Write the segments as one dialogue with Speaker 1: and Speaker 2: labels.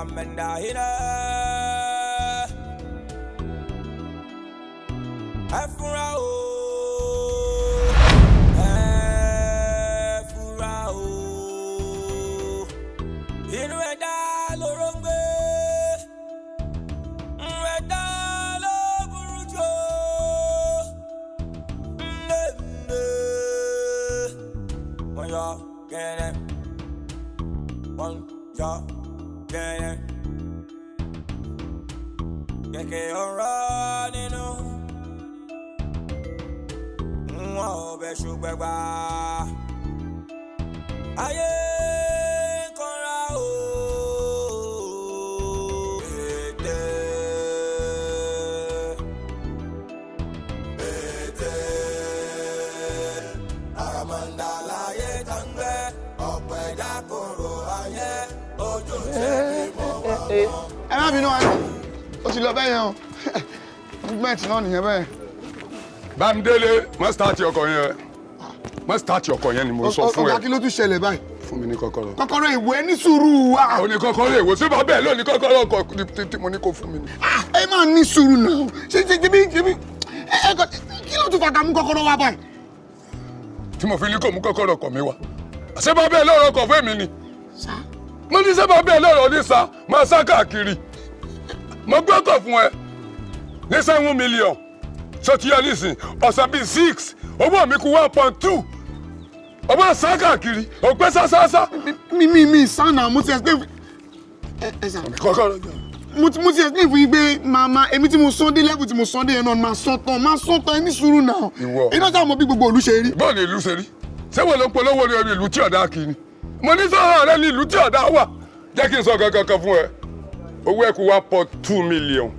Speaker 1: Amanda hina Afurao Inu ẹ̀dá lorongbe ẹ̀dá lo burujo Moyo gene Monjo gene Keke ora nínú Nwa obe ṣugbegba Ayé kọ́ra o Ètè Àràmàndà láyé tàǹgbẹ́ ọ̀pẹ̀ dákòrò ayé ojú tẹ̀lé mọ́ wà mọ́.
Speaker 2: Ẹ má bínú wa ó ti lọ bẹ́ẹ̀ yẹn o movement náà nìyẹn bẹ́ẹ̀.
Speaker 3: Bámidélé má start ọkọ̀ yẹn má start ọkọ̀ yẹn ni mo sọ fún ẹ.
Speaker 2: Ọ̀gá kí ló tún ṣẹlẹ̀ báyìí?
Speaker 3: Fún mi ní kọ́kọ́rọ́.
Speaker 2: Kọ́kọ́rọ́ ìwé ní sùúrù wa.
Speaker 3: Ó ní kọ́kọ́rọ́ ìwé sí bàbá ẹ̀ lónìí kọ́kọ́rọ́ ọkọ̀ tí mo ní kó fún mi ni.
Speaker 2: Ẹ máa ní sùúrù náà ṣe kí ló tún fàkà mú kọ́kọ́rọ́ wa báyìí?
Speaker 3: Tí mo fi ní kó mú kọ́kọ́rọ́ ọkọ̀ mi wá. Ṣé bàbá ẹ̀ lọ́rọ̀ ọkọ̀ fún mi ni? Mo ní ṣé bàbá ẹ̀ lọ́rọ̀ ní sá máa sá káàkiri. Mo gbọ́kọ̀ fún ẹ ní 7 million. So ti yọ nísìn ọ̀sẹ̀ bíi 6 owó mi kù 1.2 ọmọ sá káàkiri òpé sásásá.
Speaker 2: mi sànà mo ti explain ẹ sà
Speaker 3: kọ́kọ́rọ́ jọ.
Speaker 2: mo ti explain fún yín pé màmá èmi tí mo sán dé level tí mo sán dé yẹn náà máa sán tán ẹ ní sùúrù náà.
Speaker 3: Ìwọ
Speaker 2: iná sáà mọ bí gbogbo ìlú ṣe rí.
Speaker 3: bọ́ọ̀ ni ìlú ṣe rí ṣé wọ́n ló ń polówó ní orí ìlú tí ọ̀dà kì í ni mo ní sọ́hàn rẹ ní ìlú tí ọ̀dà wà jẹ́ kí n sọ kankan fún ẹ owó ẹ kù 1.2 million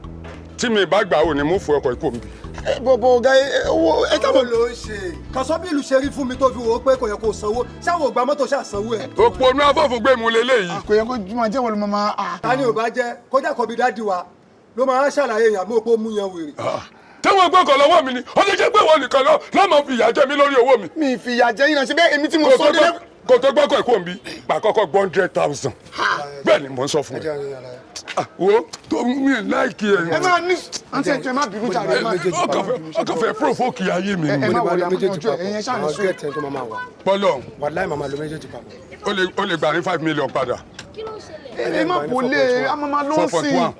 Speaker 3: tí mi bá gbà ò ní mú fún ọkọ̀ ikú mi.
Speaker 2: bọ̀bọ̀ ọ̀gá owó ẹ
Speaker 4: táwọn ló ń ṣe kọsọ bí ìlú ṣe rí fún mi tó fi wò ó pé kò yẹ kó sanwó ṣáwọn ò gba mọ́tò ṣàsanwó ẹ̀.
Speaker 3: òpònú afọ́fún gbé mu lélẹ́yìí.
Speaker 2: kò yẹ kó máa jẹ́ wọlé máa.
Speaker 4: ta ni ò bá jẹ́ kọjá kọbi dádì wa ló máa ń ṣàlàyé ìyàmú òpó mú yan wèrè.
Speaker 3: tẹ́wọ̀n gbọ́kọ̀ lọ́wọ́ mi ni ó ti jẹ́ pé wọ́n nìkan lọ́mọ fi ìyà jẹ mí lórí owó mi.
Speaker 2: mi ìfìyà jẹ yín náà ṣe bẹ́ẹ̀ èmi tí mo sọ dé lẹ́kọ̀ọ́.
Speaker 3: kò tó gbọ́kọ̀ ẹ̀kọ́ mi pàkọ́kọ́ 100,000 bẹ́ẹ̀ ni mò ń sọ fún ẹ. wo tó mi láìkí ẹ.
Speaker 2: ẹ máa ní àǹtí ẹ̀jẹ̀ má bínú jàre.
Speaker 3: ọkọ̀ fẹ́ provoke ayé mi.
Speaker 2: ẹ má wọlé àkójọ ẹ̀yẹn ṣáà ní sùn.
Speaker 3: pọ́lọ́
Speaker 4: wàláì màmá lo méjèèjì papọ̀.
Speaker 3: o lè gbà ní 5 million padà.
Speaker 2: ẹ má wọlé a máa lọ sí i.
Speaker 3: 4.1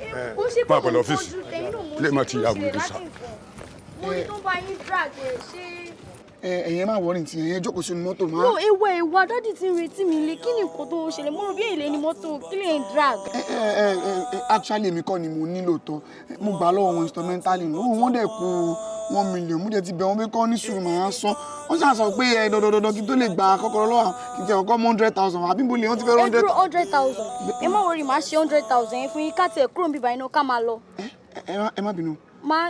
Speaker 3: máa bọ̀ lọ́fíìsì lè má ti yà wò ní sá.
Speaker 2: ẹ̀yẹn má wọrin tí ẹ̀yẹn jókòó sínú mọ́tò máa.
Speaker 5: no ewa dádì ti ń retí mi lé kí ni nǹkan tó ń ṣẹlẹ̀ mo rò bí èlé ni mọ́tò kí lè ń drag.
Speaker 2: actually èmi kọ́ ni mo nílò tán mo gbà lọ́wọ́ wọn instrumentally wọ́n dẹ̀ kú 1 million mo dẹ̀ ti bẹ̀ wọ́n pé kọ́ ní sùúrù màá sán wọ́n ṣàṣọ pé dandandandan kí n tó lè gba kọ́kọ́rọ́ lọ́wọ́ kí n tẹ̀ ọkọ́ 100,000 àbí mo lè wọ́n ti fẹ́ 100.
Speaker 5: 100,000 ẹ má worry màá ṣe 100,000 yẹn fún yín ká tiẹ̀ kúrò níbí báyìí náà ká máa lọ.
Speaker 2: ẹ má bínú.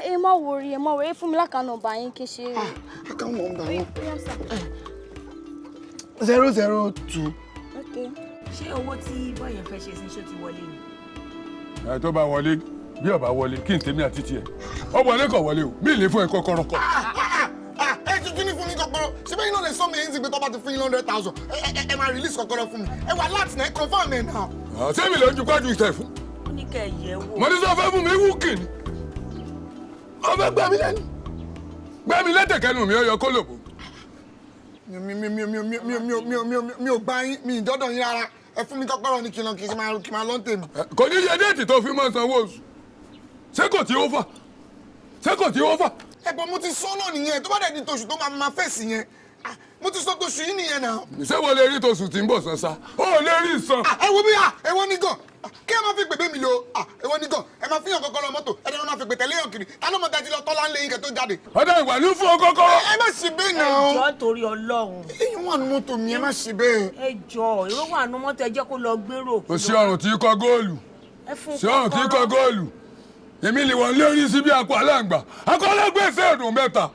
Speaker 5: ẹ má worry fún mi lákàá nọ́mbà yín kí n ṣe.
Speaker 2: àkàwọn nọ́mbà wọn 002.
Speaker 6: ṣé owó tí bọ́yẹn fẹ́ ṣe sí ṣó ti wọlé ni.
Speaker 3: ẹ tó bá wọlé bí ọba wọlé kí n tèmi àti tiẹ̀ ọ wọlé kọ wọlé o bí ilé fún ẹ kọ́kọ́rọ́ kọ.
Speaker 2: ẹ tuntun ní fún mi kọ́kọ́rọ́ ṣé bẹ́ẹ̀ náà lè sọ mi èyí ti gbé tó bá ti fún yín 100,000 ẹ máa release kọ́kọ́rọ́ fún mi ẹ wà láti náà ẹ confirm ẹ náà.
Speaker 3: sẹ́mi ló ń ju pàjù ìtẹ̀ fún.
Speaker 6: ó ní kẹ́ ẹ̀ yẹ̀ wò.
Speaker 3: mo ní sọ fẹ́ fún mi wúkì ni ọmọ gbẹ́mi lẹ́nu gbẹ́mi lẹ́tẹ̀kẹ́nu mi ọyọ kólòbó.
Speaker 2: mi ò gbá yín mi ìdọ́dọ̀ yín rárá ẹ fún mi kọ́kọ́rọ́ ní kí n máa lọ́n tèmi.
Speaker 3: kò ní yẹ déètì tó fi máa sanwó oṣù ṣé kò tí ó fà ṣé kò tí ó fà.
Speaker 2: ẹ̀gbọ́n mo ti sọ náà nìyẹn tó bá dẹ̀ di tòṣù tó máa fèsì yẹn mo ti sọ tòṣù yìí nìyẹn náà.
Speaker 3: ṣé wọ́n lè rí tòṣù tí ń bọ̀ sàn sá ó lè rí sàn.
Speaker 2: ẹ wo bí ẹ wọ́n ní gan kí ẹ máa fi gbèbè mi lo ẹ wọ́n ní gan ẹ máa fi hàn kọ́kọ́rọ́ mọ́tò ẹ dẹ́ máa fi gbètè léyàn kiri ta ló mọ̀ dájú lọ tọ́lá ńlẹ̀ yín kẹ́ tó jáde.
Speaker 3: ọ̀dà ìwà ní fún kọ́kọ́rọ́.
Speaker 2: ẹ má ṣe bẹ́ẹ̀ náà.
Speaker 6: ẹ jọ̀ọ́ torí Ọlọ́run.
Speaker 2: eyín wà ní mọ́tò mi ẹ má ṣe bẹ́ẹ̀.
Speaker 6: ẹ jọ̀ọ́ èrò wà ní mọ́tò ẹ jẹ́ kó lọ gbèrò.
Speaker 3: o ṣe ọrùn tí kọ góòlù ṣe ọrùn tí kọ góòlù èmi lè wọ́n lórí síbi àpò aláǹgbà akọ́lẹ́gbèsè ọdún mẹ́ta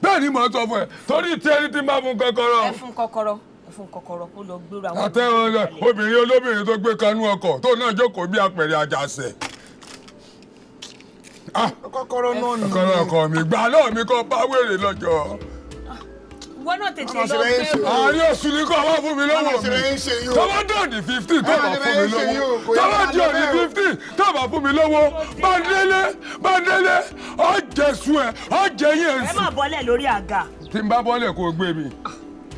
Speaker 3: bẹ́ẹ̀ ni mò ń sọ fún ẹ torí tí ẹni tí ń bá fún kọ́kọ́rọ́.
Speaker 6: ẹ fún kọ́kọ́rọ́ kó lọ gbèrò àwọn.
Speaker 3: àtẹ̀wọ̀n lẹ obìnrin olóbìnrin tó gbé kanú ọkọ̀ tó náà jókòó bí apẹ̀rẹ̀ àjàṣẹ̀.
Speaker 2: kọ́kọ́rọ́ náà nìyẹn.
Speaker 3: kọ́kọ́rọ́ ọkọ mi gbà náà mi kọ́ bá wèrè lọ́jọ́.
Speaker 6: ìwọ náà tètè lọ
Speaker 2: ṣe bẹ́ẹ̀ ṣe
Speaker 6: gbé
Speaker 2: o.
Speaker 3: àárín oṣù ni kò wá fún mi lọ́wọ́
Speaker 2: ṣe bẹ́ẹ̀ ṣe
Speaker 3: mi
Speaker 2: yìí o.
Speaker 3: tọ́wọ́ dọ̀ọ̀dì 15 tó bá fún mi lọ́wọ́
Speaker 2: Kò yẹ
Speaker 3: tọ́wọ́
Speaker 2: ká lọ
Speaker 3: dọ̀ọ̀dì
Speaker 2: bẹ́ẹ̀ o.
Speaker 3: 15 tó bá fún mi lọ́wọ́ Bándélé ọ̀jẹ̀ sùn ẹ̀ ọ̀jẹ̀ yẹn
Speaker 6: ẹ
Speaker 3: sùn.
Speaker 6: má bọ́lẹ̀ lórí àga.
Speaker 3: tí n bá bọ́lẹ̀ kó o gbé mi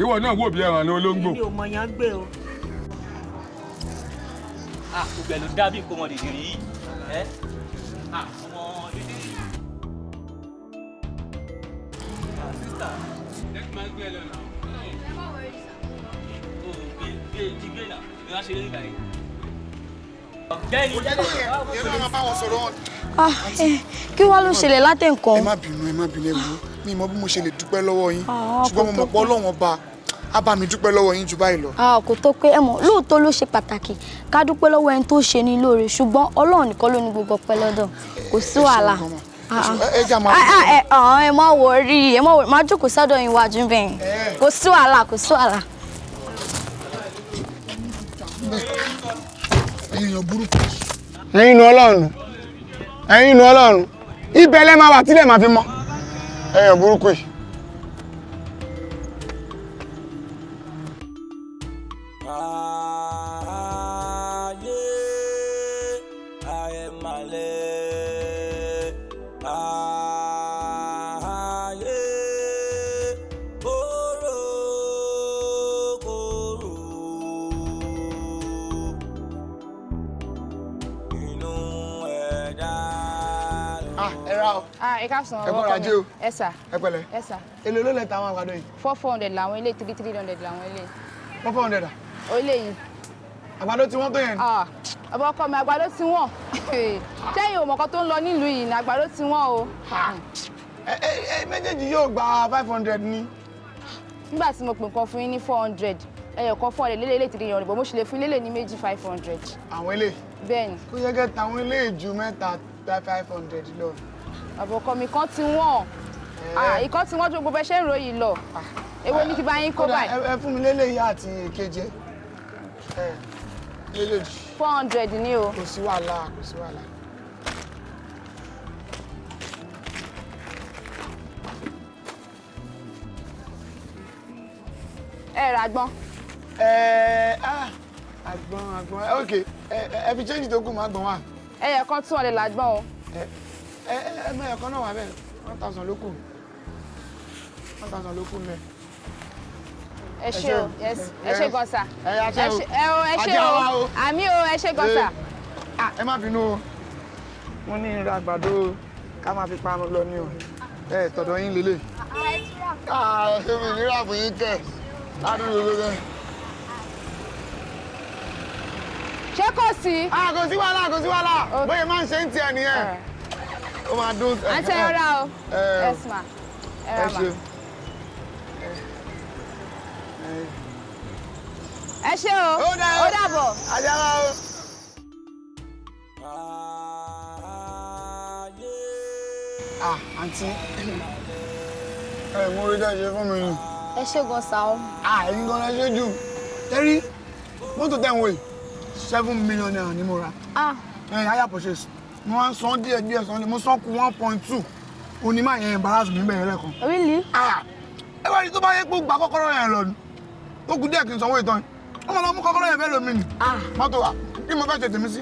Speaker 3: ìwọ náà wò bí ẹran ní olóńgbò.
Speaker 6: mi ò mọ̀ yàn gbé o.
Speaker 7: gbogbo ẹ̀ ló dábì kó mọ dìdì rí ẹ́ ọmọ dídì. sísà ẹ kí máa gbé ẹ lọ náà. o gbé náà bí wọ́n ṣe rí ìgbà yìí. ọ̀gbẹ́ni.
Speaker 2: Ìyẹn náà máa bá wọn sọ̀rọ̀ wọn.
Speaker 5: Kí wá ló ṣẹlẹ̀ látẹ̀ǹkan?
Speaker 2: Ẹ má bínú ẹ wò mi mọ bí mo ṣe lè dúpẹ́ lọ́wọ́ yín ṣùgbọ́n mo mọ̀ pé Ọlọ́run ọba á bá mi dúpẹ́ lọ́wọ́ yín jù báyìí lọ.
Speaker 5: Kò tó pé ẹ mọ̀ lóòótọ́ ló ṣe pàtàkì ká dúpẹ́ lọ́wọ́ ẹni tó ṣe ní lóore ṣùgbọ́n Ọlọ́run nìkan ló ní gbogbo ọpẹ́ lọ́dọ̀ kò sí wàhálà.
Speaker 2: Ẹ jà máa
Speaker 5: ẹ má wọrí má jókòó sọ́dọ̀ yín wájú bẹ́ẹ̀ kò sí wàhálà kò sí wàhálà.
Speaker 2: èèyàn burúkú. Ẹ̀yin inú Ọlọ́run ibẹ̀ lẹ́ máa wà tílẹ̀ máa fi mọ́ èèyàn burúkú yìí.
Speaker 8: Ẹ káàsán
Speaker 2: Ẹ bọ́ra jẹ́ o.
Speaker 8: Ẹ sà.
Speaker 2: Ẹ pẹ̀lẹ́.
Speaker 8: Ẹ sà.
Speaker 2: Èlò ló lẹ̀ ta àwọn àgbàdo yìí?
Speaker 8: 400 làwọn ilé 300 làwọn ilé.
Speaker 2: 400 à?
Speaker 8: O ilé yìí.
Speaker 2: Àgbàdo tí wọ́n tó yẹn ni?
Speaker 8: Ọba ọkọ mi àgbàdo tí wọ́n. Ṣẹ́yìn ò mọ̀kan tó ń lọ nílùú yìí ní àgbàdo tí wọ́n o.
Speaker 2: Méjèèjì yóò gba 500 ní.
Speaker 8: Nígbà tí mo pè nǹkan fún yín ní 400, ẹyọ kan fún ọ̀rẹ́ lélẹ̀ 300, bọ̀ mo ṣe lè fún lélẹ̀ ní méjì 500.
Speaker 2: Àwọn ilé?
Speaker 8: Bẹ́ẹ̀ni.
Speaker 2: Kó yẹ kẹ́ ta àwọn ilé ju mẹ́ta 500 lọ.
Speaker 8: Ọba ọkọ mi kan tí wọ́n. Ìkan tí wọ́n jó gbogbo ẹṣẹ́ ìròyìn lọ. Èwo ní kí bá yín kó báyìí?
Speaker 2: Ẹ fún mi lélẹ̀ ìyá àti èkejì. Lélẹ̀jì.
Speaker 8: 400 ni o.
Speaker 2: Kò sí wàhálà, kò sí wàhálà.
Speaker 8: Ẹ ra àgbọn.
Speaker 2: Àgbọn, ok. Ẹ fi change tó kù máa gbọ̀n wá.
Speaker 8: Ẹyọ kan 200 làgbọn o.
Speaker 2: Ẹyọ kan náà wà bẹ́ẹ̀, 1000 ló kù. 1000 ló kù mẹ́.
Speaker 8: Ẹ ṣé o, yes. Ẹ ṣé gan sà.
Speaker 2: Ẹ ṣé o.
Speaker 8: Ẹ ṣé o. Àmì o, ẹ ṣé gan sà.
Speaker 2: Ẹ má bínú o. Wọ́n ní ìrìn àgbàdo ká máa fi panu lọ ní o. Tọ̀dọ̀ yín lélẹ̀. Ṣé mi ìrírà fún yín kẹ̀? Ládùúgbò ló bẹ́ẹ̀.
Speaker 8: Ṣé kò sí?
Speaker 2: Kò sí wàhálà, kò sí wàhálà. Bóyá máa ń ṣe ń tiẹ̀ nìyẹn. Ó máa dún.
Speaker 8: Àǹtí ẹ rà o. Yes ma. Ẹ rà ma. Ẹ ṣé o. Ó dàbọ̀.
Speaker 2: Àjàrà o. Àǹtí. Mo rí dáṣe fún mi ni.
Speaker 5: Ẹ ṣé gan sa o.
Speaker 2: Ẹ̀yin gan la ṣe jù. Tẹ́rí, mọ́tò tẹ̀ ń wò yìí, 7 million naira ni mo ra. Higher purchase. Mo wá ń san díẹ̀ san, mo san kù 1.2. Onímọ̀ yẹn embarrass mi bẹ̀rẹ̀ lẹ́kan.
Speaker 5: Really?
Speaker 2: Ẹ wá ní tó bá yẹ pé ó gba kọ́kọ́rọ́ yẹn lọ ni. Ó kù díẹ̀ kí n sanwó ìtàn. Wọ́n máa lọ mú kọ́kọ́rọ́ yẹn fẹ́ lómi ni. Mọ́tò wa, kí mo fẹ́ ṣe tèmi sí.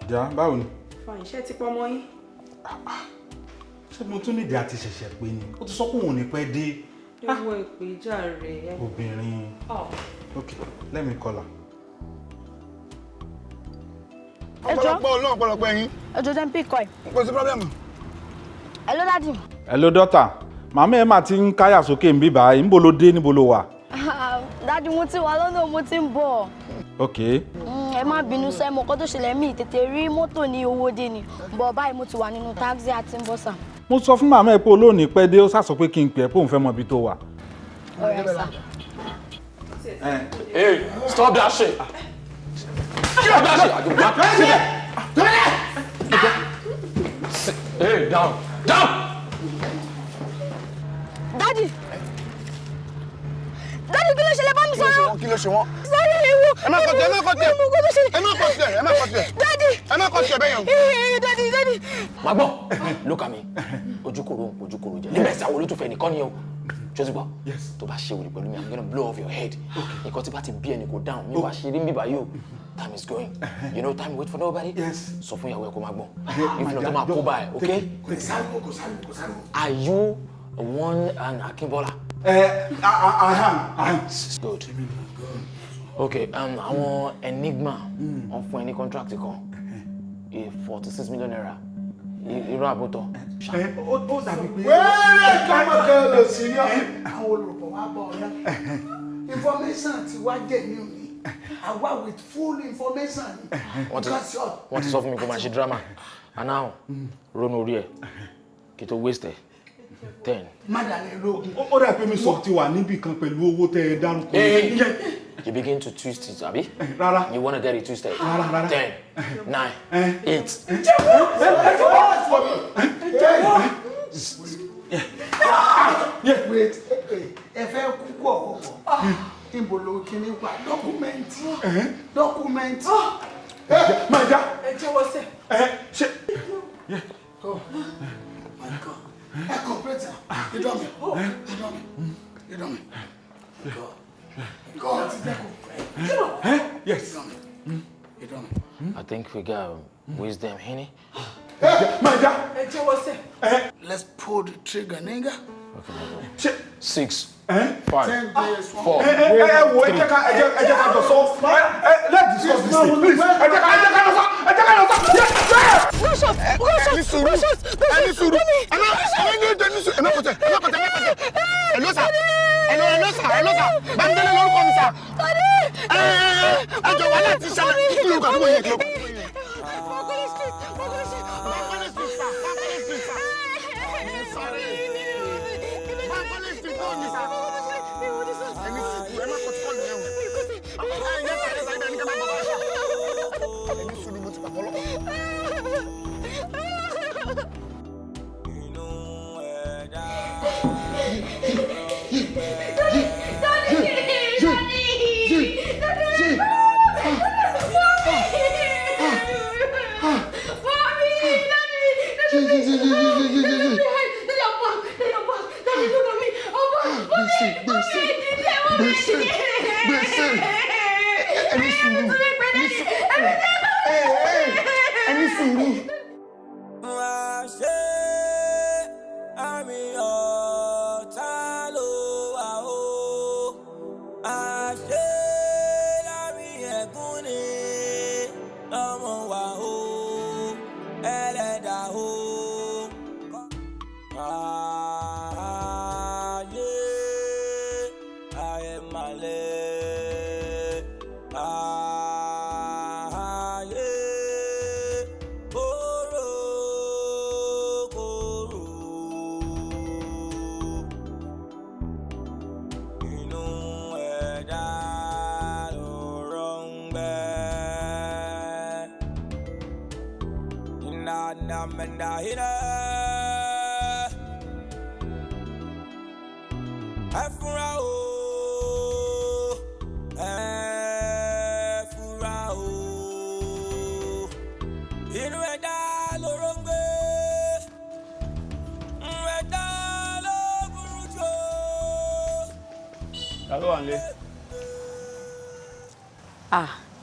Speaker 9: Ja, báwo ni?
Speaker 6: Fine, ṣé ti pọ́ mọ́ yín?
Speaker 9: Ṣé mo tún nídìí àti ṣẹ̀ṣẹ̀ pé ni? Ó ti sọ pé òun ò ní pẹ́ dé.
Speaker 6: Ewo ìpèjà rẹ̀.
Speaker 9: Obìnrin. Okay, let me call her.
Speaker 2: Ọ̀pọ̀lọpọ̀ ẹ̀yin.
Speaker 5: Ẹjọ́ jẹ́ ń pí kọ́ ẹ̀.
Speaker 2: Kò sí problem.
Speaker 5: Hello daddy.
Speaker 9: Hello daughter. Màmá ẹ mà ti ń káyà sókè ń bí báyìí. Níbo ló dé, níbo ló wà?
Speaker 5: Daddy mo ti wà lọ́nà mo ti ń bọ̀.
Speaker 9: Okay.
Speaker 5: Ẹ má bínú sẹ́ mo kọ́ tó ṣẹlẹ̀ mí tètè rí mọ́tò ní owó dé ni. Bọ̀ báyìí mo ti wà nínú táxi àti ń bọ̀ sà.
Speaker 9: Mo sọ fún màmá ẹ pé olóòní pẹ́ dé, ó sá sọ pé kí n pè ẹ́ pé òun fẹ́ mọ ibi tó wà.
Speaker 5: Alright sir.
Speaker 7: Hey, stop that shit. Stop that shit. Hey, down.
Speaker 5: Daddy. Daddy kí ló ṣẹlẹ̀ bá mi sọ̀rọ̀?
Speaker 2: Kí ló ṣe wọ́n?
Speaker 5: Sáré ewu.
Speaker 2: Ẹ má kọ̀tẹ̀.
Speaker 5: Daddy.
Speaker 2: Ẹ ẹ má kọ́ ṣe bẹ́ẹ̀ yẹn.
Speaker 10: Daddy. Magbo, look at me. Ojúkòrò jẹ. Nígbà tí àwọn olùtúfẹ́ nìkan ni o. Joseph, yes. To bá ṣe wòlé pẹ̀lú mi, I'm gonna blow off your head. Nǹkan tí bá ti bí ẹni kò down. Mi wá ṣe rí mi báyìí o. Time is going. You know time wait for nobody. Yes. Sọ fún ìyàwó ẹ kó máa gbọ́n. If not, máa kó báyìí, okay?
Speaker 2: Kò sáré.
Speaker 10: Are you one and Akínbọ́lá?
Speaker 9: I am.
Speaker 10: Good. Okay, àwọn Enigma on fún any contract kan. 46 million naira. Irọ́ àbótọ́.
Speaker 9: Ó dàbí pé.
Speaker 2: Wẹ́rẹ́ kọ́mọkẹ́ lọ sí ní àwọn olùrọ̀pọ̀ wá bọ̀ ọ̀yá. Information ti wá jẹ́ ní òní. Àwa with full information.
Speaker 10: Wọ́n ti sọ fún mi kó máa ṣe drama. And now, ronú orí ẹ̀ kí tó waste ẹ̀. 10.
Speaker 2: Mádàlẹ́ lóògùn.
Speaker 9: Ó dà pé mi sọ ti wà níbì kan pẹ̀lú owó tẹ́ ẹ dárúkọ.
Speaker 10: You begin to twist it, abi?
Speaker 9: Rárá.
Speaker 10: You want to get it twisted?
Speaker 9: Rárá.
Speaker 10: 10, 9, 8.
Speaker 2: Wait. Ẹ fẹ́ kúkú ọ̀pọ̀. Níbo ló kíní wà? Dọ́kúmẹ́ntì.
Speaker 9: Máa já.
Speaker 6: Ẹ jẹ́wọ́ sẹ́.
Speaker 9: Ṣé.
Speaker 2: Oh my God. Ẹ kọ̀pẹ́tà. Ìdọ́mi. God ti dẹ́kun.
Speaker 9: Yes.
Speaker 10: I think we got wisdom, Henny.
Speaker 9: Máa já.
Speaker 6: Ẹ jẹ́wọ́ sẹ́.
Speaker 2: Let's pull the trigger, nigga.
Speaker 9: Ṣé.
Speaker 10: 6, 5, 4.
Speaker 9: Wo ẹ jẹ́ ká jọ sọ. Let's discuss this thing, please. Ẹ jẹ́ ká jọ sọ.
Speaker 2: Ẹni sùúrù. Hello sir. Bámidélé lórúkọ mi sà. Ẹ jọ wà láti ṣẹlẹ̀. Kí ló kà fún yẹn kí ló kà fún yẹn?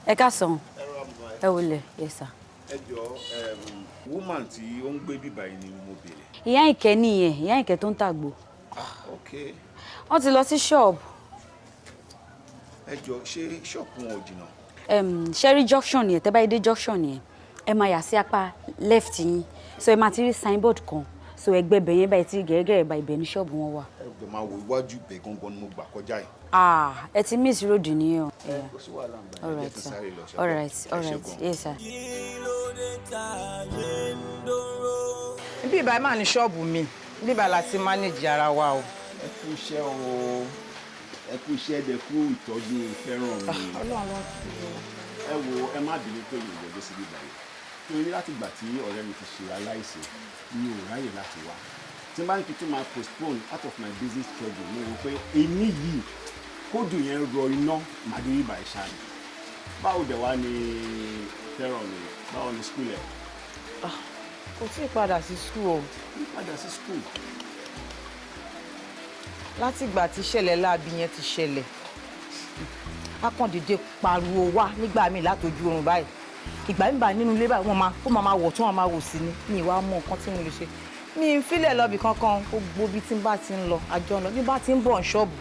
Speaker 11: Ẹ káàsán. Ẹ wọlé, yes sir.
Speaker 12: Ẹ jọ̀ọ́, woman tí ó ń gbé bíbá yìí ni mo béèrè.
Speaker 11: Ìyá Ìkẹ́ nìyẹn, ìyá Ìkẹ́ tó ń tàgbò.
Speaker 12: Okay.
Speaker 11: Wọ́n ti lọ sí ṣọ́ọ̀bù.
Speaker 12: Ẹ jọ̀ọ́, ṣé ṣọ́ọ̀bù wọn ò jìnnà?
Speaker 11: Sherry junction yẹn, tẹ́ bá dé junction yẹn, ẹ máa yà sí apá left yín. So ẹ máa ti rí signboard kan. So ẹgbẹ́ bẹ̀ yẹn báyìí tí gẹ́gẹ́ bá ibẹ̀ ní ṣọ́ọ̀bù wọn wà.
Speaker 12: Ẹ gbọ́dọ̀ máa wo iwájú ibẹ̀ gangan ni mo gbà kọjá yìí.
Speaker 11: Ẹ ti miss road nìyẹn o.
Speaker 12: Kò sí wàhálà ń bá
Speaker 11: All right, sir. All right. Yes, sir.
Speaker 6: Bí ìbá máa ní ṣọ́ọ̀bù mi, bí ìbá láti manage ara wa o.
Speaker 12: Ẹ kú iṣẹ́ o. Ẹ kú iṣẹ́ dẹ kú ìtọ́jú ìfẹ́ràn mi.
Speaker 6: Ọlọ́run
Speaker 12: ẹ wo ẹ má bínú pé mi ò gbọdọ̀ sí bíbá yìí. Torí láti ìgbà tí ọ̀rẹ́ mi ti ṣe aláìsí, mi ò ráyè láti wá. Tí n bá ní kí tí máa postpone out of my business schedule, mo rò pé èmi yìí kódù yẹn rọ iná màdúrí bá ìṣá mi. Báwo dẹ̀ wá ni fẹ́ràn mi báwo ni school ẹ̀.
Speaker 6: Kò tí ì padà sí school o.
Speaker 12: Padà sí school.
Speaker 6: Látìgbà tí ìṣẹ̀lẹ̀ láabi yẹn ti ṣẹlẹ̀ a kàn dédé pariwo wá nígbà míì látojú oorun báyìí ìgbà mi bá nínú ilé báyìí ó máa wọ̀ tún wọn máa wò sí ni mi ìwà mọ nǹkan tí mo lè ṣe mi ń filẹ̀ lọ́bì kankan gbogbo bí tí n bá ti ń lọ àjọ lọ bí bá ti ń bọ̀ ṣọ́ọ̀bù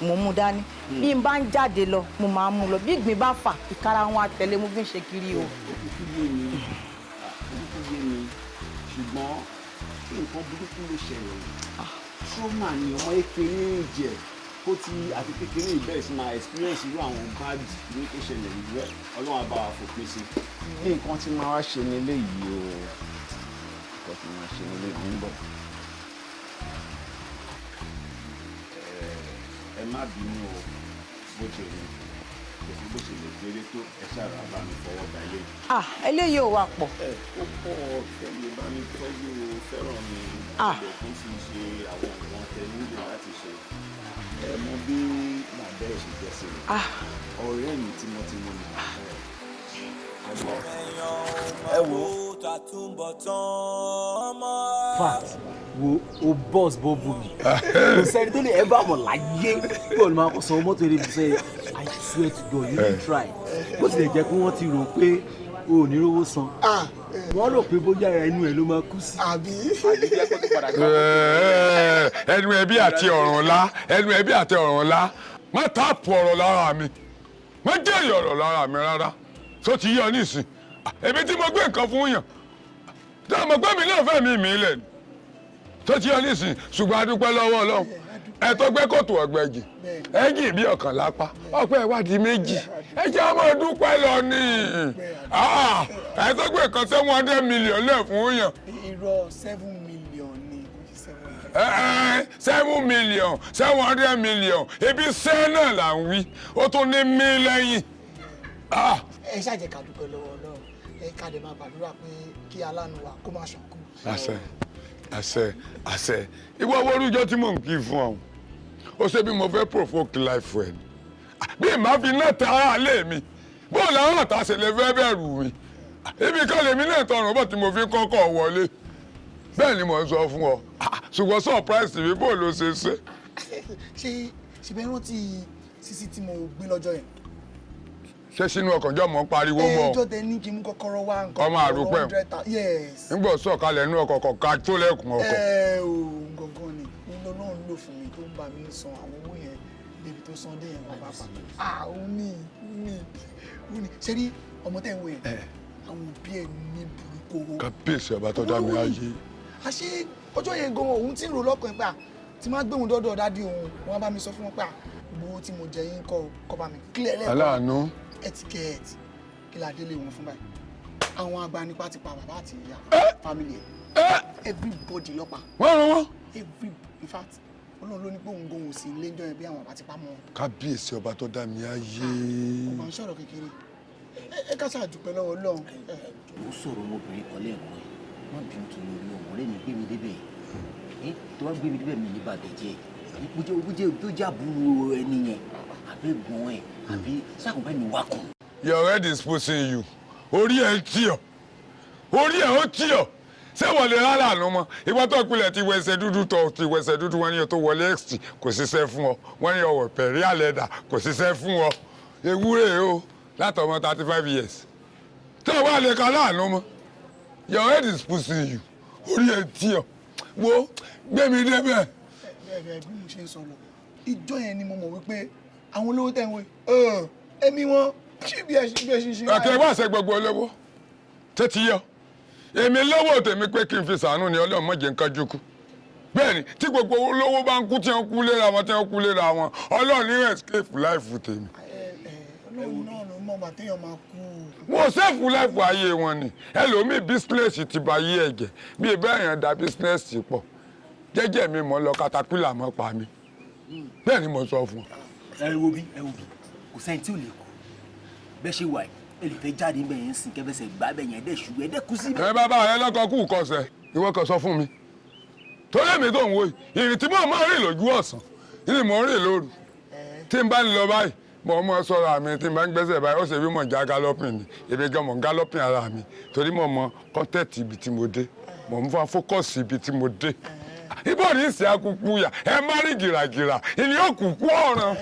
Speaker 6: mo mú dání bí n bá ń jáde lọ mo máa mú lọ bí ìgbín bá fà ìkara wọn àtẹlé mo fi ń ṣe kiri o.
Speaker 12: Ó yé mi ṣùgbọ́n nǹkan burúkú ló ṣẹlẹ̀ trauma ni ọmọ kékeré jẹ kó ti àti kékeré ìbẹ̀rẹ̀ sí máa experience irú àwọn bad ní tó ṣẹlẹ̀ ìlú ẹ̀ ọlọ́run àbá wa fòpin sí ní nǹkan tí máa wá ṣe nílé yìí o nǹkan tí máa ṣe nílé yìí ń bọ̀. Ẹ má bínú o bó ṣe rí kò sí bó ṣe lè kéré tó ẹ ṣàrà bá mi fọwọ́ gba ilé.
Speaker 6: Eléyìí ò wá pọ̀.
Speaker 12: Ó pọ̀ kẹ́mi bá mi tọ́jú fẹ́ràn mi ilẹ̀ tó fi ṣe àwọn nǹkan tẹ nílò láti ṣe. Ẹ mọ bí bàbá ẹ̀ ṣe jẹ́ sí mi. Ọ̀rẹ́ mi tímọ́tímọ́ ni
Speaker 1: ẹ wo.
Speaker 13: fact wo o boss bó bu mi kò sẹ́ni tó lè ẹ bá mọ̀ láyé kí olùmọ̀ àkọsọ mọ́tò eré fi sẹ́yìn I swear to God you dey try bó tilẹ̀ jẹ́ pé wọ́n ti rò pé o ò ní rówó san wọ́n rò pé bóyá inú ẹ̀ ló máa kú sí.
Speaker 3: ẹnu ẹbí àti ọ̀ràn ńlá ẹnu ẹbí àti ọ̀ràn ńlá má tààpù ọ̀rọ̀ lára mi má jẹ́rìí ọ̀rọ̀ lára mi rárá tó ti yọ nísìn èmi tí mo gbé nǹkan fún yàn tí a mọ̀ pé mi náà fẹ́ mi lẹ̀ ni tó ti yọ nísìn ṣùgbọ́n a dúpẹ́ lọ́wọ́ Ọlọ́run ẹ tó gbẹ́ kòtò ọ̀gbẹ́jì ẹ̀yìn bí ọ̀kan lápá ọ̀pẹ́ ìwádìí méjì ẹ jẹ́ ọmọ dúpẹ́ lọ ní ẹ tó gbé nǹkan 700 million lẹ̀ fún yàn.
Speaker 2: irọ́ 7 million ni
Speaker 3: 7 million 700 million ebi sẹ́ náà là ń wí ó tún ní mí lẹ́yìn.
Speaker 2: ẹ ṣàjẹ́ ká dúpẹ́ lọ́wọ́ Ọlọ́run ẹ ká dẹ̀ máa gbàdúrà pé kí aláàánú wa kó má ṣànkú.
Speaker 3: àṣẹ ìwọ owó orújọ tí mò ń kí fún ọ ó ṣe bí mo fẹ́ provoke life ẹ bí màá fi náà ta ara lé mi bó làwọn ọ̀tá ṣe lè fẹ́ bẹ̀rù mi ibi kan lèmi náà tọrùn bọ̀ tí mo fi kọ́kọ́ wọlé bẹ́ẹ̀ ni mò ń sọ fún ọ ṣùgbọ́n surprise mi bó ló ṣe ṣe.
Speaker 2: ṣe bẹ́ẹ̀ rántí sísí tí mo gbé lọ́jọ́ yẹn.
Speaker 3: ṣé sínú ọkànjọ́ mọ̀ ń pariwo mọ́.
Speaker 2: ẹjọ́ tẹ ní kí n mú kọ́kọ́rọ́ wá nǹkan.
Speaker 3: ọmọ àrùpẹ̀
Speaker 2: yes.
Speaker 3: nígbà sọ̀kalẹ̀ inú ọkọ̀ kọ̀ọ̀kan tó lẹ́kùn ọkọ̀.
Speaker 2: gangan ni nínú náà ń lò fún mi tó ń bá mi san àwọn owó yẹn débi tó san dé yẹn wọn bá pa. ó ní ṣé rí ọmọ tẹ̀ ń wò yẹn àwọn òbí ẹ̀ ní burúkú.
Speaker 3: kábíyèsí ọba tó dá mi ayé.
Speaker 2: àṣé ọjọ́ yẹn gan òun ti ń rò lọ́kàn pé tí máa gbé òun dọ́dọ̀ dádì òun wọn bá mi sọ fún wọn pé gbowó tí mo jẹ yín kọ́ bá mi clear lẹ́kọ̀ọ́.
Speaker 3: aláàánú.
Speaker 2: etiquette kí la délé wọn fún báyìí àwọn agbanipa ti pa bàbá àti ìyá family everybody ló pa.
Speaker 3: wọ́n rán wọ́n.
Speaker 2: in fact Ọlọ́run ló ní pé òun gan-an ò sí ilé ìjọ yẹn bí àwọn àbá ti pa mọ́.
Speaker 3: kábíyèsí ọba tó dá mi ayé.
Speaker 2: ọmọ ń sọ̀rọ̀ kékeré ẹ ká ṣàdúpẹ́ lọ́wọ́ Ọlọ́run.
Speaker 13: ó sọ̀rọ̀ ọmọbìnrin kan lẹ́ẹ̀kan ẹ̀ wọ́n bí nítorí orí ọmọ rẹ̀ mi gbé mi débẹ̀ tó wá gbé mi débẹ̀ mi ní bàbẹ̀ jẹ́ tó jẹ́ àbúrò ẹni yẹn àbẹ̀gbọ́n ẹ̀ àbí sákùnbẹ́ mi wá kàn.
Speaker 3: your head is pushing you orí ẹ̀ ń tì ọ́ orí ẹ̀ ó tì ọ́ ṣé wọ́n lè rárá àná mọ́ ìwọ́n tó pilẹ̀ ti wẹsẹ̀ dúdú tó ti wẹsẹ̀ dúdú wọn ni tó wọlé x kò ṣiṣẹ́ fún ọ wọ́n ní ọwọ́ pẹ̀rí àlẹ́dà kò ṣiṣẹ́ fún ọ ewúrẹ́ o látọmọ 35 years tó wà lè kan láàánú mọ́ your head is pushing you orí ẹ̀ ń tì ọ́ wo gbé mi débẹ̀.
Speaker 2: bẹ́ẹ̀ bí mo ṣe ń sọ lọ ìjọ yẹn ni mo mọ̀ wípé àwọn olówó tẹ̀ ń wé ẹ̀mí wọn ṣí bí ẹ ṣe ṣe.
Speaker 3: àkẹ́rẹ́ wá ṣe gbogbo olówó tètè yọ èmi lówó tèmi pé kí n fi sàánú ni Ọlọ́run má jẹ́ nǹkan jókòó bẹ́ẹ̀ ni tí gbogbo olówó bá ń kú tí wọ́n kú léra wọn tí wọ́n kú léra wọn Ọlọ́run ní escape life tèmi.
Speaker 2: Ọlọ́run náà ló mọ̀ bá téèyàn máa kú.
Speaker 3: wọ́n sẹ́ẹ̀fù láìpẹ́ ayé wọn ni ẹlòmíì bísínẹ́sì ti bá yé ẹ̀jẹ̀ bí ebí èèyàn da bísínẹ́sì pọ̀ jẹ́jẹ́ mi mọ̀ lọ katapila mọ́ pa mi bẹ́ẹ̀ ni mo sọ fún ọ.
Speaker 13: ẹ wo bí kò sẹ́ni tí ò lè kú bẹ́ẹ̀ ṣe wà ẹ lè fẹ́ jáde bẹ́ẹ̀ yẹn sìn kẹfẹsẹ̀ gbá bẹ́ẹ̀ yẹn dẹ̀ ṣùgbọ́n ẹ dẹ̀ kú sí.
Speaker 3: ẹ bàbá rẹ lọkọ kú kọsẹ̀ ìwọ kan sọ fún mi torí èmi tó ń wo ìrìn tí mo máa rìn lójú ọ̀sán ìrìn mo ń rìn lóru tí n bá ń lọ báyìí mo mọ sọ̀rọ̀ àmì tí n bá ń gbẹ́sẹ̀ báyìí ó ṣe bí mo ń já galloping ni èmi gan mo ń galloping ara mi torí mo mọ kọ́ńtẹ́ẹ̀tì ibi tí mo dé mo ń fa fókọ̀sì ibi tí mo dé ibo ní ìsìn akúkú yà ẹ má rí gìràgìrà ìní òkùnkú ọ̀ràn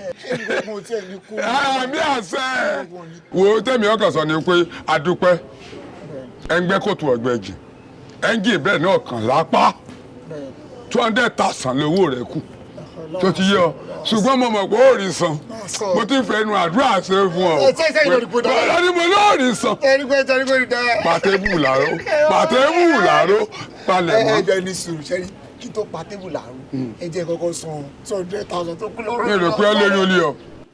Speaker 3: àmì àṣẹ wo tẹ̀mí ọkàn sọ ni pé adúpẹ́ ẹ ń gbẹ́ kòtò ọ̀gbẹ́jì ẹ ń gé bẹ́ẹ̀ náà kàn lápá 200,000 lówó rẹ̀ kù tó ti yọ ṣùgbọ́n mo mọ̀ pé ó rí san mo ti fẹnu àdúrà ṣe fún ọ bọ́lá ni mo lọ́ọ́ rí san pàtẹ́bù làárọ̀ palẹ̀ mọ́.
Speaker 2: ẹ jẹ́ ní sùúrù sẹ́rí kí tó pàtẹ́bù làárọ̀ ẹ jẹ́ kọ́kọ́ san 200,000 tó kú lọ́rùn.
Speaker 3: mi ò rò pé ó lóyún olè ọ.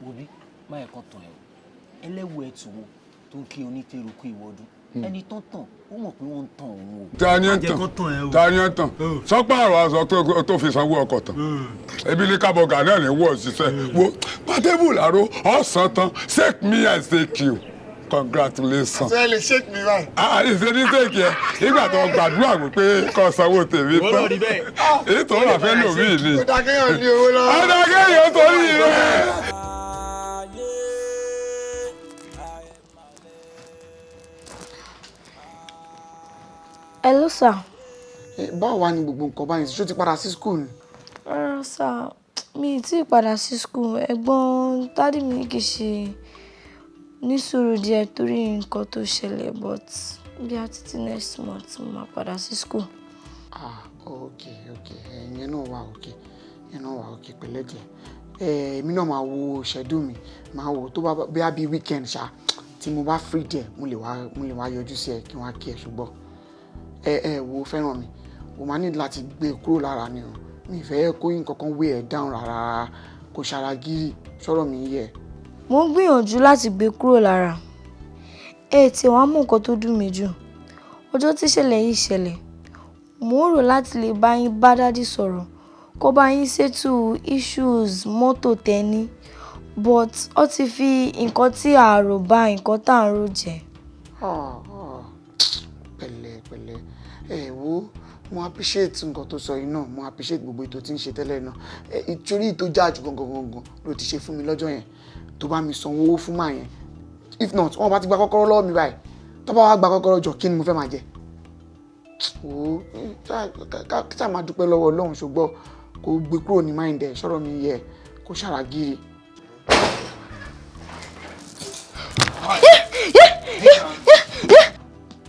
Speaker 13: òbí má ẹ̀kan tàn ẹ́ o ẹlẹ́wù ẹ̀tù wo tó ń kí onítẹ̀rùkú ìwọ́dún ẹni tó tàn ó mọ̀ pé wọ́n ń tàn òun o.
Speaker 3: ta ni ẹ tàn sọpá àrò aṣọ tó fi sanwó ọkọ̀ tán ebi ní kábọ̀gà náà ní wọ́ọ̀ ṣiṣẹ́ wo pàtẹ́bù làárọ̀ ọ̀sán tán shake me I shake you congratulations.
Speaker 2: ṣe lè shake me right.
Speaker 3: ìṣe ní shake yẹ nígbà tó gbàdúrà wò pé kò sanwó tèmi tán èyí tó rà fẹ́ lòmí ni.
Speaker 2: ó dákéèyàn ní owó lọ́wọ́.
Speaker 3: ó dákéèyàn torí rẹ̀.
Speaker 5: Hello sir.
Speaker 2: báwo wá ní gbogbo nǹkan báyìí ṣó ti padà sí school ni.
Speaker 5: Sir, mi ì tí ì padà sí school. Ẹ̀gbọ́n dádì mi kì í ṣe ní sùúrù díẹ̀ torí nǹkan tó ṣẹlẹ̀ but bí a títí next month mo máa padà sí school.
Speaker 2: ok ìyẹn náà wà ok pẹ̀lẹ́ díẹ̀ èmi náà máa wo schedule mi máa wo tó bá bí a bí weekend ṣá tí mo bá free díẹ̀ mo lè wá yọjú sí ẹ kí wọ́n á kí ẹ ṣùgbọ́n wo fẹ́ràn mi o máa ní láti gbé kúrò lára ni o mi fẹ́ kó yín kankan wé ẹ̀ dáhùn rárá kò ṣara gírí sọ̀rọ̀ mi yẹ.
Speaker 5: Mo ń gbìyànjú láti gbé kúrò lára tí wàá mú nǹkan tó dùn mí jù ọjọ́ tí ìṣẹ̀lẹ̀ yìí ṣẹlẹ̀ mo rò láti lè bá yín bá dádì sọ̀rọ̀ kó bá yín settle issues mọ́tò tẹ́ni but ó ti fi nǹkan tí a rò bá nǹkan tá à ń rò jẹ́.
Speaker 2: pẹ̀lẹ́ wo mo appreciate nǹkan tó sọ yìí náà mo appreciate gbogbo ètò tí ń ṣe tẹ́lẹ̀ náà ìtorí tó jáàjù gangan ló ti ṣe fún mi lọ́jọ́ yẹn tó bá mi sanwó owó fún màá yẹn if not wọ́n bá ti gba kọ́kọ́rọ́ lọ́wọ́ mi báyìí tó bá wá gba kọ́kọ́rọ́ jọ kí ni mo fẹ́ máa jẹ. wo ká máa dúpẹ́ lọ́wọ́ Ọlọ́run ṣùgbọ́n kò gbé kúrò ní mind ẹ̀ sọ̀rọ̀ mi yẹ kó ṣàràgìrì.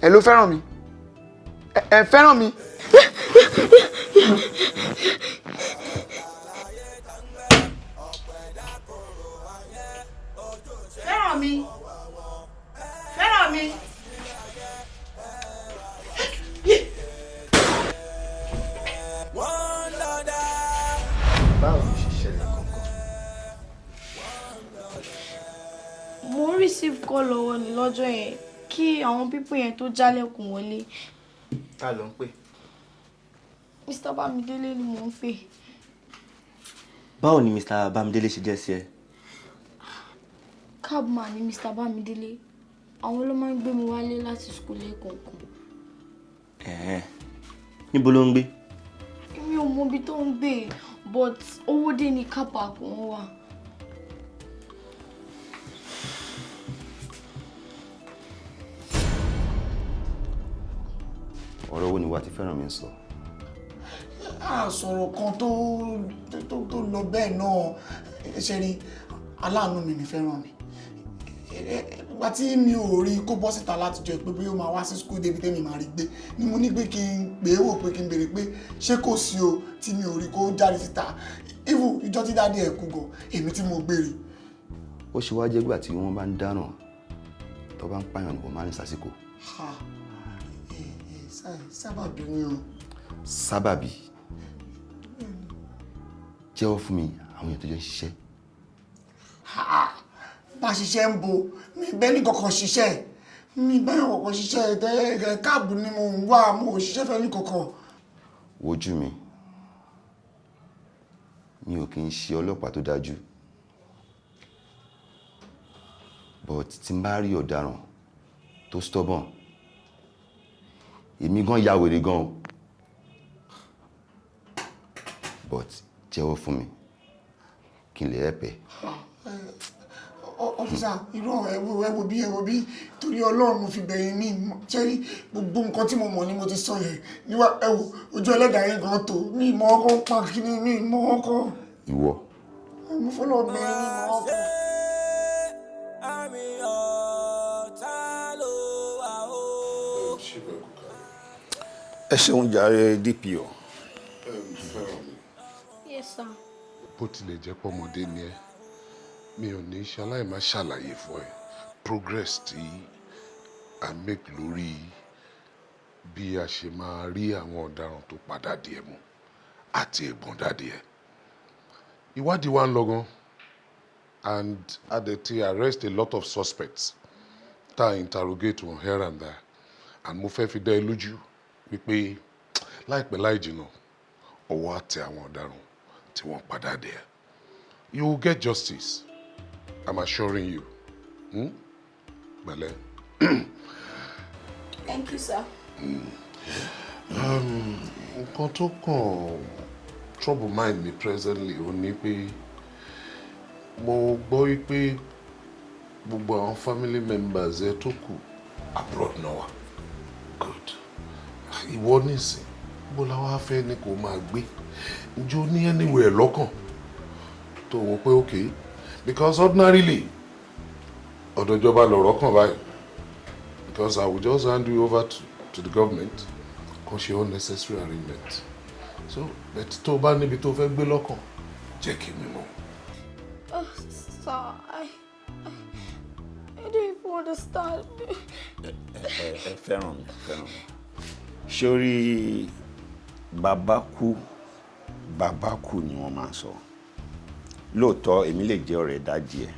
Speaker 2: ẹ ló fẹ́ràn mi ẹ fẹ́ràn mi.
Speaker 14: fẹ́ràn mi fẹ́ràn mi.
Speaker 2: báwo ló ṣe ṣẹlẹ̀ kankan.
Speaker 5: Mo receive call lọ́wọ́ ní lọ́jọ́ yẹn kí àwọn pípọ̀ yẹn tó jálẹ̀kùn wọlé.
Speaker 13: ta ló ń pè.
Speaker 5: Mr. Bámidélé ni mò ń pè.
Speaker 13: báwo ni Mr. Bámidélé ṣe jẹ́ sí ẹ.
Speaker 5: Cabman ni Mr. Bámidélé àwọn ló máa ń gbé mi wálé láti school lẹ́ẹ̀kọ̀ọ̀kan.
Speaker 13: níbo ló ń gbé.
Speaker 5: Mi ò mọ ibi tó ń gbé but owó dé ní car park wọn wà.
Speaker 12: ọ̀rọ̀ wo ni wà á ti fẹ́ràn mi sọ.
Speaker 2: sọ̀rọ̀ kan tó lọ bẹ́ẹ̀ náà ṣe rí aláàánú mi ní fẹ́ràn mi ìgbà tí mi ò rí kó bọ́ síta láti jọ pé bí ó máa wá sí school débi tẹ́mi máa rí gbé ni mo ní pé kí n pè é wò pé kí n béèrè pé ṣé kò sí o tí mi ò rí kó jáde síta even ìjọ tí dáadé ẹ̀ kú gan èmi tí mo gbére.
Speaker 12: ó ṣe wá jẹ́gbà tí wọ́n bá ń dáná tó bá ń pààyàn ní kò máa ń sásìkò.
Speaker 2: sábàbí ni o.
Speaker 12: sábàbí jẹ́wọ́ fún mi àwọn èèyàn tó jẹ́ ń ṣiṣẹ́.
Speaker 2: bá ṣiṣẹ́ ń bo mi bẹ́ẹ̀ ní kankan ṣiṣẹ́ mi bẹ́ẹ̀ kankan ṣiṣẹ́ káàbù ni mo ń wá mo ò ṣiṣẹ́ fẹ́ ní kankan.
Speaker 12: wojú mi ò kì í ṣe ọlọ́pàá tó dájú but tí n bá rí ọ̀daràn tó stubborn èmi gan ya wèrè gan o but jẹ́wọ́ fún mi kí n lè ẹ̀pẹ̀.
Speaker 2: Officer, irọ́ ẹ wo bí torí Ọlọ́run mo fi bẹ̀yìn mi ṣẹ́rí gbogbo nǹkan tí mo mọ̀ ni mo ti sọ yẹn níwá ẹ wo ojú ẹlẹ́dàá yẹn gan tó mi ìmọ̀ ọkọ̀ pa kíní mi ìmọ̀ ọkọ̀.
Speaker 15: Ìwọ.
Speaker 2: Mo fọlọ́ bẹ̀yìn mi ìmọ̀ ọkọ̀.
Speaker 15: Ẹ ṣeun jàre DPO.
Speaker 5: Yes, sir.
Speaker 3: Bó tilẹ̀ jẹ́ pọ́mọdé ni ẹ́ mi ò ní ṣaláì má ṣàlàyé fún ẹ progress tí a make lórí bí a ṣe máa rí àwọn ọ̀daràn tó padà díẹ̀ mú àti ẹ̀gbọ́n dádì ẹ̀. Ìwádìí wa ń lọ gan and a dẹ̀ ti arrest a lot of suspects tá a interrogate wọn here and there and mo fẹ́ fi dá ẹ lójú wípé láìpẹ́ láì jìnnà ọwọ́ á tẹ àwọn ọ̀daràn tí wọ́n padà díẹ̀. You will get justice. I'm assuring you. Bale.
Speaker 5: Thank you, sir.
Speaker 3: Nǹkan tó kàn trouble mind me presently ó ní pé mo gbọ́ wípé gbogbo àwọn family members ẹ tó kù abroad náà wà. Good. Ìwọ nísìn bó la wá fẹ́ ni kò máa gbé. Ǹjẹ́ o ní anywhere lọ́kàn tó wò pé okay? Because ordinarily, ọ̀dọ̀jọba lọ̀rọ̀ kàn báyìí. Because I will just hand you over to the government, kàn ṣe unnecessary arrangement. So, but tó bá níbi tó fẹ́ gbé lọ́kàn, jẹ́ kí mi mọ̀.
Speaker 5: Sir, I don't even understand.
Speaker 15: Ẹ fẹ́ràn mi. Sórí bàbá kú ni wọ́n máa ń sọ. Lóòótọ́ èmi lè jẹ́ ọ̀rẹ́ dájí ẹ̀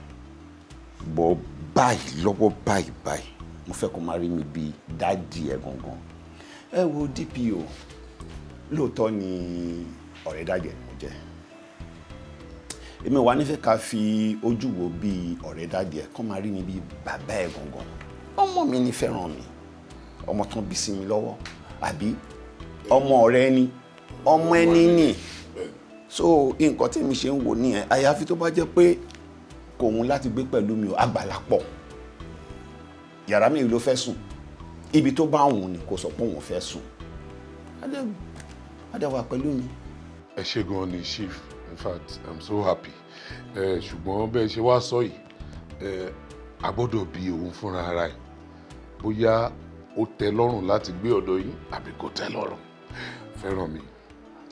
Speaker 15: bọ́ báyìí lọ́wọ́ báyìí mo fẹ́ kó máa rí mi bí dájí ẹ̀ gangan. Ẹ wo DPO lóòótọ́ ni ọ̀rẹ́ dájí ẹ̀ mo jẹ́. Èmi wà nífẹ̀ẹ́ ká fi ojú wo bí ọ̀rẹ́ dájí ẹ̀ kó máa rí mi bí bàbá ẹ̀ gangan. Ọmọ mi ní fẹ́ràn mi, ọmọ tán bí sí mi lọ́wọ́ àbí ọmọ ọ̀rẹ́ ni ọmọ ẹni ni. So nǹkan tí mi ṣe ń wò nìyẹn àyàfi tó bá jẹ́ pé kò wùn láti gbé pẹ̀lú mi àgbàlápọ̀ yàrá mi ló fẹ́ sùn ibi tó bá wùn ni kò sọ pé òun fẹ́ sùn adéwà pẹ̀lú mi.
Speaker 3: Ẹ ṣé gan ni chief, in fact I'm so happy. Ṣùgbọ́n bẹ́ẹ̀ ṣe wá sọ yìí a gbọ́dọ̀ bi òun fúnra ara ẹ̀ bóyá ó tẹ́ lọ́rùn láti gbé ọ̀dọ̀ yín àbí kò tẹ́ lọ́rùn. Fẹ́ràn mi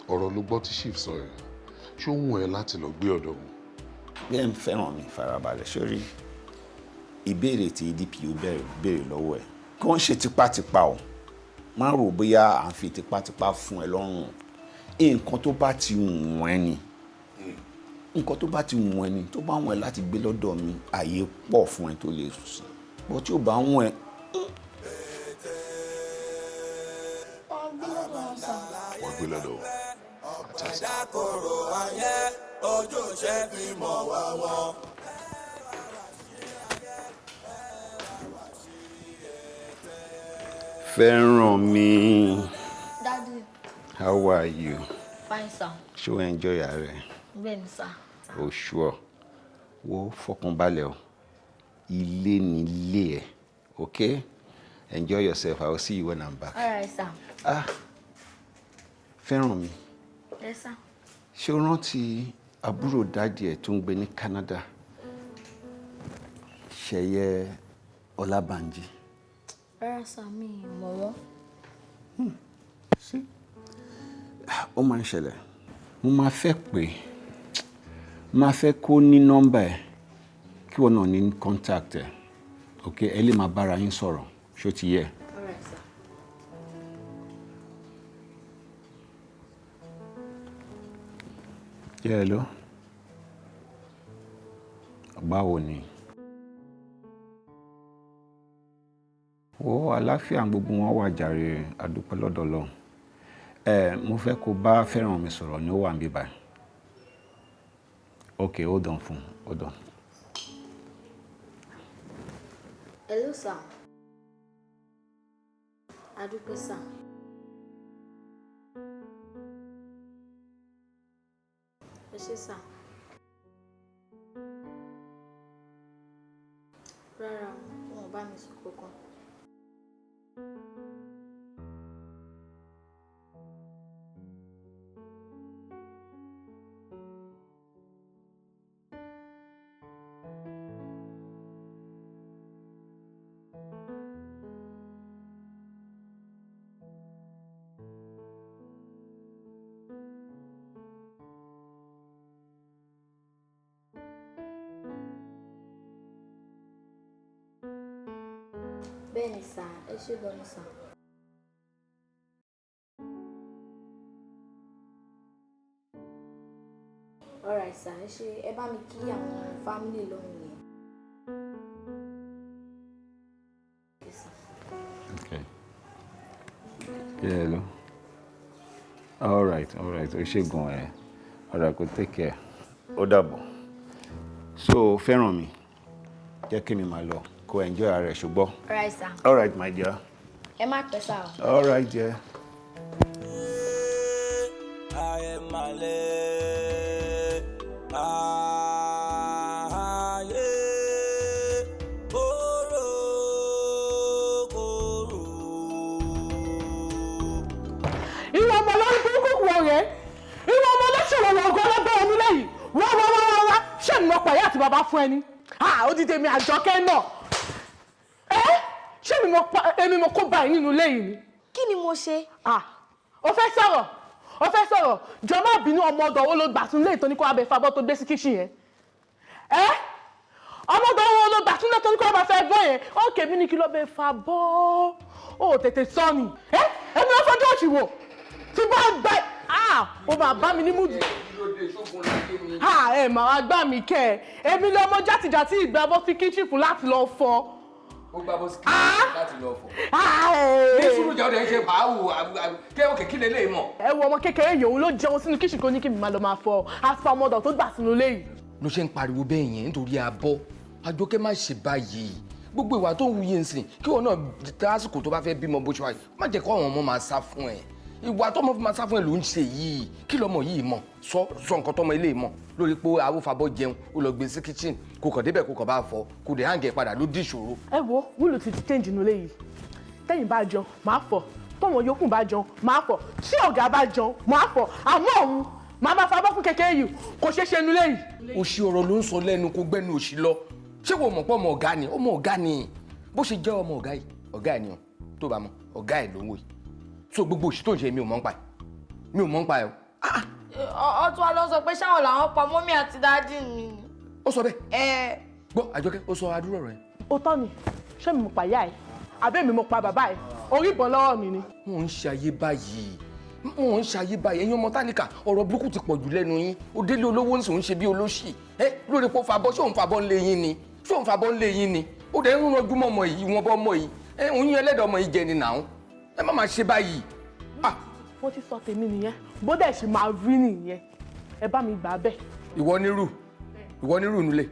Speaker 3: ọ̀rọ̀ ló gbọ́ tí chief sọ yẹn ṣó wùn ẹ́ láti lọ gbé ọ̀dọ̀ wọn.
Speaker 15: bí ẹ ń fẹ́ràn mi farabalẹ̀ sórí ìbéèrè tí DPO béèrè lọ́wọ́ ẹ̀ kí wọ́n ṣe tipátipá o má rò bóyá à ń fi tipátipá fún ẹ lọ́rùn nǹkan tó bá ti wùn ẹ́ ni nǹkan tó bá ti wùn ẹ́ ni tó bá wùn ẹ́ láti gbé lọ́dọ̀ mi àyè pọ̀ fún ẹ tó lè sùn bó tí ò bá wùn ẹ́.
Speaker 3: wọ́n gbé lọ́dọ̀
Speaker 1: Àdàkọ̀rọ̀ ayé ojú ṣe fi mọ̀ wá wọn.
Speaker 15: Fẹ́ràn mi.
Speaker 5: Daddy.
Speaker 15: How are you?
Speaker 5: Fine, sir.
Speaker 15: Ṣé o enjoy ara ẹ?
Speaker 5: Bẹ́ẹ̀ni, sir.
Speaker 15: Oh sure. Wo fọkànbalẹ̀ o. Ilé ni ilé ẹ. Okay? Enjoy yourself. I will see you when I'm back.
Speaker 5: All right, sir.
Speaker 15: Fẹ́ràn mi.
Speaker 5: Yes, sir.
Speaker 15: Ṣé o rántí àbúrò dáàdì ẹ̀ tó ń gbé ní Canada? Ṣẹ̀yẹ Ọlábànjí.
Speaker 5: Rárá, sir, mi mọ̀ wọ́n.
Speaker 15: Ó máa ń ṣẹlẹ̀. Mo máa fẹ́ pé máa fẹ́ kó ní nọ́mbà ẹ̀ kí wọ́n náà ní contact ẹ̀. Okay, ẹ lè máa bára yín sọ̀rọ̀. Ṣó ti yẹ?
Speaker 5: All right, sir.
Speaker 15: Yeah, hello. Báwo ni? Ó àlàáfíà gbogbo wọn wà jàre àdúpẹ́ lọ́dọ̀ Ọlọ́run. Mo fẹ́ kó bá Fẹ́ràn mi sọ̀rọ̀ ní ó wà níbí báyìí. Okay, hold on fún. Hold on.
Speaker 5: Hello, sir. Adúpẹ́, sir. Ẹ ṣé, sir. Rárá, wọn ò bá mi sọ kankan. Bẹ́ẹ̀ni sà, ẹ ṣé gan ni sà. Alright sà, ẹ ṣé, ẹ bá mi kí àwọn fámílì lọ́hùn yẹn.
Speaker 12: Okay. Yeah, hello. All right. Ó ṣé gan ẹ. All right, go take care. Ó dàbọ̀. So, fẹ́ràn mi. Jẹ́ kí mi máa lọ. Kó enjoy ara rẹ̀ ṣùgbọ́n.
Speaker 5: Alright sà.
Speaker 12: All right, my dear.
Speaker 5: Ẹ má pẹ́ sà o.
Speaker 12: All right, dear.
Speaker 14: Ìwọ ọmọ lórí burúkú wo rẹ̀? Ìwọ ọmọ lọ́sọ̀rọ̀ lọ́gọ́ lọ́gbọ́ omi lẹ́yìn. Wá. Ṣé mi mọ pàyà àti bàbá fún ẹni? Ó dìde mi Àjọkẹ́ náà. Ṣé èmi mo kó báyìí nínú ilé yìí ni?
Speaker 5: Kí ni mo ṣe?
Speaker 14: Ó fẹ́ sọ̀rọ̀. Jọ má bínú ọmọ ọ̀dọ̀ wo ló gbà tún lé ìtọ́ni kó abẹ fabọ́ tó gbé sí kíṣìn yẹn. Ọmọ ọ̀dọ̀ wo ló gbà tún lé ìtọ́ni kó abẹ fẹ́ bọ́ yẹn. Ó kèmí ní kí ló bẹ fa bọ́. Ó tètè sọ ni. Èmi ló fọdún òṣì wò. Tí bá gbẹ ó máa bá mi ní múdù. Ẹ máa wá gbà mí kẹ́ ẹ. Èmi lọmọ játìjàtì ìgbà bọ́ sí kíṣìn fún láti lọ fọ.
Speaker 3: Ó gbà bọ́ sí kíṣìn láti lọ fọ. Ní sùúrù jẹ́ ọ̀dẹ̀ ṣe báwò kí lè lè mọ̀.
Speaker 14: Ẹ wo ọmọ kékeré yìí òun ló jẹun sínú kíṣìn kó ní kí mi máa lọ máa fọ àti ọmọdọ̀ tó gbà sínú ilé yìí.
Speaker 3: Ló ṣe ń pariwo bẹ́ẹ̀ yẹn nítorí abọ́. Àjọkẹ́ má ṣe báyìí. Gbogbo ìwà tó ń wuye nsìn kí wọn náà tásìkò tó bá fẹ́ bímọ bó ṣe wáyé má jẹ́ kó àwọn ọmọ máa sá fún ẹ. Ìwà tọ́mọ fi máa sá fún ẹ ló ń ṣe yìí. Kí lọmọ yìí mọ̀? Sọ nǹkan tọ́mọ ilé mọ̀ lórí pé awófabọ́ jẹun ó lọ gbé sí kitchen kò kàn débẹ̀ kò kàn bá fọ kò dé hàǹgẹ̀ padà ló dí ìṣòro.
Speaker 14: Ẹ wo wúlò ti change nínú ilé yìí. Tẹ́yìn bá jẹun máa fọ tọ́wọ́n yòókù bá jẹun máa fọ tí ọ̀gá bá jẹun máa fọ àmọ́ òun máa máa fabọ́ fún kékeré yìí kò ṣeé ṣe nínú ilé yìí.
Speaker 3: Òṣì ọ̀rọ̀ ló ń sọ lẹ́nu kó gbẹ́nu òṣì lọ. Ṣé wo mọ̀ pé ọmọ ọ̀gá ni bó ṣe jẹ́ ọmọ ọ̀gá yìí ọ̀gá ẹ̀ nìyàn tó bá mọ̀ ọ̀gá ẹ̀ ló ń wò yìí. So gbogbo òṣì tó ń ṣe mi ò mọ̀ ń pa ẹ̀ o.
Speaker 5: Ọtún wa lọ sọ pé ṣáwọn làwọn pa mọ́mí àti dáàdì mi.
Speaker 3: Ó sọ bẹ́ẹ̀. Gbọ́ Àjọkẹ́ ó sọ adúrò rẹ̀.
Speaker 14: Ó tọ́ ni ṣé mi mo pa ìyá ẹ̀ àbẹ́ mi mo pa bàbá ẹ̀ orí ìbọn lọ́wọ́ mi ni.
Speaker 3: Wọ́n ń ṣayé báyìí ẹ̀yin ọmọ tálíkà ọ̀rọ̀ burúkú ti pọ̀ jù lẹ́nu yín ó délé olówó ń sùn ń ṣe bí olóṣì lórí pé ó fabọ́ ṣé òun fabọ́ ń lé yín ni ó dẹ̀ ń ranjú mọ́ ọmọ yìí wọn bọ́ ọmọ yìí òun yín ẹlẹ́dàá ọmọ yìí jẹ ni nàá ẹ má máa ṣe báyìí.
Speaker 14: Mo ti sọ tèmi nìyẹn bó dẹ̀ ṣe máa rí nìyẹn ẹ bá mi gbà bẹ́ẹ̀.
Speaker 3: Ìwọ nírú nulẹ̀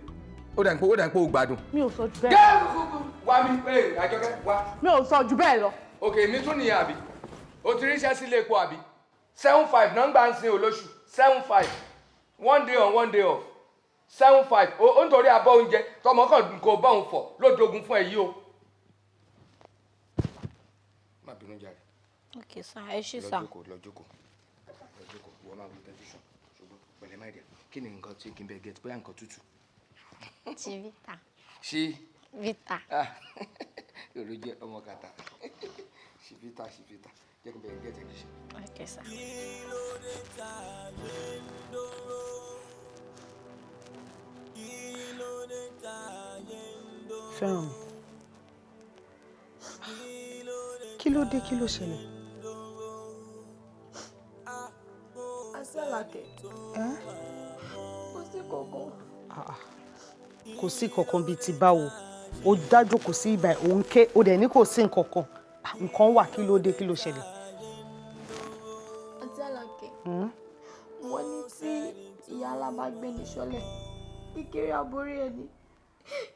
Speaker 3: ó dà ń pé ó gbádùn.
Speaker 14: Mi ò sọ jù bẹ́ẹ̀ lọ.
Speaker 3: Wá mi Àjọkẹ́ wá.
Speaker 14: Mi ò sọ jù bẹ́ẹ̀ lọ.
Speaker 3: Òkè mi tún nìyẹn àbí o ti ríṣẹ́ sílé epo àbí 7-5 nọ́ńgbà ń sin olóṣù 7-5 one day on one day off 7-5 ó ń torí abọ́ oúnjẹ tọmọ kan kò bọ́ òun fọ̀ lójoogun fún ẹ yìí o. Má bínú jàre.
Speaker 5: Ok sá ẹ ṣé sá.
Speaker 3: Lọ jókòó wọ́n máa wọ tẹlifíṣàn ṣùgbọ́n pẹ̀lẹ́ máa dẹ̀ kí ni nǹkan tí kì í bẹ gẹ̀ẹ́tì bóyá nǹkan tútù.
Speaker 5: Ti Vita.
Speaker 3: Ṣí.
Speaker 5: Vita.
Speaker 3: Èrò jẹ́ ọmọ kàtà. Ṣí Vita jẹ́ kí n bẹ̀rẹ̀ gẹ̀ẹ́tì kìí ṣe.
Speaker 5: Ok sá.
Speaker 16: Fẹ́ràn mi. Kí ló dé kí ló ṣẹlẹ̀?
Speaker 5: Asálàkẹ́. Kò sí kankan.
Speaker 16: Kò sí kankan bíi ti báwo. Ó dájú kò sí ibà òun ké ó dẹ̀ ní kò sí nǹkan kan. Nǹkan wà kí ló dé kí ló ṣẹlẹ̀?
Speaker 5: Asálàkẹ́. Wọ́n ní tí ìyá alábàágbé ní ṣọlẹ̀ kékeré àbórí ẹni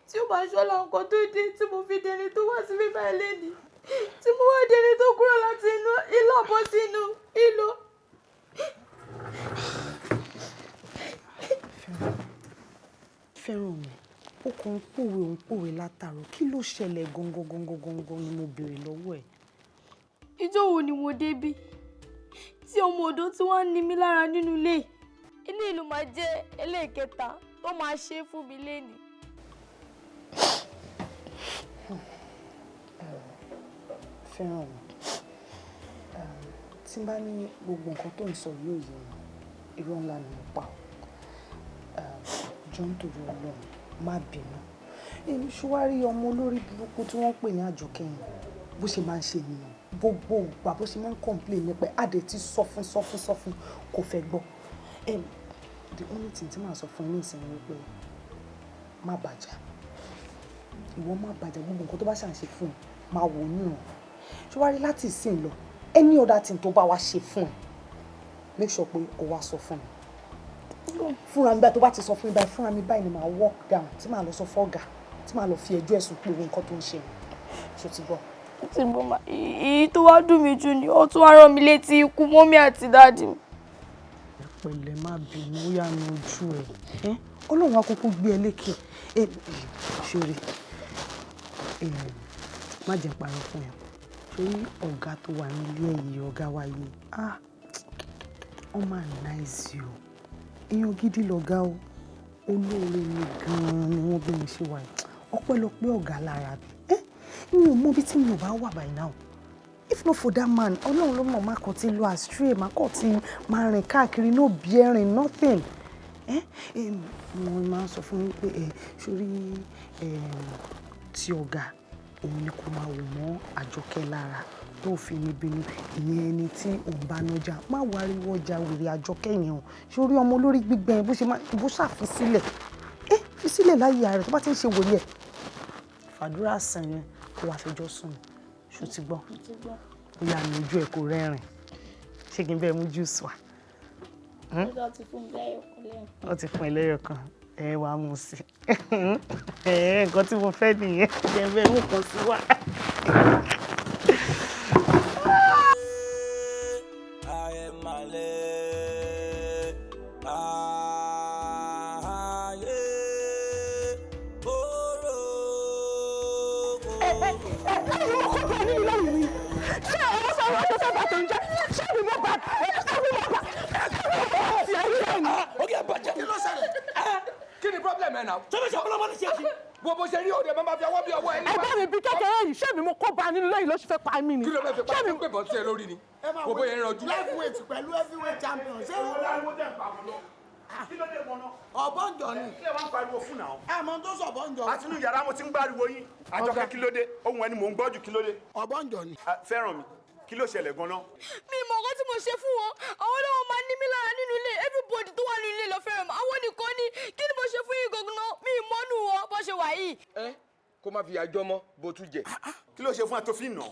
Speaker 5: tí ó bá ṣọ́lá nǹkan tó dé tí mo fi dẹni tó wá sí bíbá ẹlẹ́ni tí mo wá dẹni tó kúrò láti inú ilé ọ̀bọ sínú ìlò.
Speaker 16: Fẹ́ràn mi, ó kàn ń pòwe látàárọ̀ kí ló ṣẹlẹ̀ gangan ni mo béèrè lọ́wọ́ ẹ̀.
Speaker 5: Ìjọ́ wo ni mo débí tí ọmọ ọ̀dọ̀ tí wọ́n ní mí lára nínú ilé ìlú máa jẹ́ ẹlẹ́ẹ̀kẹta tó máa ṣe fún mi lénìí.
Speaker 16: Fẹ́ràn mi tí n bá ní gbogbo nǹkan tó ń sọ yóò yé mi irọ́ ńlá ni mo pa jọ nítorí Ọlọ́run má bínú èmi ṣúwárí ọmọ olórí burúkú tí wọ́n pè ní Àjọkẹ́yìn bó ṣe máa ń ṣe nìyẹn gbogbo ìgbà bó ṣe máa ń complain nípa adé tí sọ fún kò fẹ́ gbọ́ the only thing tí màá sọ fún yín nísìnyí wípé má bàjá ìwọ má bàjá gbogbo nǹkan tó bá ṣàn ṣe fún ẹ máa wò ó níran ṣúwárí láti ìsìn lọ any other thing tó bá wá ṣe fún ẹ make sure pé o wá sọ fún mi fúnra mi báyìí tó bá ti sọ fún mi báyìí fúnra mi báyìí ni màá walk down tí màá lọ sọ fọ́gà tí màá lọ fi ẹjọ́ ẹ̀sùn pé nǹkan tó ń ṣe ṣó ti gbọ́.
Speaker 5: Tí mo máa èyí tó wá dùn mí jù ni ó tún wá rán mi létí ikú mọ́mí àti dáàdì mi.
Speaker 16: Pẹ̀lẹ́ má bínú ó yà ní ojú ẹ̀ Ọlọ́run akókó gbé ẹ lékè ṣeré má jẹ́ parọ́ fún ẹ torí ọ̀gá tó wà nílé ẹ̀yìn ọ̀gá wa yìí ó máa náìsì o èèyàn gidi lọ̀gá o olóore ni gan-an ni wọ́n bí mi ṣe wà yìí ọpẹ́lọpẹ́ ọ̀gá lára mi mi ò mọ bí tí mi ò bá wà by now if not for that man Ọlọ́run ló mọ̀ máa kàn ti lọ astray máa kàn ti máa rìn káàkiri no bearing nothing mo máa ń sọ fún yín pé sórí tí ọ̀gá òun ni kò máa wò mọ́ Àjọkẹ́ lára tó fi ní bínú ìyẹn ẹni tí òun bá nájà má wariwo ọjà wèrè Àjọkẹ́ yẹn o sórí ọmọ olórí gbígbẹ bó ṣe máa bó ṣàfisílẹ̀ fi sílẹ̀ láyé ààrẹ tó bá ti ń ṣe wòlíẹ̀ fàdúrà sàn yẹn kó wàá fẹjọ́ sùn ṣó ti gbọ́ ó yà ní ojú ẹ̀ kó rẹ́rìn ṣé kí n bẹ́ẹ̀ mú jùùsì wá. ó ti fún ẹ lẹ́yọ̀ kan wàá mú sí nǹkan tí mo fẹ́ nìyẹn jẹ́ bẹ́ẹ̀ mú kan sí wá.
Speaker 3: Kí ni problem ẹ náà? Sọ́bẹ̀ ṣe ọpọlọmọ ní ṣe kí. Wo bó ṣe rí òde máa fi ọwọ́ bí ọwọ́ ẹ nípa.
Speaker 14: Ẹgbẹ́ mi bí kékeré yìí ṣé mi mo kó ba nínú lẹ́yìn ló ṣe fẹ́ pa mí ni.
Speaker 3: Kí ló fẹ́ fi pa mí pé bọ́ sí ẹ lórí ni? Wo bó yẹn ranjú.
Speaker 17: Lightweight pẹ̀lú heavyweight champion ṣé o láriwo tẹ̀ pa wọn lọ? Kí ló dé mọ́ náà? Ọ̀bọ̀njọ́ ni.
Speaker 9: Kí ẹ máa ń pariwo fún náà?
Speaker 17: Àmọ́ tó sọ ọ̀bọ̀njọ́.
Speaker 9: Àtinú yàrá mo ti ń gbáriwo yín. Àjọkẹ́ kí ló dé? Ohun ẹni mò ń gbọ́ jù kí ló dé?
Speaker 17: Ọ̀bọ̀njọ́ ni.
Speaker 9: Fẹ́ràn mi, kí ló ṣẹlẹ̀ gan-an?
Speaker 5: Mi mọ̀ nǹkan tí mo ṣe fún wọn àwọn náà máa ní mí lára nínú ilé everybody tó wà nínú ilé lọ fẹ́ràn mi àwọn nìkan ní kí ni mo ṣe fún yín gangan mi mọ́nú wọn bó ṣe wà yìí.
Speaker 3: Kó má fi àjọ mọ́ bó tún jẹ.
Speaker 9: Kí ló ṣe fún ẹ tó fi nà?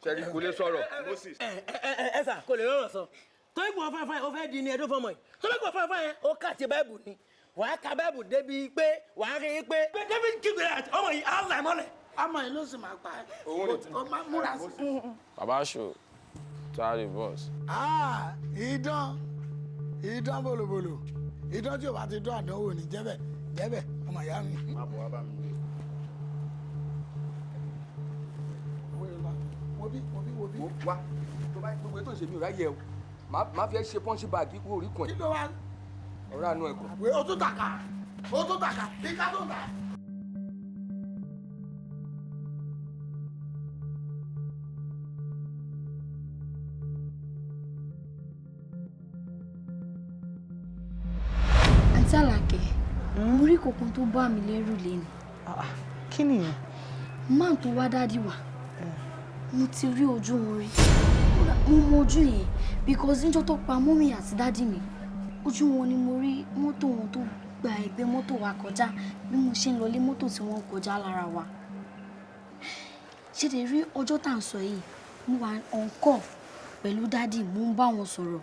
Speaker 3: Ṣẹ̀rí kò lè sọ̀rọ̀.
Speaker 18: Ẹ sà kò lè rọrùn sọ torí kò wọ́n fáfáyé ó fẹ́ di ní ẹdún fọmọ yìí torí kò fáfáyé ó kà ti báìbù ni wàá ka báìbù débi pé wàá rí i pé David kígbe àti ọmọ yìí á là mọ́lẹ̀.
Speaker 17: Àmọ́ yìí ló sì máa pa ẹ́. Ó máa múra sí.
Speaker 10: Bàbá ṣò try the boss.
Speaker 17: Idán bòlòbòlò idán tí o bá ti dún àdánwò ní jẹ́bẹ̀ ọmọ ìyá mi.
Speaker 9: Má bọ̀ wá bá mi.
Speaker 17: Wo bí.
Speaker 3: Wá tó bá gbogbo ètò ìṣèlú ráyè o máa fi ẹ ṣe pọ́ńṣì báàgì kú orí kan ẹ̀.
Speaker 17: Kí ló wá?
Speaker 3: Ọ̀rọ̀ àánú ẹ̀ kọ́.
Speaker 17: Ó tún tàkà bí ká tó tà.
Speaker 5: Àlàkẹ́ mo rí kankan tó bá mi lẹ́rù lẹ́nu.
Speaker 16: Kí nìyẹn?
Speaker 5: Máà tó wá dádì wá mo ti rí ojú wọn rí mo mọ ojú yẹn because níjọ́ tó pa mọ́mì àti dádì mi ojú wọn ni mo rí mọ́tò wọn tó gba ẹgbẹ́ mọ́tò wa kọjá bí mo ṣe ń lọlé mọ́tò tí wọ́n kọjá lára wa. Ṣé lè rí ọjọ́ tá à ń sọ yìí mo wà on call pẹ̀lú dádì mo ń bá wọn sọ̀rọ̀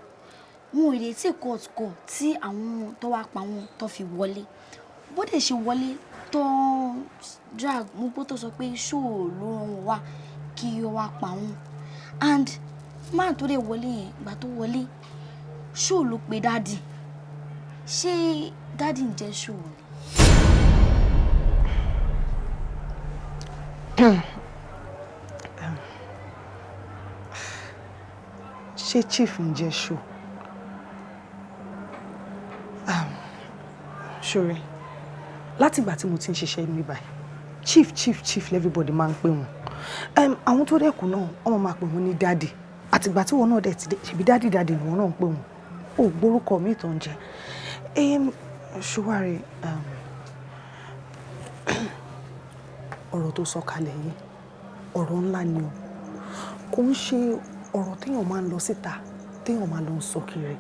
Speaker 5: wọn ò lè tí court kọ tí àwọn tó wá pa wọn tó fi wọlé bó dẹ̀ ṣe wọlé tó drag mo gbọ́ tó sọ pé ṣóò ló rán wọn wá kí ó wá pa wọn and máà tó dẹ̀ wọlé yẹn ìgbà tó wọlé ṣóò ló pe dádì ṣé dádì ń jẹ́ ṣóò ni.
Speaker 16: Ṣé chief ń jẹ́ ṣó? Ṣòrí, látìgbà tí mo ti ń ṣiṣẹ́ mi báyìí, chief everybody máa ń pè wọ́n. Àwọn tó dẹ́kun náà, wọ́n máa pè wọ́n ní dáàdì. Àtìgbà tí wọ́n náà dẹ̀ ti dé, ṣèbí dáàdì ni wọ́n náà ń pè wọ́n. Ò gbórúkọ mi tó ń jẹ́. Ṣùwárí, ọ̀rọ̀ tó sọ kalẹ̀ yìí, ọ̀rọ̀ ńlá ni o. Kò ń ṣe ọ̀rọ̀ téèyàn máa ń lọ síta, téèyàn máa lọ ń sọ kiri.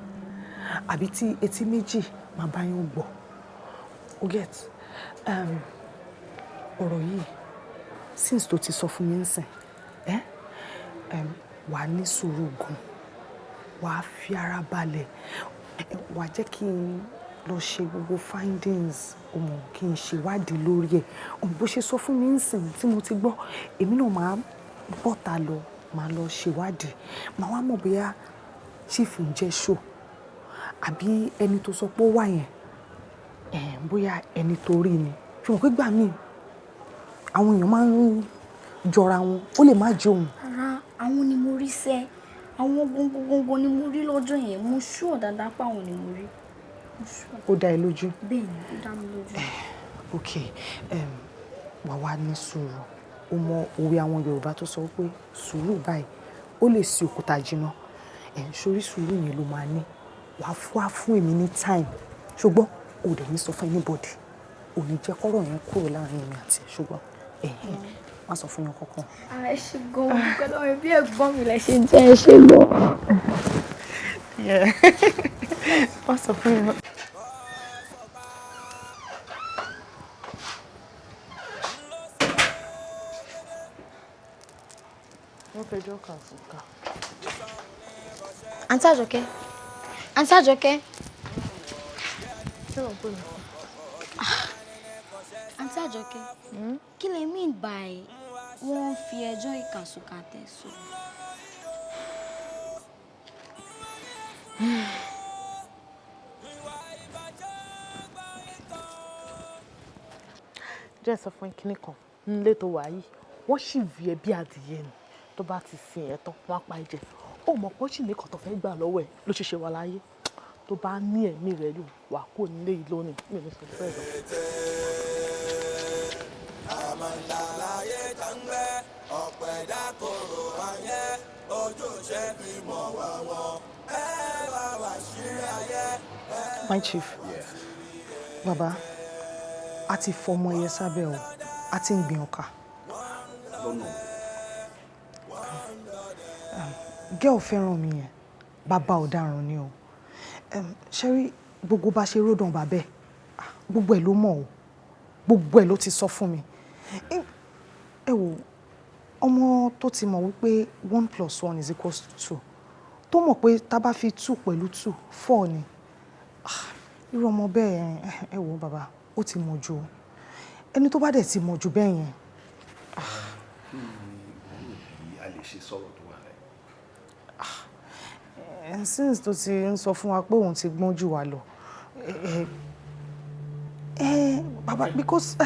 Speaker 16: Àbí tí etí méjì máa bá yín gbọ́. O get? Ọ̀rọ̀ yìí, since tó ti sọ fún mi nsìn, wà á ní sùúrù gan, wà á fi ara balẹ̀, wà á jẹ́ kí n lọ ṣe gbogbo findings, kí n ṣèwádìí lórí ẹ̀. Bó ṣe sọ fún mi nsìn tí mo ti gbọ́, èmi náà máa bọ́ta lọ, máa lọ ṣèwádìí. Màá wá mọ̀ bóyá chief ń jẹ́ ṣó àbí ẹni tó sọ pé ó wà yẹn, bóyá ẹni tó rí ni. Ṣùgbọ́n pé gbà míì, àwọn èèyàn máa ń jọra wọn, ó lè má jẹ́ òun.
Speaker 5: Rárá, àwọn ni mo rí sẹ́, àwọn gbogbo ni mo rí lọ́jọ́ yẹn, mo sure dáadáa pé àwọn ni mo rí.
Speaker 16: Ó dá ẹ lójú?
Speaker 5: Bẹ́ẹ̀ni, ó dá mi lójú.
Speaker 16: Ok, wà wá ní sùúrù. O mọ òwe àwọn Yorùbá tó sọ pé sùúrù báyìí ó lè ṣe òkúta jìnnà. Sórí sùúrù yẹn ló máa ní. Wàá fún èmi ní time. Ṣùgbọ́n o dẹ̀ ní sọ fún anybody. O ní jẹ́ kọ́rọ̀ yẹn kúrò láàrin èmi àti ẹ̀. Ṣùgbọ́n má sọ fún yẹn kankan.
Speaker 5: Ẹ ṣe gan-an, gbọ́dọ̀ mi bí ẹ̀gbọ́n mi lẹ ṣe jẹ́ ẹ ṣe lọ.
Speaker 16: Má sọ fún yẹn.
Speaker 14: Wọ́n fẹjọ́ kà fún ká.
Speaker 5: Àǹtí Àjọkẹ́. Àǹtí Àjọkẹ́.
Speaker 14: Ṣé wọ́n pè mí?
Speaker 5: Àǹtí Àjọkẹ́. Kí lẹ mean by wọ́n fi ẹjọ́ ìkànsùkà tẹ̀sùn?
Speaker 14: Jẹ́ sọ fún kinní kan nílé tó wà yìí, wọ́n sì vi ẹ bí adìyẹ ni. Tó bá ti sin ẹ̀ tán, wọ́n á pa ẹ̀jẹ̀. Ó mọ̀ pé ó sì ní kan tó fẹ́ gbà lọ́wọ́ ẹ̀ ló ṣe ṣe wà láyé. Tó bá ní ẹ̀mí rẹ̀ lò wà kó nílé yìí lónìí, mi ò ní sọ fẹ́ lọ.
Speaker 1: Àmàlàyé tàǹgbẹ ọ̀pọ̀ ẹ̀dá kòrò ayé ojúṣe fi mọ̀ wá wọn ẹ bá wà sí ayé.
Speaker 16: My chief, bàbá, a ti fọmọ ẹyẹ sábẹ́ o, a ti ń gbin ọkà. Girl fẹ́ràn mi yẹn, bàbá ọ̀daràn ni o. Ṣé rí gbogbo bá ṣe ródàn bàbẹ́, gbogbo ẹ̀ ló mọ̀ o, gbogbo ẹ̀ ló ti sọ fún mi. Ẹ wò, ọmọ tó ti mọ̀ wípé 1 + 1 = 2, tó mọ̀ pé tá bá fi 2 pẹ̀lú 2, 4 ni. Irú ọmọ bẹ́ẹ̀, ẹ wò bàbá, ó ti mọ̀ jù o. Ẹni tó bá dẹ̀ ti mọ̀ jù bẹ́ẹ̀ yẹn.
Speaker 15: A lè ṣe sọ̀rọ̀ tó wà lẹ́yìn.
Speaker 16: Since tó ti ń sọ fún wa pé òun ti gbọ́n jù wá lọ. Bàbá, because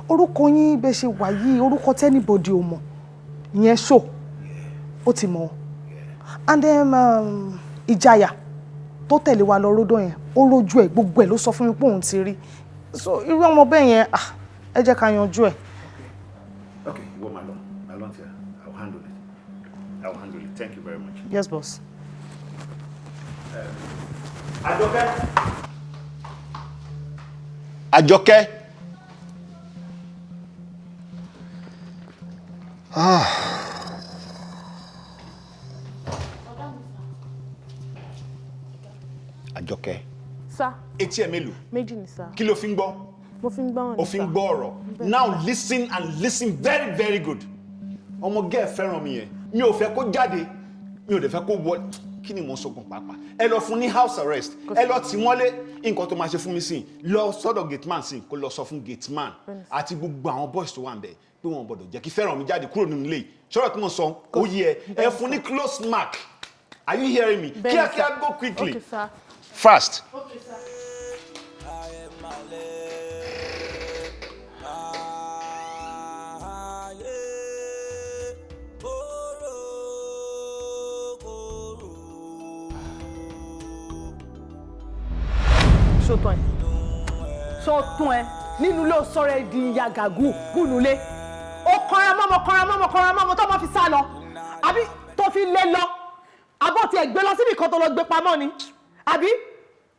Speaker 16: orúkọ yín bẹ́ẹ̀ ṣe wà yìí, orúkọ tẹ́nibọ̀dì ò mọ̀, ìyẹn ṣó, ó ti mọ̀. And then Ìjàyà tó tẹ̀lé wa lọ ródò yẹn, ó rójú ẹ̀, gbogbo ẹ̀ ló sọ fún mi pé òun ti rí. So irú ọmọ bẹ́ẹ̀ yẹn, ẹ jẹ́ ká yanjú ẹ̀.
Speaker 15: Okay, you want my loan here. I'll handle it. Thank you very much.
Speaker 16: Yes, boss.
Speaker 15: Àjọkẹ́. Àjọkẹ́.
Speaker 14: Sá.
Speaker 15: Etí ẹ mélòó?
Speaker 14: Méjì ni sá.
Speaker 15: Kí ló fi ń gbọ́?
Speaker 14: Mo fi ń gbọ́ ọ̀rọ̀ ni sá.
Speaker 15: O fi ń gbọ́ ọ̀rọ̀. Now listen and listen very very good. Ọmọ gẹ́ẹ̀ fẹ́ràn mi yẹn. Mi ò fẹ́ kó jáde. Mi ò dẹ̀ fẹ́ kó wọ. Kí ni mo sọ gan pàápàá? Ẹ lọ fún ní house arrest. Ẹ lọ tì mọ́lé. Nǹkan tó máa ṣe fún mi sìn. Lọ sọ́dọ̀ gate man sìn. Kó lọ sọ fún gate man. Àti gbogbo àwọn boys tó wà ń bẹ̀. Pé wọn gbọ́dọ̀ jẹ́ kí fẹ́ràn mi jáde kúrò nínú ilé yìí. Ṣọ́rọ̀ tí mo sọ, ó yẹ ẹ fún ní close mark. Are you hearing me? Kíákíá go quickly.
Speaker 14: Okay, sir.
Speaker 15: Fast.
Speaker 14: Okay, sir. ṣòtún ẹ ṣòtún ẹ nínú ilé sọ̀rọ̀ ẹ di ìyá gàgù gùnúlé ó kọra mọ́mọ́ tó máa fi sá lọ àbí tó fi lé lọ abọ́ tiẹ̀ gbé lọ síbi kan tó lọ gbé pamọ́ ni àbí.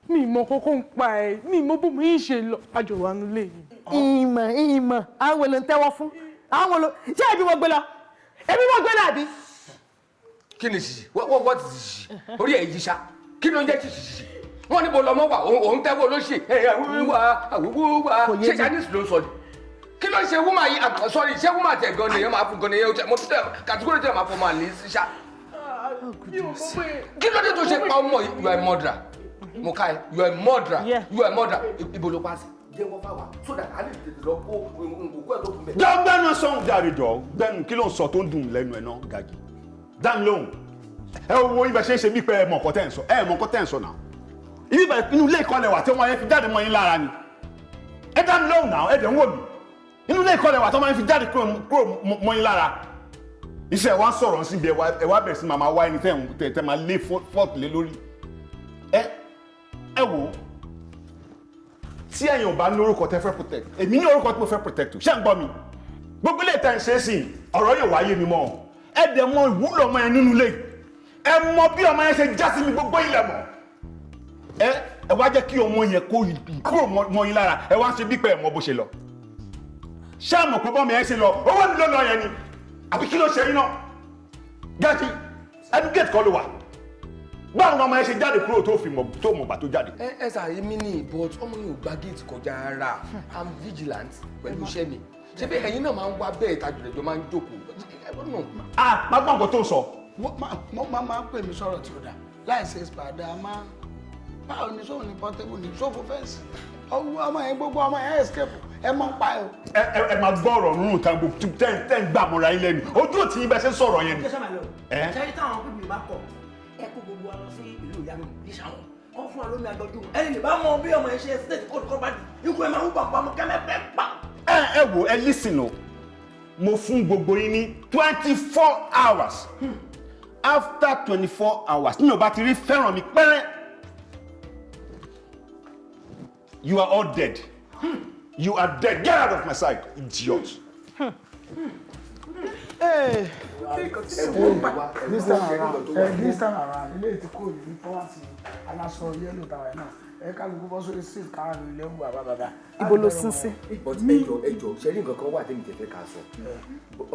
Speaker 14: mi mọ kókó ń pa ẹ mi mọ bó mi ń ṣe lọ àjọ wa nílé yìí. ìmọ̀ àwọn èlò ń tẹ́wọ́ fún àwọn èlò ṣé ẹbí mo gbé lọ àbí.
Speaker 3: kí ni ṣìṣì wọ́n ti ṣìṣì orí ẹ̀ yìí ṣá kí ló ń jẹ́ ṣìṣì wọ́n níbo lọ́mọ wà òun tẹ́wọ́ ló ṣe àwíwá ṣé chinese ló ń sọ ni kí ló ń ṣe wúmà yìí sorry ṣé wúmà tẹ̀ gan nìyẹn máa fún gan nìyẹn mo fi tẹ kàtíkórì tẹ̀ máa fọ máa lè sí ṣá kí ló dé tó ṣe pa ọmọ you are a murderer mo ká ẹ you are a murderer ibo ló pa sí jẹ́wọ́ fáwa so that a lè tètè lọ kó òkú ẹ̀ tó kún bẹ́ẹ̀.
Speaker 15: gbẹ́nu sọ̀hún jàre jọ gbẹ́nu kí ló ń sọ tó ń dùn lẹ́nu ẹ̀ náà gàgì dáhùn lóhùn ẹ wo ibẹ̀ ṣe é ṣe bí pé ẹ mọ̀ nǹkan tẹ́ ń sọ náà ibi ìbẹ̀ inú ilé ìkọlẹ̀ wà tí wọ́n yẹn fi jáde mọ́ yín lára ni ẹ dáhùn lóhùn náà ẹ dẹ̀ ń wò mí inú ilé ìkọlẹ̀ wà tí wọ́n yẹn fi jáde kúrò mọ́ yín lára iṣẹ́ wa ń sọ̀rọ̀ sí ibi ẹ wá bẹ̀rẹ̀ sí máa wá ẹni tẹ́ máa lé fọ́ọ̀tì lé lórí ẹ wò ó tí ẹ̀yin ò bá ní orúkọ tẹ́ fẹ́ protect èmi ní orúkọ tí mo fẹ́ protect ṣé ń gbọ́ mi gbogbo ilé ìtàn ṣe é sìn ọ̀rọ̀ yóò wáyé mi mọ́ ẹ dẹ̀ mọ ìwúlò ọmọ yẹn nínú ilé ẹ mọ bí ọmọ yẹn ṣe já sí mi gbogbo ilẹ̀ mọ́ ẹ wá jẹ́ kí ọmọ yẹn kó kúrò mọ́ yín lára ẹ wá ṣe bí pé ẹ mọ bó ṣe lọ ṣé àmọ̀ pé bọ́mọ yẹn ṣe lọ owó mi ló lọ yẹn ni àbí kí ló ṣe yín náà gẹ́tì ẹnu gẹ́tì kọ́ ló wà báwo ni ọmọ yẹn ṣe jáde kúrò tó mọ̀ gbà tó jáde.
Speaker 3: ẹ sàrí mi ní but ọmọ yẹn ò gba gate kọjá ara I'm vigilant pẹ̀lú iṣẹ́ mi ṣé bí ẹ̀yin náà máa ń wá bẹ́ẹ̀ tajú rẹ̀ jọ máa ń jókòó
Speaker 15: má gbọ́ nǹkan tó ń sọ.
Speaker 2: wọ́n máa ń pè mí sọ̀rọ̀ tí ó dà láì ṣe ìpàdé báwo ni sóhun ní pọ́tébù ní sófò fẹ́ǹsì ọmọ yẹn gbogbo ọmọ yẹn escape ẹ mọ̀ ń pa ẹ.
Speaker 15: ẹ máa gbọ́ ọ̀rọ̀ rúrùn tán gbogbo tẹ́ ń gbà mọ́ra yín lẹ́nu ojú ò tí yín bẹ́ẹ̀ ṣe sọ̀rọ̀ yẹn ni.
Speaker 18: ṣé táwọn pípì bá kọ̀ ẹ kó gbogbo wa lọ sí ìlú ìyanu ìṣàwọn kọ́ fún wa lómi àgbọ̀jú ẹni lè bá mọ bí ọmọ yẹn ṣe state code kọ́ bá di ikú ẹ máa ń bà pa mọ́ kẹ́mẹ́pẹ́ pa.
Speaker 15: ẹ wò ẹ listen o mo fún gbogbo yín ní 24 hours after 24 hours ní o bá ti rí fẹ́ràn mi pẹ́rẹ́ you are all dead you are dead get out of my sight idiot.
Speaker 2: This time around ilé tí kò ní fọwọ́sì aláṣọ yẹ́lò tàwa náà ẹ ká gbogbo bọ́ sórí street káàrin ilé ń wà bàbá.
Speaker 14: ibo ló sín sí.
Speaker 3: but ẹjọ ṣe ní nǹkan kan wà tẹ́mi tẹ́fẹ́ ká sọ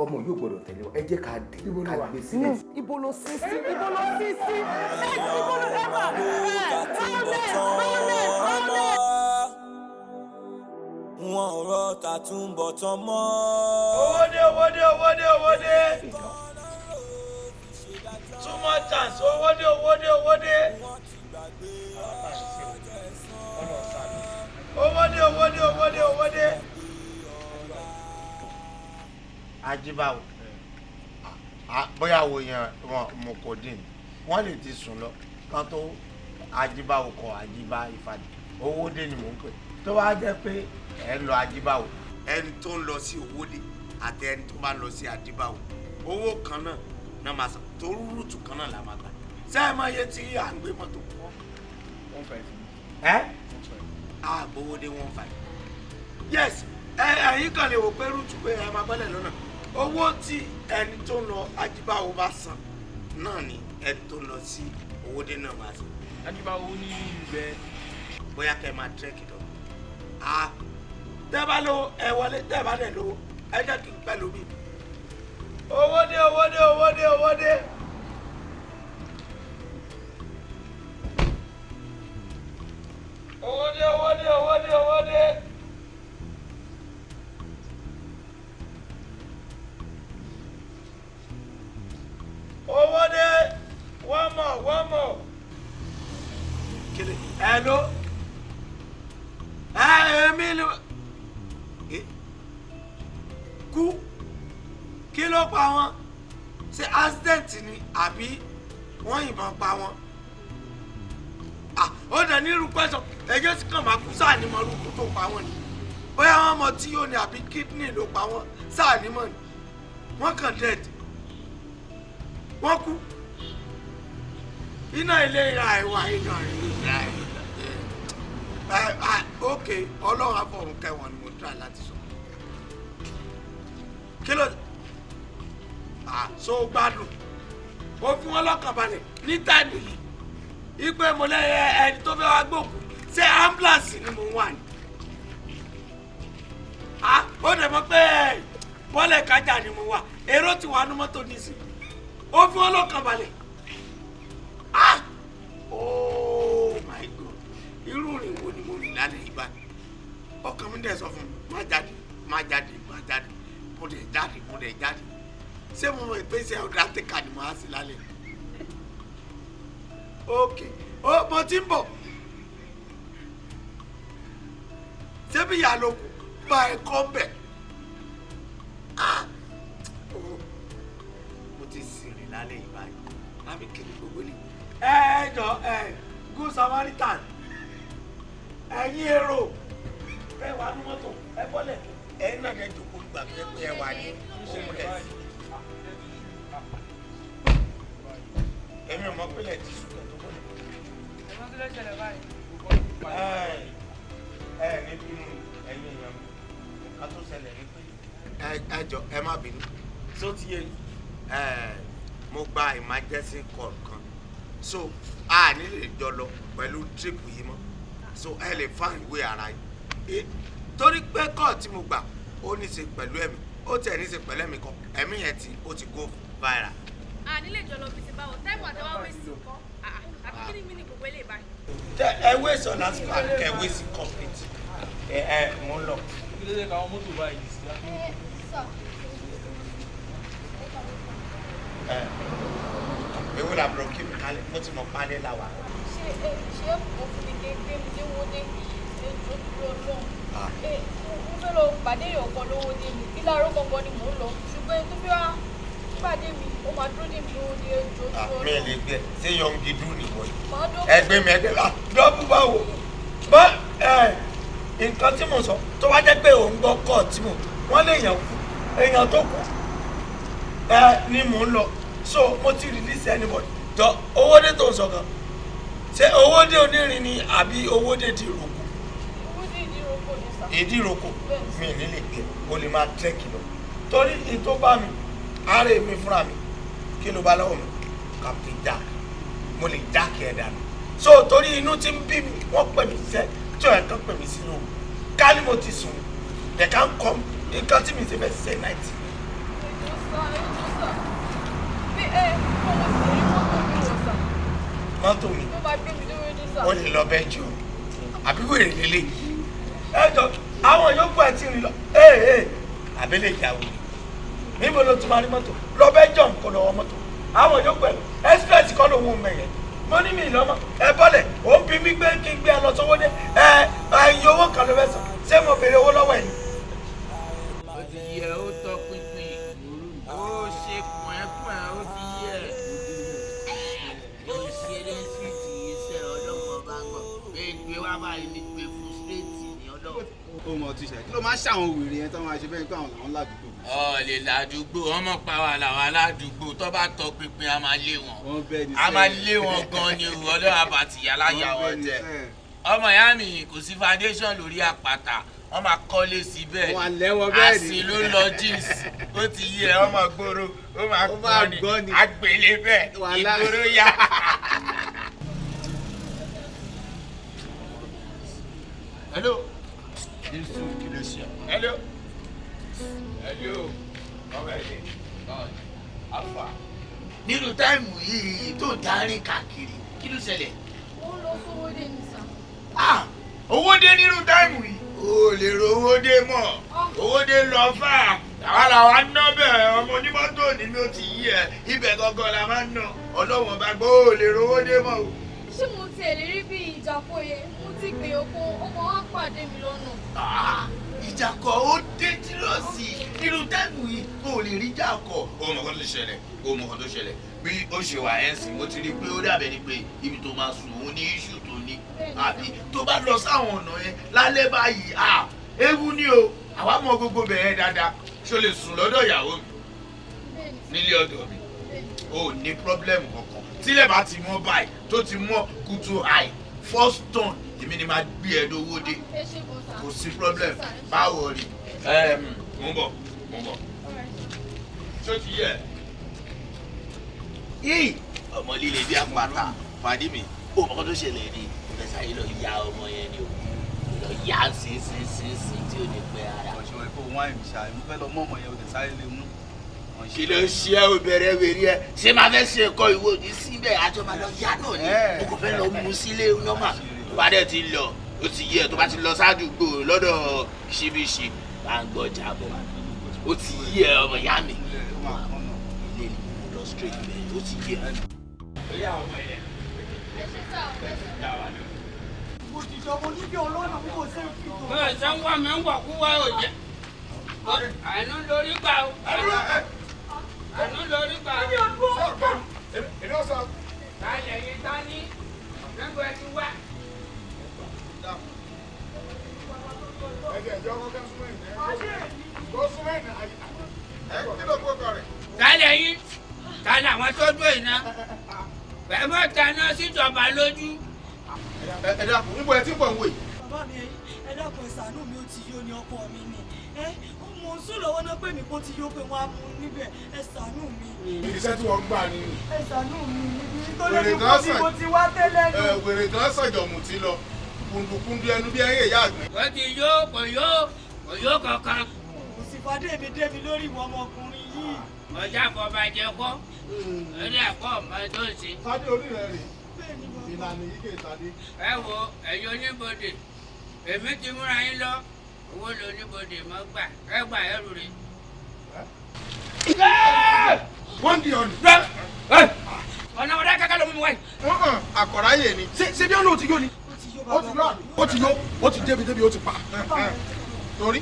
Speaker 3: ọmọ yóò gbọdọ̀ tẹ̀lé ẹ jẹ́ ká dé ká gbé sílẹ̀.
Speaker 14: ibo ló sín sí ibo ló sín sí ibo ló ẹ mà
Speaker 1: wọn ò rọ tàtúbọ̀ tán mọ́.
Speaker 19: owó dé too much chance owó dé. owó dé.
Speaker 20: ajíbáwò bóyá wo yẹn mo kò dín wọn lè ti sùn lọ kán tó ajíbáwò kọ ajíbá ìfàdí owó dé ni mò ń pè tó wá jẹ́ pé ẹ ń lọ ajíbáwò ẹni tó ń lọ sí owódé àti ẹni tó bá lọ sí ajíbáwò owó kan náà máa san tó rúrùtù kan náà la máa gbà sẹ́yìn máa yẹ tí à ń gbé mọ́tò. 1.5. Àgbowódé 1.5. Yes ẹ̀yin kan lè wò pé rúùtù pé ẹ máa bọ́lẹ̀ lọ́nà owó tí ẹni tó ń lọ ajíbáwò bá san náà ni ẹni tó ń lọ sí owódé náà máa san.
Speaker 19: ajíbáwò ní ibẹ̀.
Speaker 20: bóyá kẹ́ ẹ máa tírẹ́kì lọ.
Speaker 19: tẹ́ bá lówó ẹ wọlé tẹ́ bá dẹ̀ lówó ẹ jẹ́ kí n pẹ́ lómi. owó dé. One more.
Speaker 20: Kele.
Speaker 19: Hello. Emilio. Kú. Kí ló pa wọ́n? Ṣé accident ni àbí wọ́n yìnbọn pa wọ́n? Ó dẹ̀ ní irú pẹ́sọ̀ ẹjọ́ sì kàn máa kú sáà ní mọ̀ lóko tó pa wọ́n ni. Bóyá wọ́n mọ tí yóò ní àbí kidney ló pa wọ́n sáà ní mọ̀ ni. Wọ́n kàn dead. Wọ́n kú. Iná ilé ìra ìwà iná ìra
Speaker 20: ok ọlọ́run àfọ̀rùn kẹwọn ni mo try láti sọ kí ló so gbádùn ó fi wọn lọ́kàn balẹ̀ ní táìmù yìí ipe mo lẹ́yẹ ẹni tó fẹ́ wá gbòkú ṣé ambulance ni mo wà ní ó dẹ̀ mọ́ pé bọ́lẹ̀ kájà ni mo wà èrò tí wàá nu mọ́tò nísì ó fi wọn lọ́kàn balẹ̀ oh my god irú rìn wo ni mo rìn lálẹ́ ìgbà ọkàn mi dẹ̀ sọ fún mi má jáde mo dẹ̀ jáde ṣé mo mọ̀ pé ṣe ọ̀dà tẹ̀ka ni mo á sí lálẹ́ ok mo ti ń bọ̀ ṣé bí ìyá ló kù bá ẹ kọ́ bẹ̀ mo ti sìnrìn lálẹ́ ìgbà yìí lábí kiri gbogbo ni jọ good samaritan ẹ̀yin èrò ẹ wà ní mọ́tò ẹ bọ́lẹ̀ ẹ̀yin náà lẹ́jọ́ kó gbà pé ẹ wà ní homeless èmi ò mọ̀ pé lẹ́ẹ̀tì sùkẹ́ tó bọ́lẹ̀. ẹ̀rọ tó lè ṣẹlẹ̀ báyìí. ní bínú ẹ̀yin èèyàn mi ká tó ṣẹlẹ̀ ní pé. ẹ jọ ẹ má bínú só ti yé mo gba emergency call kan so a nílè jọ lọ pẹ̀lú trip yìí mọ́ so ẹ lè fáwọn ìwé ara yìí torí pé call tí mo gbà ó ní í ṣe pẹ̀lú ẹ̀mí ó tẹ̀ ní í ṣe pẹ̀lú ẹ̀mí kan ẹ̀mí yẹn ó ti go viral.
Speaker 8: a nílè jọ lọ bìtì báwo táìmù àtẹwà wẹ̀sì kọ́ àbí kí ni mí ní gbogbo eléyìí báyìí.
Speaker 20: ẹ wẹ̀sì ọ̀nà àti kẹ wẹ̀sì complete mo ń lọ.
Speaker 7: kí ló dé ka àwọn mọ́tò báyìí sí
Speaker 20: ewu la bro kí mi kálẹ̀ mo ti mọ̀ pálẹ̀ la wa.
Speaker 8: ṣé òfin mi kéèké mi dé wo dé ètò ìdúró náà mo fẹ́ lọ pàdé ìyọ̀kan lówó dé mi ìlàró gangan ni mò ń lọ ṣùgbọ́n tó fi wá pàdé mi ó máa dúró dé mi lówó dé ètò ìdúró náà.
Speaker 20: mi lè gbẹ ṣé yọǹgì dùn nìwọ yìí ẹgbẹ́ mi ẹgbẹ́ la dọ́bù báwo bá nǹkan tí mo sọ tó wá jẹ́ pé òun gbọ́ kọ́ tí mo wọ́n lè èèyàn tó kù ni mò ń lọ so mo ti release anybody jọ owó dé tó ń sọ kan ṣé owó dé onírin ni àbí owó dé di ìrókò.
Speaker 8: owó dé ìdíròkò ni sá.
Speaker 20: ìdíròkò mi ní lè gbé o lè máa tẹ́kì lọ torí ìtò bá mi àárẹ̀ mi fúnra mi kí ló bá lọ́wọ́ mi kàpé jack mo lè jack ẹ̀ dànù so torí inú ti ń bí mi wọ́n pè mí sẹ́ tí ọ̀yà kan pè mí sínú ká ní mo ti sùn they can come nǹkan tí mi ti fẹ́ ṣe náà ti. mọ́tò mi ó lè lọ bẹ́ẹ̀ jù àbí wèrè lélẹ̀ ẹ jọ àwọn yòókù ẹ̀ tí ń lọ àbẹ́lẹ̀ ìyàwó níbo ló ti máa rí mọ́tò lọ bẹ́ẹ̀ jọ̀ kó lọ́wọ́ mọ́tò àwọn yòókù ẹ̀ express kọ́ ló ń mẹ̀yẹ mo ní mi ìlọ́mọ ẹ bọ́lẹ̀ ó ń bí mi gbé kí n gbé ẹ lọ sówó dé iye owó kan ló fẹ́ sàn ṣé mo béèrè owó lọ́wọ́ ẹ̀ ni. ó ti yẹ ó tọ́ pínpín ó ṣe pọ̀ẹ́pọ̀ẹ́ ó ti yẹ ó ṣe é sí ti iṣẹ́ ọlọ́wọ́ bá gbọ́ pé gbé wá báyìí ní pé fún síréètì ní ọlọ́wọ́.
Speaker 13: ó mọ ti ṣe kí ló máa ń ṣàwọn wèrè yẹn tó máa ṣe bẹ́ẹ̀ pé àwọn làwọn ládùúgbò.
Speaker 20: lè ládùúgbò wọn mọ̀ pa wà làwọn aládùúgbò tó bá tọ pinpin a máa lé wọn a máa lé wọn gan ni ọlọ́wọ́ àbàtìyà láyà wọn jẹ ọmọ ìyá mi kò sí foundation lórí àpáta wọ́n máa kọ́lé síbẹ̀ àsìn ló lọ jeans ó ti yí ẹ wọ́n máa gbòòrò ó máa gbọ́ ni àgbélé bẹ́ẹ̀ ìgboro yá. hello hello ọmọ ẹ̀dẹ̀ afa nínú táìmù yìí tó darí káàkiri kí ló ṣẹlẹ̀.
Speaker 8: ó lọ sówó dé ní sá.
Speaker 20: owó dé nínú táìmù yìí o lè rówó dé mọ́ owó dé lọ fà àwa làwa ń ná bẹ́ẹ̀ ọmọ onímọ́tò ní mi ò ti yí ẹ ibẹ̀ gangan la máa ń ná ọlọ́wọ́n bá gbọ́ o lè rówó dé mọ́ o.
Speaker 8: ṣé mo tiẹ̀ lè rí bí ìjàpọ̀yẹ mo ti gbé oko ọmọ wa pàdé mi lọ́nà.
Speaker 20: ìjàkọ̀ ó dé jíròsì nínú táìmù yìí o lè rí ìjàkọ̀ o mọ̀ kó tó ṣẹlẹ̀ bí ó ṣe wà ẹ́ sìn mo ti rí i pé ó dàbẹ̀ ni pé ibi tó máa sùn òun ní iṣu tó ní àbí tó bá lọ sáwọn ọ̀nà yẹn lálẹ́ báyìí ewu ni o àwa mọ gbogbo bẹ̀rẹ̀ dáadáa ṣé o lè sùn lọ́dọ̀ ìyàwó mi nílé ọ̀dọ̀ mi o ní pọ́blẹ́mù kankan tílẹ̀ bá ti mọ́ báyìí tó ti mọ́ kùtù àì first turn èmi ni máa gbé ẹ lówó dé kò sí problem báwo rí mo ń bọ̀ ṣó ti yẹ yìí ọmọ líle bí àpáta pàdé mi ó mọ́kọ́ tó ṣẹlẹ̀ ní ìfẹsà yìí lọ ya ọmọ yẹn ni o lọ ya sí tí ò ní pẹ́ ara.
Speaker 21: ọ̀ṣọ́ ẹ̀kọ́ wáìn ṣá mo fẹ́ lọ mọ́ ọmọ yẹn o lè sáré lè mú.
Speaker 20: kí ló ṣe ẹ́ o bẹ̀rẹ̀ wèrè ẹ ṣé máa fẹ́ ṣe ẹ̀kọ́ ìwò ní síbẹ̀ àjọ máa lọ yá náà ni mo kò fẹ́ lọ mú sílé nọ́mà tó bá dẹ̀ ti lọ ó ti yẹ tó bá ti lọ sádùúgbò lọ́dọ̀ ṣíbíṣì bá ń gbọ́ jábọ̀ ó ti yẹ ọmọ ìyá mi ilé ni mo lọ straight bẹ́ẹ̀ ó ti yẹ.
Speaker 17: mo ti jọ mo ní bí ọlọ́run kò ṣe é fi tó.
Speaker 22: bẹ́ẹ̀ ṣe ń wá mi ń wà kú wá òjẹ́ àánú lórí gbà ó àánú lórí gbà ó. táyà yìí tá ní nígbà tí wá. táyà yìí táyà àwọn tó dún iná bẹ́ẹ̀ mọ́ taná síjọba lójú.
Speaker 9: ẹ dákun níbo ẹ ti ń bọ̀ ń wò yìí.
Speaker 17: bàbá mi ẹ dákun ìsànú mi ó ti yó ní ọkọ mi ni mo ń sùn lọ́wọ́ náà pé mi kò ti yó pé wọ́n á mú níbẹ̀ ẹ ṣàánú mi.
Speaker 9: iṣẹ́ tí wọ́n gbà ni.
Speaker 17: ẹ ṣàánú mi nítorí nípa bí mo ti wá tẹ́lẹ̀ nù.
Speaker 9: wèrè kan sọ̀jọ̀mù ti lọ kùndùkùndù ẹnu bí ẹyẹ ìyá àgbẹ̀.
Speaker 22: wọ́n ti yó kò yó kankan.
Speaker 17: kò sì fàdé mi dé mi lórí ìwọ ọmọkùnrin yìí.
Speaker 22: ọjà àfọ̀bàjẹ́ kọ́ lórí ẹ̀kọ́ ọmọ tó ń ṣe.
Speaker 9: sádé orí rẹ rè ìlànà yìí kè sádé.
Speaker 22: ẹ wo ẹ̀yin oníbodè èmi ti múra yín lọ owó ló oníbodè mọ́ gbà ẹ gbà ẹrù rẹ̀.
Speaker 9: wọ́n di ọ̀nì.
Speaker 22: ọ̀nà ọ̀dà kankan ló mú mi wáyé.
Speaker 9: àkọ̀ráyè ni. ṣé bí ọ̀nà ò ti yó ni. ó ti débi ó ti pa. torí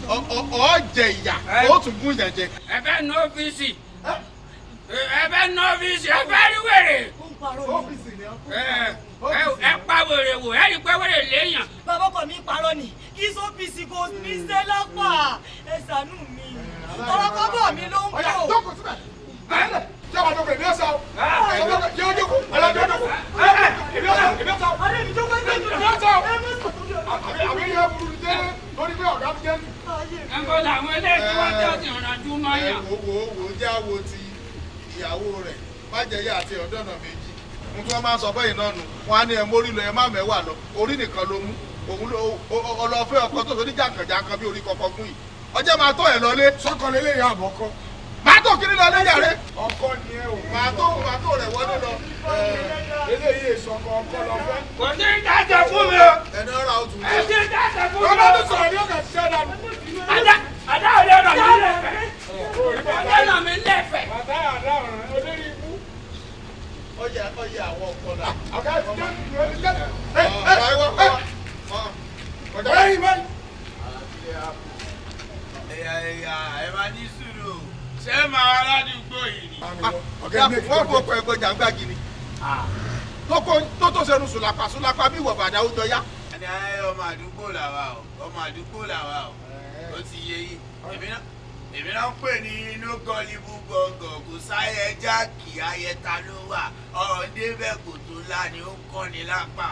Speaker 9: ọ jẹ ìyà ó tún gún ìyà jẹ.
Speaker 22: ẹ fẹ́ nu ọ́fíìsì ẹ fẹ́ nu ọ́fíìsì ẹ fẹ́ rí wèrè. ẹ pa wèrè wò ẹ rí pé wèrè léèyàn.
Speaker 17: bàbá ọkọ mi parọ́ ni kí sọ́fíìsì kò ní í ṣe lápá ẹ ṣàánú mi ọ̀rọ̀ bàbá mi ló ń bọ̀.
Speaker 9: ṣé wàá jókòó èmi ọ̀sán o yóò jókòó ọ̀làjọ́ jókòó èmi ọ̀sán o
Speaker 17: adé mi jókòó ẹgbẹ́ mi
Speaker 9: èmi ọ̀sán o àbí yóò burú ní jẹ́ lórí pé ọ̀gá mi jẹ́ ní.
Speaker 22: ẹ kọ́ làwọn eléyìí tí wọ́n tẹ́ ọ̀sìn ọ̀nàjú máa yàn.
Speaker 9: wo jẹ́ àwo ti ìyàwó rẹ̀ májẹ̀yẹ àti ọ̀dọ́nà méjì mo tún máa ń sọ bẹ́yìn náà nù wọn á ní ẹ mórí lọ ẹ má mẹ́wàá lọ orí nìkan ló mú òun ọlọ́fẹ́ ọkọ tó so ní jàǹkànjàǹkàn bí orí kọ̀ọ̀kan gún yìí ọjọ́ máa tó ẹ̀ lọlé.
Speaker 4: sọ́kọ lélẹ̀ yà àbọ̀kọ́.
Speaker 9: máa tó kiri lọ lẹ́yà rẹ.
Speaker 4: ọkọ ni ẹ o.
Speaker 9: máa tó rẹ̀ wọlé lọ.
Speaker 4: eléyìí ìsọkọ ọkọ lọ fẹ́.
Speaker 22: kò sí dájọ fún mi o.
Speaker 9: ẹni ọ̀rọ̀ àwọn tún.
Speaker 22: ẹ sí dájọ fún mi o.
Speaker 9: ọba tó sọ̀rọ̀ ní ọ̀gá ṣiṣẹ́ dànù.
Speaker 22: àdá òde ọ̀nà mi lẹ́fẹ̀ẹ́. òde ọ̀nà mi lẹ́fẹ̀ẹ́.
Speaker 4: bàtà àdá ọ̀ràn olórí ikú.
Speaker 9: ọyẹ àwọn ọkọ náà.
Speaker 4: ọ̀gá
Speaker 20: ẹ máa ní sùúrù ṣé máa wá ládùúgbò yìí ni.
Speaker 9: wọ́n fọ ọkọ̀ ẹ̀gbọ́n jàǹgbà gidi. tó sẹ́nu sùlápà bí ìwọ̀ bàdà ó jọ yá.
Speaker 20: ọmọ àdúgbò làwa o ó ti yé yìí èmi náà ń pè ní inú gọlíbù gọ̀ǹgọ̀ kò sáyẹ jáàkì ayẹta ló wà ọ̀rọ̀ débẹ̀ kò tó ńlá ni ó kọ́ ni lápá.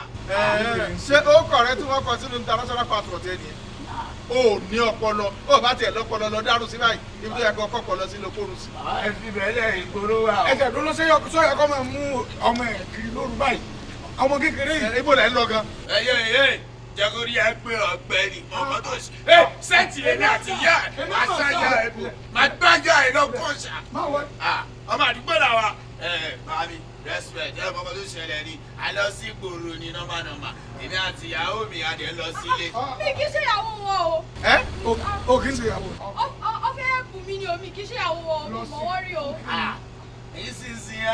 Speaker 9: ṣé ó kọ̀ rẹ tí wọ́n kọ sínú international passport ẹ̀ nìyẹn o ní ọpọlọ o bá tiẹ̀ lọ́pọlọ lọ dárú sí báyìí ibi tó yẹ kó kọ́pọlọ sí lókòrò sí.
Speaker 20: ẹ fi bẹ́lẹ̀ ìgboro wa o.
Speaker 4: ẹsẹ̀ dúró sọ yẹ kó máa mú ọmọ ẹ̀ kiri lóru báyìí ọmọ kékeré yìí.
Speaker 9: ibo lẹ́ ń lọ gan.
Speaker 20: ẹyẹ jẹgori ẹ pé ọ̀gbẹ́ni ọmọ tó ṣe sẹẹtì èmi àti ìyá ẹ máa ṣáyà ẹ bò máa gbájà ẹ lọ kọṣà ọmọ àdúgbò làwà mami respect ẹ mọkàn tó ṣẹlẹ̀ ni a lọ sí gbòòrò ní nọ́mà èmi àti ìyàwó mi adé lọ sílé.
Speaker 8: mi kì í ṣe ìyàwó wọn o.
Speaker 9: o kì í ṣe ìyàwó.
Speaker 8: ọ fẹ́ bù mí ni omi kì í ṣe ìyàwó wọn mi mọ̀ wọ́n rí o.
Speaker 20: ìsinsìnyí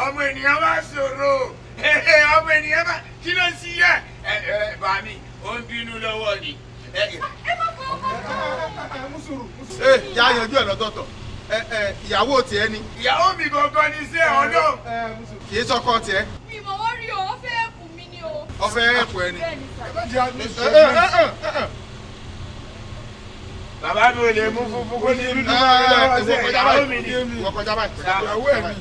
Speaker 20: ọmọ ènìyàn máa ṣòro ọmọ ènìyàn máa kí ló sí yẹ bá mi ó ń bínú lọ́wọ́ ni.
Speaker 8: ẹ má fọ ọkọ.
Speaker 9: yà á yanjú ẹ lọ́tọ̀ọ̀tọ̀ ìyàwó tiẹ̀ ni.
Speaker 20: ìyàwó mi gangan ni ṣé ọ̀nà.
Speaker 9: kì í sọkọ tiẹ̀.
Speaker 8: mi mọ̀ wọ́n rí o ọ fẹ́ bù mí ni o.
Speaker 9: ọ fẹ́ ẹ̀pọ̀ ẹni.
Speaker 20: bàbá mi ò lè mú fúnfún kó ní ìlú lọ́wọ́ sí ìyàwó mi ni.
Speaker 9: wọ́n kọjá báyìí.
Speaker 4: ìyàwó ẹ̀ mi.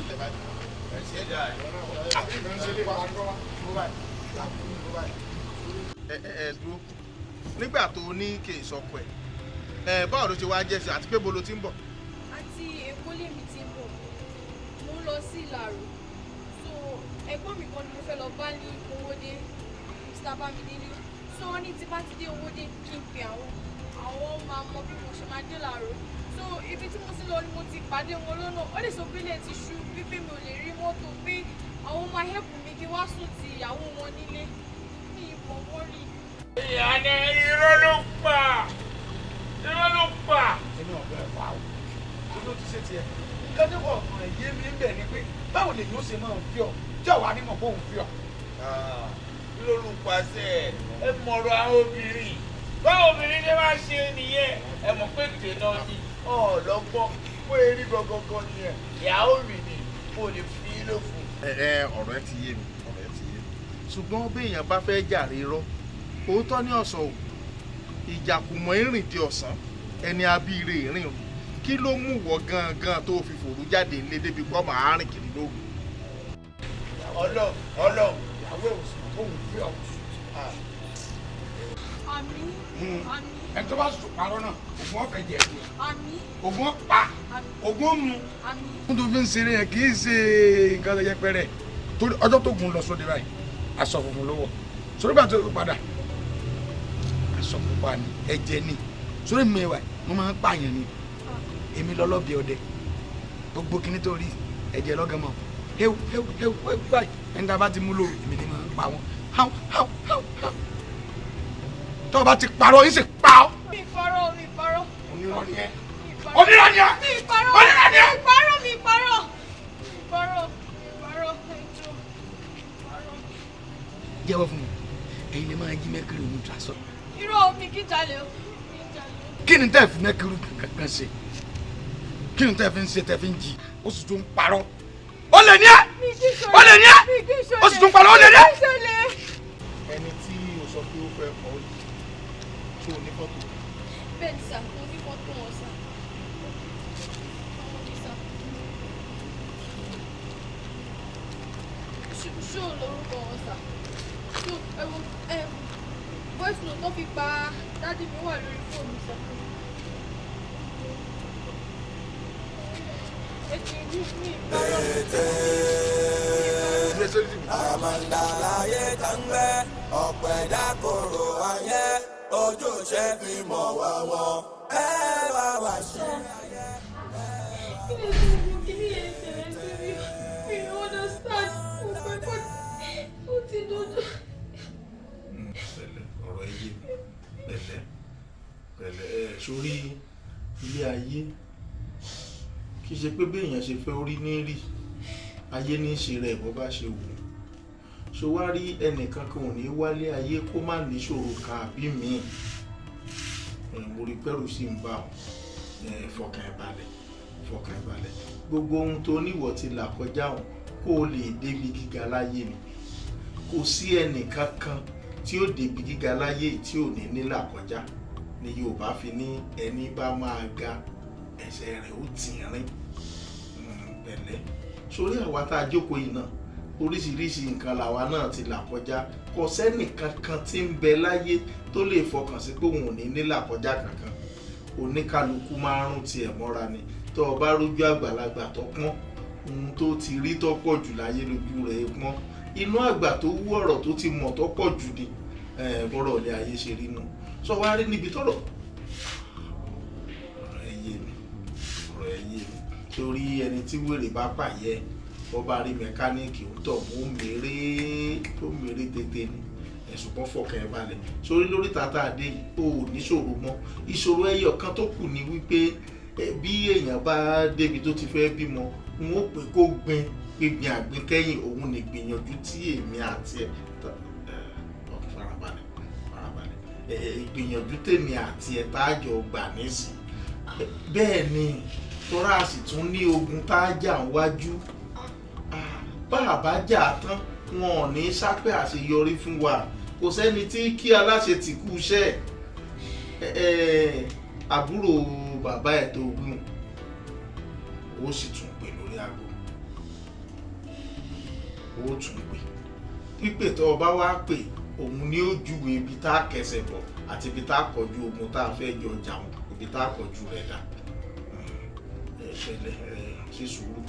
Speaker 9: dúró nígbà tó ní kì í sọkọ ẹ báwo ló ṣe wá jẹ́ sí àti pé bo ló ti ń bọ̀.
Speaker 8: àti Èkó lèmi ti ń bọ̀ mo ń lọ sí Ìlàró so ẹ̀gbọ́n mi kan ni mo fẹ́ lọ bá ní Owódé Mr. Bámidélé so wọ́n ní tí bá ti dé Owódé kí n pè àwọn máa mọ bí mo ṣe máa dé Ìlàró so ibi tí mo ti lọ ni mo ti pàdé wọn lọ́nà ó lè sọ pé ilé ti ṣú wípé mi ò lè rí mọ́tò pé àwọn máa help mi kí wá sùn ti ìyàwó wọn nílé ní ìbọn wọ́n rí.
Speaker 22: ìyànà irọ́ ló pa irọ́ ló pa.
Speaker 6: ẹni ọ̀gbẹ́ ẹ̀ wá o tó ló ti ṣe tiẹ̀ nǹkan tó kọ̀ ọ̀kan ẹ̀ yé mi ń bẹ̀ ni pé báwo lè yóò ṣe máa ń fi ọ́ tí ọ̀wá ní mọ̀ bóun fi ọ́.
Speaker 22: lórúkpasẹ̀ ẹ mọ̀rọ̀ àwọn obìnrin báwo obìnrin ṣe máa ṣe nìyẹn ẹ mọ̀ pé dènà ni ọ̀lọ́gbọ́n pé erí gangan nìyẹn ìyàwó mi ni mo lè fi í lò fún.
Speaker 9: ọ̀rọ̀ ẹ ti yé mi ṣùgbọ́n bí èèyàn bá fẹ́ jàre irọ́ òótọ́ ní ọ̀sán o ìjàkùmọ̀ ìrìn di ọ̀sán ẹni abíire ìrìn o kí ló mú wọ gangan tó fi fòrú jáde nílé débi pọ́ màá rìn kiri lóru.
Speaker 22: ọlọ ìyàwó ẹ̀ òsùn tó ń fi ọ̀.
Speaker 8: àmín àmín.
Speaker 6: ẹ tó bá sùn parọ́ náà ògùn ọ̀fẹ́ jẹ ẹ̀dùn
Speaker 8: àmín.
Speaker 6: ògùn ọ̀pá ògùn mu.
Speaker 8: àmín.
Speaker 6: wọ́n tó fi ń ṣeré yẹn kì í ṣe nǹkan tó yẹpẹrẹ torí ọjọ́ tó gùn lọ sóde báyìí aṣọ funfun ló wọ̀ sórí gbà tó padà aṣọ pupa ni ẹ̀jẹ̀ ni sórí mi wà mo máa ń pààyàn ni èmi lọ́lọ́bì ọdẹ gbogbo kíní tó rí ẹ̀jẹ̀ lọ́gànmọ́ hewu báyìí ẹni tá a bá ti mú lóru èmi ni máa ń pa wọn tó o bá ti parọ́ yín sì pa ọ́.
Speaker 8: mi parọ́.
Speaker 6: onírọ́ ni ẹ́ onírọ́ ni ẹ́
Speaker 8: mi parọ́
Speaker 6: onírọ́ ni ẹ́.
Speaker 8: mi parọ́ ẹjọ́.
Speaker 6: jẹ́wọ́ fún mi ẹ̀yin lè máa jí mẹ́kìrì òun tó aṣọ.
Speaker 8: irọ́ mi kí jalè o.
Speaker 6: kí ni tẹ́ fi mẹ́kìrì kankan ṣe kí ni tẹ́ fi ń ṣe tẹ́ fi ń jí ó sì tún parọ́ ó lè ní ẹ́ ó lè ní ẹ́ ó sì tún parọ́ ó lè ní ẹ́.
Speaker 9: ẹni tí o sọ pé ó fẹ́ kọ́ yìí tó o ní fọ́tò.
Speaker 8: bẹ́ẹ̀ ni sà mo ní fọ́tò wọn sà. ṣó lórúkọ wọn sà ṣó voice note tó fi pa dádì mi wà lórí fóònù sà.
Speaker 1: àmàlà láyé tàǹgbẹ́ ọ̀pọ̀ ẹ̀dá kòrò ayé ojúṣe fi mọ̀ wá wọn ẹ wá wá ṣe ayé.
Speaker 8: kí ni èyí tẹ̀lé sí mi understand mo fẹ́ kó ó ti dojú.
Speaker 9: pẹ̀lẹ́ ọ̀rọ̀ ẹ yé mi pẹ̀lẹ́ sórí ilé ayé kì í ṣe pé bí èèyàn ṣe fẹ́ orí ní rí ayé ní í ṣe rẹ̀ bó bá ṣe wù ṣó wá rí ẹnìkan kan ò ní wálé ayé kó má níṣòro kan àbí míì mo rí pẹ́rù sí ń bá fọkàn ẹ̀ balẹ̀ gbogbo ohun tó níwọ̀ ti là kọjá òun kó o lè débi gíga láyé ni kò sí ẹnìkan kan tí ó débi gíga láyé tí ò ní nílà kọjá ni Yorùbá fi ní ẹni bá máa ga ẹsẹ̀ rẹ̀ ó tì rìn pẹ̀lẹ́ sórí àwa tá a jókòó yìí náà oríṣiríṣi nǹkan làwa náà ti là kọjá kò sẹ́nìkan kan tí ń bẹ láyé tó lè fọkàn sí pé òun ò ní nílà kọjá kankan oníkálukú márùn tiẹ̀ mọ́ra ni tó o bá rójú àgbàlagbà tó pọ́n ohun tó ti rí tó pọ̀ jù láyé lójú rẹ̀ pọ́n inú àgbà tó wú ọ̀rọ̀ tó ti mọ̀ tó pọ̀ jù ni bọ́rọ̀ ilé ayé ṣe rí nù sọ wá rí níbi tọ́rọ̀ ọ̀rọ̀ ẹ yé mi torí ẹni tí wèrè bá pààyẹ bọ́ bá rí mẹkáníìkì ń tọ̀ mú mèrè tètè ni ẹ̀sùn kan fọkàn ẹ̀ balẹ̀ sórí lórí tata àdé ò níṣòro mọ́ ìṣòro ẹyọ kan tó kù ni wípé bí èèyàn bá débi tó ti fẹ́ bímọ n ó pè kó gbin àgbín kẹ́yìn òun ní gbìyànjú tí èmi àti ẹ̀ farabalẹ̀ ìgbìyànjú tèmi àti ẹ̀ táàjọ gbà nísìn bẹ́ẹ̀ ni tọ́ra sì tún ní ogun tá a jà wájú bá a bá jà tán wọn ò ní sápẹ́ àṣeyọrí fún wa kò sẹ́ni tí kí aláṣẹ ti kú iṣẹ́ àbúrò bàbá ẹ̀ tó gùn ó sì tún pè lórí aago ó tún pè pípè tó o bá wá pè òun ni ó júwe ibi tá a kẹsẹ̀ bọ̀ àti ibi tá a kọjú ogun tá a fẹ́ jọ jà wọn ibi tá a kọjú rẹ̀ dá ṣẹlẹ̀ ṣe sùúrù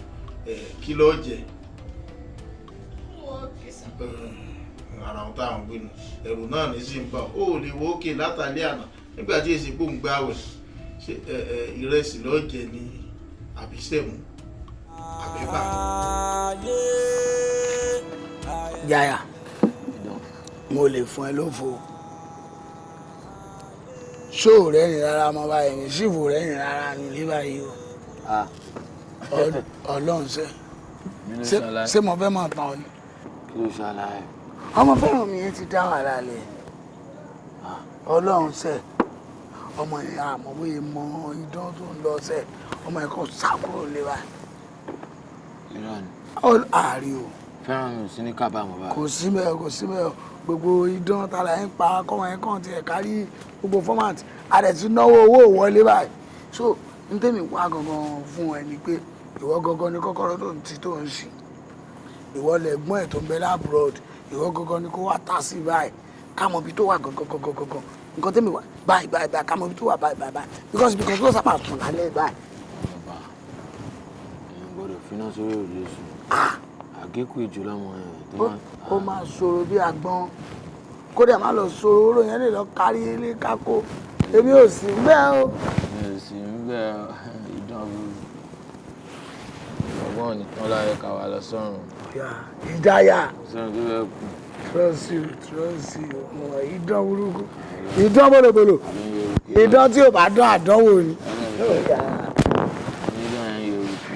Speaker 9: kí ló jẹ ara wọn táwọn gbé nu ẹrù náà ní sí ń bá ó lè wo òkè látàlẹ́ àná nígbà tí èsì gbóhùn gbáwẹ̀ ṣe ìrẹsì ló jẹ ní àbísẹ̀mù àbẹ́bà.
Speaker 11: Jaya mo lè fún ẹ lófo ṣó rẹ́rìn rárá mọ́ báyìí ní sífò rẹ́rìn rárá nílé báyìí o ọlọ́run ṣé mo fẹ́ mọ̀ tán ọ ni.
Speaker 10: Kí ló ṣàlàyé?
Speaker 11: Ọmọ fẹ́ràn mi yẹn ti dá wàhálà lẹ̀ ọlọ́run ṣe ọmọ yẹn àmọ́ bóyá mọ idán tó ń lọ ṣe ọmọ yẹn kàn sá kúrò lé báyìí.
Speaker 10: Irọ́ ni.
Speaker 11: Àárí o.
Speaker 10: Fẹ́ràn mi ò sí ní kábàámọ̀ báyìí.
Speaker 11: Kò sí mẹ́ẹ̀ gbogbo idán tala yẹn pa kọ́mọ yẹn kàn tiẹ̀ kárí gbogbo fọ́màtì àdẹ̀ ti náwó owó ìwọlé báyìí. So n tẹ́mi wá gangan fún ẹ ni pé ìwọ gangan ni kọ́kọ́rọ́ tó ń ti tó ń ṣì ìwọ lẹ̀gbọ́n ẹ̀ tó ń bẹ lábúròd ìwọ gangan ni kó wá tà sí báyìí kámọ̀ ibi tó wà gangan nǹkan tẹ́mi wá báyìí kámọ̀ ibi tó wà báyìí because ló sábà tún lálẹ́ báyìí.
Speaker 10: Èèyàn gbọ́dọ̀ finá sórí òrùlé sùn. Àgékù ìjù lọ́mọ ẹ̀ tó máa.
Speaker 11: Ó máa ṣòro bí àgbọn kódà má lọ ṣòro oró yẹn lè lọ kárí ilé kákó èmi ò sí ń bẹ́ẹ̀ o.
Speaker 10: Mi ò sí ń bẹ́ẹ̀ ìdánwò ọgbọ́n nìkan láyé ká wà lọ sọ́run.
Speaker 11: Ìdáyà.
Speaker 10: Sọ́run tó fẹ́ kù.
Speaker 11: Trust you ìdán burúkú ìdán bòlòbòlò ìdán tí ò bá dán àdánwò ni.
Speaker 10: Ìdán yẹn yóò kú.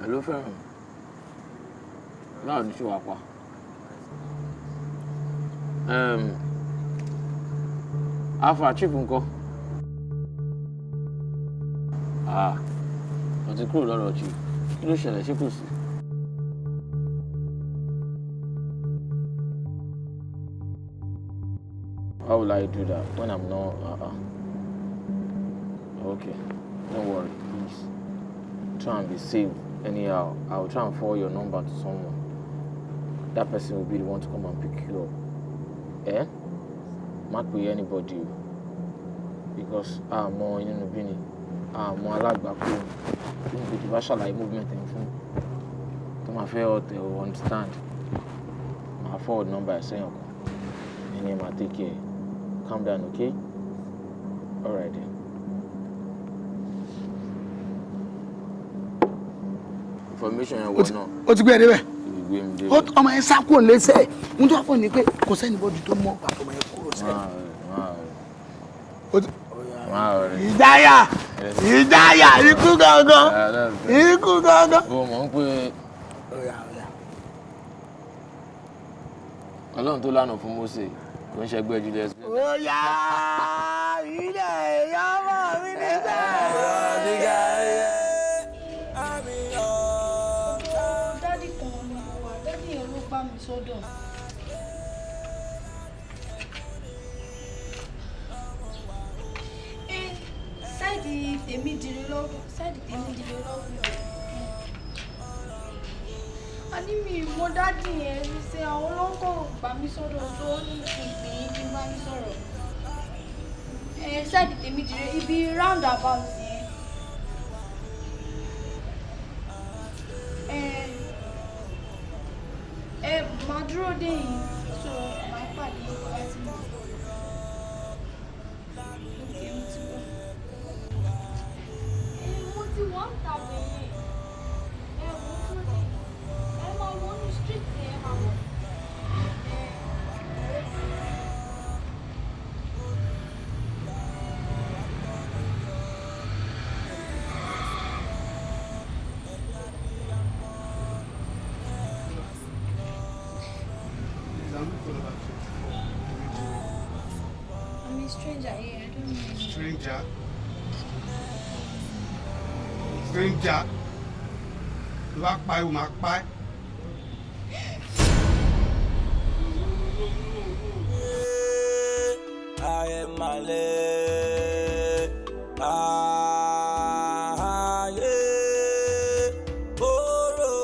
Speaker 10: Hello fẹ́ràn báwo ni ṣe wà pa alpha chief ńkọ́ mo ti kúrò lọ́dọ̀ chief kí ló ṣẹlẹ̀ ṣé kò sí. How will I do that when I'm not okay, don't worry please try and be safe. Anyhow, I will try and forward your number to someone. That person will be the one to come and pick you up. Not with anybody. Because I'm more in the bini. I'm more like back home. The Basha like movement and phone. To my fair hotel will understand. My forward number is saying, and then I take care. Calm down, okay? Alright then. Information yẹn wọ náà.
Speaker 11: O ti gbé ẹ débẹ̀. Ọmọ yẹn sá kúrò lẹ́sẹ̀ mo tún wá fún ni pé kò sẹ́ni bọ́dù tó mọ̀ pàtó ọmọ yẹn kúrò sẹ́yìn. Ìdáyà ikú gangan ikú gangan.
Speaker 10: O mọ̀ ń pé Ọlọ́run tó lánàá fún Mósè kò ń ṣẹgbẹ́ Juliet.
Speaker 11: Ó yá ilé ìyàwó mi nígbà.
Speaker 8: Sọ́dọ̀. Sáìdì tèmi dire lọ́rùn. A ní mi mọ dádì yẹn ṣe àwọn olóńgbò gbà mí sọ́dọ̀ tó ní ìpín kí n bá mi sọ̀rọ̀. Sáìdì tèmi dire ibi roundabout yẹn. Máa dúró dé yìí so máa pàdé ìgbà tí mo lókè mo ti wọ̀. Mo ti wọ́n ń ta bẹ̀yẹn. Mo dúró dé ẹ máa wọ́n ní street ẹ máa wọ̀. I'm a stranger here. I don't know.
Speaker 6: Stranger. Ló bá pa ewu máa pa ẹ́.
Speaker 1: Ayé malé, ayé oró.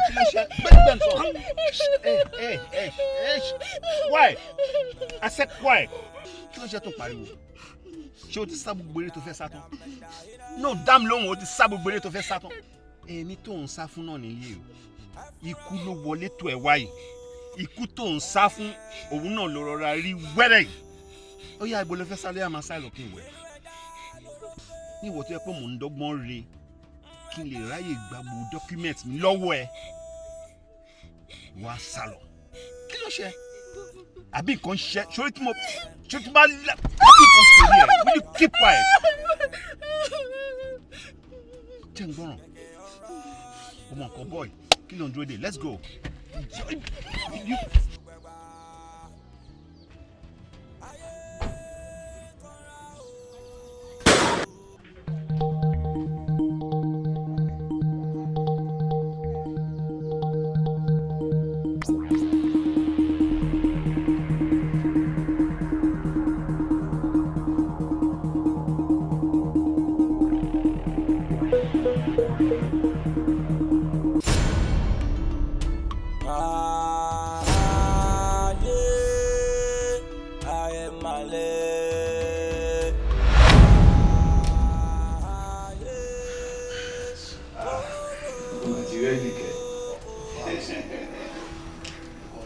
Speaker 15: kí ló ṣe gbẹ́gbẹ́ nǹkan. Why? I said why? Kí ló ṣe tó pariwo? Ṣé o ti sá gbogbo eré tó fẹ́ sá tán? No, dám lóhùn o ti sá gbogbo eré tó fẹ́ sá tán. Ẹni tó ń sá fún náà nìyí o. Ikú ló wọlé tó ẹ̀ wáyé. Ikú tó ń sá fún òun náà ló rọra rí wẹ́rẹ́ yìí. Ó yá ibo ló fẹ́ sálẹ̀ àmà sá lọ kí n wẹ̀. Ní ìwọ tó yẹ pé mò ń dọ́gbọ́n re kí n lè ráyè gba gbogbo dọ́kúmẹ̀tì mi lọ́wọ́ ẹ. Wá sálọ. Kí ló ṣe? Àbí nǹkan ṣe ṣorí tí mo ṣe tí bá lẹ́ àbí nǹkan ṣe rí ẹ̀ will you keep quiet? Jẹ́ ń gbọ́ràn. Ọmọ nǹkan boy kí ló ń dúró dé? Let's go.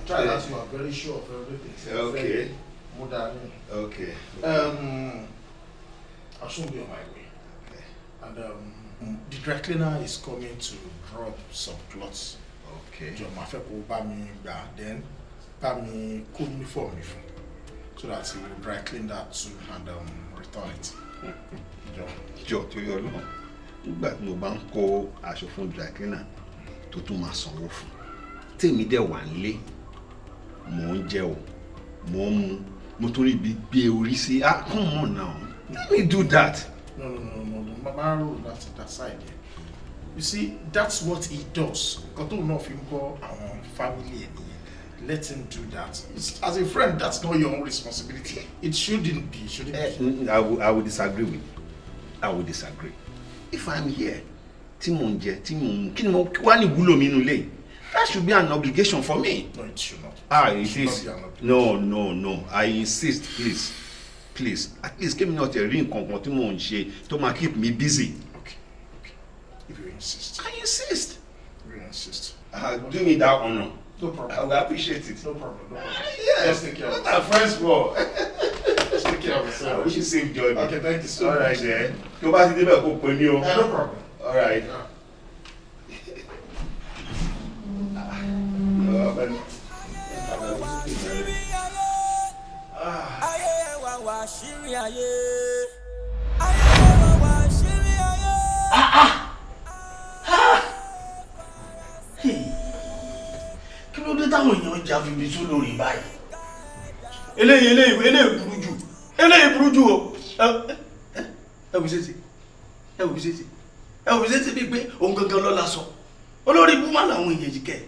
Speaker 9: Try that you are very sure of everything.
Speaker 15: Okay.
Speaker 9: Okay. I'll soon be on my way. Okay. And the dry cleaner is coming to drop some clothes.
Speaker 15: Okay.
Speaker 9: John Mafeko Bami then Bami cool uniform so that he will dry clean that too and return it.
Speaker 15: Jọ tó yọ lọ nígbà tí mo bá ń kó aṣọ fún dry cleaner tó tún máa sanwó fún tèmi dẹ̀ wà nílé mò ń jẹ o mò ń mu mo torí ibi gbé orí sí come on now let me do that.
Speaker 9: No. Mama rule that side there. You see, that's what he does. Because don't know if you go our family and let him do that. As a friend, that's not your own responsibility. It shouldn't be.
Speaker 15: I will disagree with you. I will disagree. If I'm here, that should be an obligation for me.
Speaker 9: No, it should not.
Speaker 15: It is. No. I insist, please. At least give me not a ring to keep me busy.
Speaker 9: Okay. If you insist.
Speaker 15: I insist.
Speaker 9: You insist.
Speaker 15: Do me that honor.
Speaker 9: No problem.
Speaker 15: I will appreciate it.
Speaker 9: No problem.
Speaker 15: Yes.
Speaker 9: Just take care of
Speaker 15: What are friends for?
Speaker 9: Just take care of yourself.
Speaker 15: I wish you safe journey.
Speaker 9: Okay, thank you so much.
Speaker 15: All right, then. Go back to the back.
Speaker 9: No problem.
Speaker 15: All right.
Speaker 19: Kí ló dé táwọn èèyàn jà fìbí tó lórí báyìí? Eléyìí burú jù o. Ẹ wù sétí bíi pé òun gangan ló la sọ. Olórí ibú má làwọn èèyàn yìí kẹ́.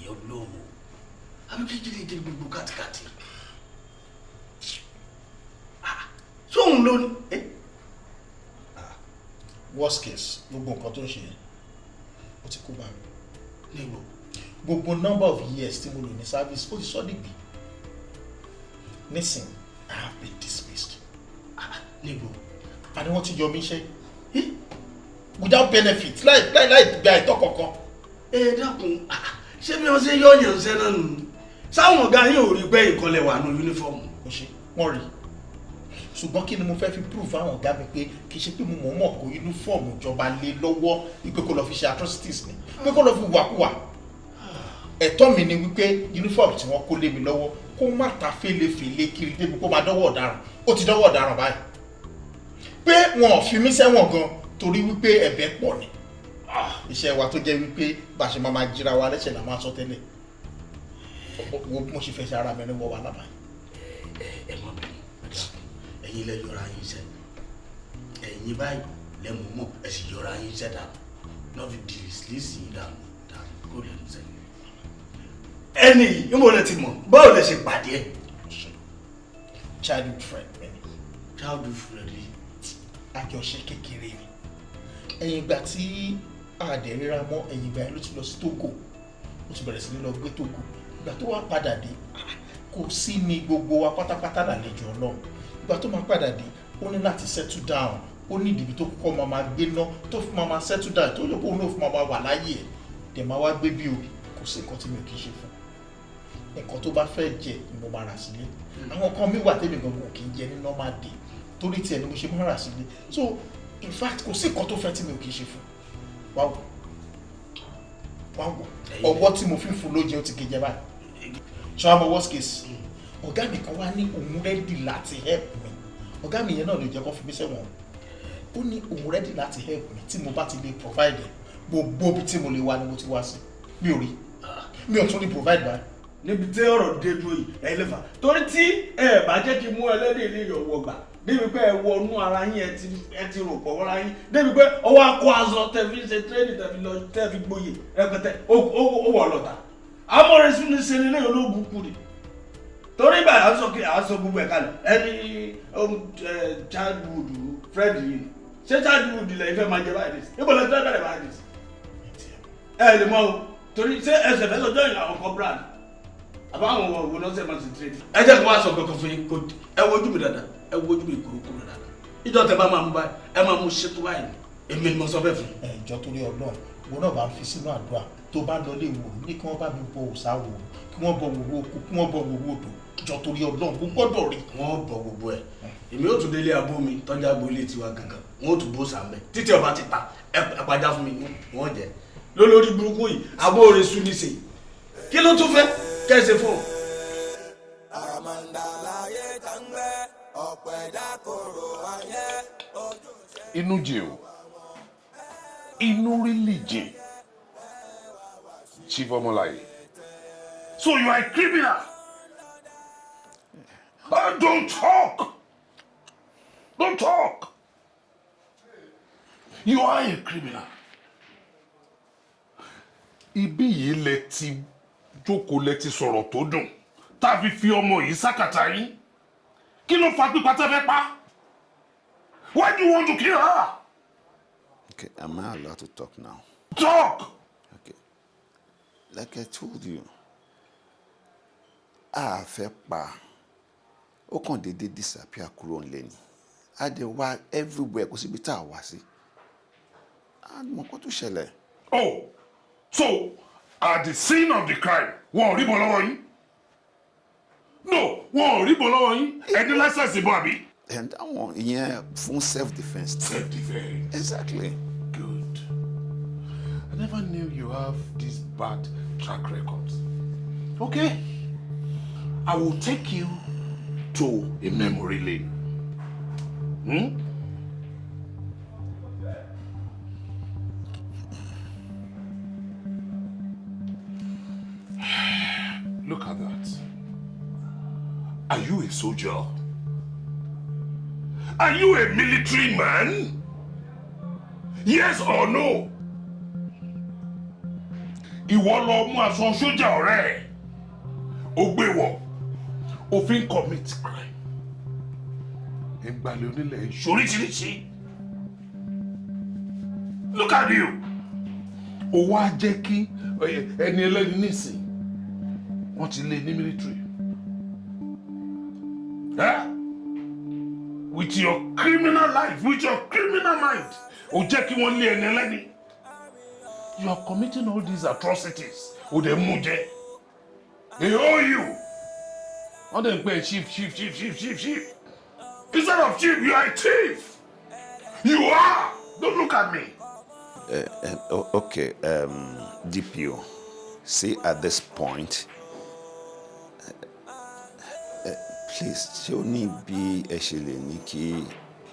Speaker 19: Ọlọ́run, àbí kékeré jẹ́ gbogbo kàtìkàtì. Sóhun ló ní.
Speaker 9: Worst case, gbogbo nǹkan tó ń ṣe ó ti kú bá mi. Gbogbo number of years tí mo lò ní service ó ti sọ dìgbì. Nísìn, I have been dismissed. Àní wọ́n ti yọ mí iṣẹ́. Without benefit, láì gba ìtọ́ kankan.
Speaker 19: Ẹ dákun, ṣé bí wọ́n ṣe yọ̀yàn ṣẹ́ náà nù? Sáwọn ọ̀gá yín ò rí gbẹ́ ìkọlẹ̀ wà ní yúnífọ́ọ̀mù.
Speaker 9: Wọ́n rí. Ṣùgbọ́n kí ni mo fẹ́ fi prove àwọn ọ̀gá mi pé kì í ṣe pé mo mọ̀ kó yúnífọ́ọ̀mù ìjọba lé lọ́wọ́ wípé kó lọ fi ṣe atrocities ni pé kó lọ fi wàkúwà. Ẹ̀tọ́ mi ni wípé yúnífọ́ọ̀mù tí wọ́n kó lé mi lọ́wọ́ kó má ta fèlèfèlè kiri débi kó máa dọ́wọ́ ọ̀daràn. Ó ti dọ́wọ́ ọ̀daràn báyìí. Pé wọn ò fi mí sẹ́wọ̀n gan torí wípé ẹ̀bẹ̀ pọ̀ ni. Iṣẹ́ wa tó jẹ́ wípé bá ṣe máa jíra wa lẹ́sẹ̀ là máa sọ tẹ́lẹ̀. Mo ṣe fẹ́ ṣe ara mi ní wọ́n wà lábàá.
Speaker 19: Ẹ mọ̀ bẹ́ẹ̀ ẹ̀yin lẹ yọra yín sẹ́ ẹ̀yin báyìí lẹ mọ̀ mọ̀ ẹ sì yọra yín sẹ́ dànù lọ́ọ́ fi dìlísì yín dànù kó lẹ́nu sẹ́. ẹni ìmọ̀ lẹ ti mọ̀ báwo lẹ ṣe pàdé ẹ̀.
Speaker 9: Childhood friend ẹni.
Speaker 19: Childhood friend yìí.
Speaker 9: Àjọṣe kékeré ni.
Speaker 5: ẹ̀yìn ìgbà tí àdẹ̀ríra mọ́ ẹ̀yìn ìgbà yẹn ló ti lọ sí Togo ó ti bẹ̀rẹ̀ sí ní lọ gbé Togo ìgbà tó wá padà dé kò sí ní gbogbo wa pátápátá lálejò Ọlọ́run ìgbà tó máa padà dé ó ní láti settle down ó ní ìdìbò tó kọ́kọ́ máa gbé ná tó fi máa settle down tó yẹ kó ní òfin máa wà láyé ẹ̀ dẹ̀ máa wá gbé bí o kò sí nǹkan tí mi ò kì í ṣe fún nǹkan tó bá fẹ́ jẹ ni mo máa rà sílé àwọn kan mi wà tẹ́mi gangan kì í jẹ ní normal day torí tiẹ̀ ni mo ṣe máa rà sílé so in fact kò sí nǹkan tó fẹ́ tí mi ò kì í ṣe fún wá wò ọwọ́ tí mo fi fún ló jẹ́ ó ti gé jẹ báyìí ṣọwọ́ mo worst case ọ̀gá mi kan wá ní òun rẹ́dì láti help mi ọ̀gá mi yẹn náà ló jẹ́ kó fi mí sẹ́wọ̀n ó ní òun rẹ́dì láti help mi tí mo bá ti lè provide gbogbo bí tí mo lè wá ni mo ti wá sí mi ò rí mi ò tún lè provide báyìí.
Speaker 22: níbi tí ọ̀rọ̀ dé dúró yìí ẹ lè fà torí tí ẹ bá jẹ́ kí mú ẹlẹ́dẹ̀ ilé ìyọ̀wọ̀ gbà débi pé ẹ wọnú ara yín ẹ ti rò pọ̀ wọ́ra yín débi pé ọwọ́ akọ aṣọ tẹ̀fi ṣe tírẹ́nì tẹ̀fi gboyè rẹpẹtẹ ó wọ̀ lọ́ta amọ̀rẹ́ sún ní sẹ́ni lẹ́yìn olóògùn kù ni torí báyìí à ń sọ gbogbo ẹ̀ kalẹ̀ ẹni childhood friend yìí ṣé childhood lẹ́yìn fẹ́ máa jẹ báyìí níbo lẹ́yìn fẹ́ bẹ̀rẹ̀ báyìí ẹ lè mọ o torí ṣé ẹsẹ̀ fẹ́ lọ́jọ́ ìlà ọkọ̀ brand àbáwọn òwò náà ṣe máa ṣe trade. ẹ jẹ́ kí wọ́n á sọ kankan fún yín kó ẹ wojú mi dáadáa ẹ wojú mi kúrúkúrú dáadáa ìjọ tẹ bá máa mú báyìí ẹ máa mú ṣètò báyìí èmi ni mo sọ bẹ́ẹ̀ fún.
Speaker 5: ìjọ torí Ọlọ́run wọn náà bá ń fi sínú àdúrà tó bá lọ lé wò ní kí wọ́n bá mi bọ òòṣà wò kí wọ́n bọ wòwò oko kí wọ́n bọ wòwò odò ìjọ torí Ọlọ́run mo gbọ́dọ̀ rí.
Speaker 22: wọ́n bọ gbogbo ẹ̀ èmi ó tún délé abó mi tọ́jà agboolé tiwa gangan wọ́n ó tún bó sàmẹ́ títí ọba ti ta ẹ pàjá fún mi wọ́n jẹ lólórí burúkú yìí abó rẹ̀ sún ní sè kí ló tún fẹ́ kẹ́sẹ̀ fún un.
Speaker 3: inú jìn o inú really jìn Chief Omolaye so you are a criminal don't talk you are a criminal ibi yìí lẹ ti jókòó lẹ ti sọ̀rọ̀ tó dùn tá a fi ọmọ yìí sákàtà yín kí ló fa pípa tẹ́ fẹ́ pa why do you want to kill her.
Speaker 15: Okay, am I allowed to talk now?
Speaker 3: Talk.
Speaker 15: Okay, like I told you a fẹ́ pa ó kàn déédéé disappear kúrò nílé ni a dẹ̀ wá everywhere kò síbi tá a wá sí a mọ̀ kó tó ṣẹlẹ̀.
Speaker 3: Oh, so at the scene of the crime wọn ò rí bọ́ lọ́wọ́ yín no wọn ò rí bọ́ lọ́wọ́ yín ẹni lẹ́sẹ̀sì bọ́ àbí.
Speaker 15: And that one ìyẹn fún self-defense.
Speaker 3: Self-defense.
Speaker 15: Exactly.
Speaker 3: Good. I never knew you have this bad track record. Okay. I will take you to a memory lane. Look at that. Are you a soldier? Are you a military man? Yes or no? Ìwọ lọ mú aṣọ sójà ọ̀rẹ́ ẹ̀. Ó gbé wọ̀. Ó fi ń commit crime. Ìgbàlẹ̀ onílẹ̀ ìṣoríṣiríṣi. Look at you. Ó wá jẹ́ kí ẹni ẹlẹ́ni nísìn. Wọ́n ti lé ní military. With your criminal life, with your criminal mind, ó jẹ́ kí wọ́n lé ẹni ẹlẹ́ni. You are committing all these atrocities. Ó dẹ̀ mú jẹ. They owe you. Wọ́n dẹ̀ ń pè chief. Instead of chief, you are a thief. You are. Don't look at me.
Speaker 15: Okay, DPO. See, at this point, please, ṣé o ní bí ẹ ṣe lè ní kí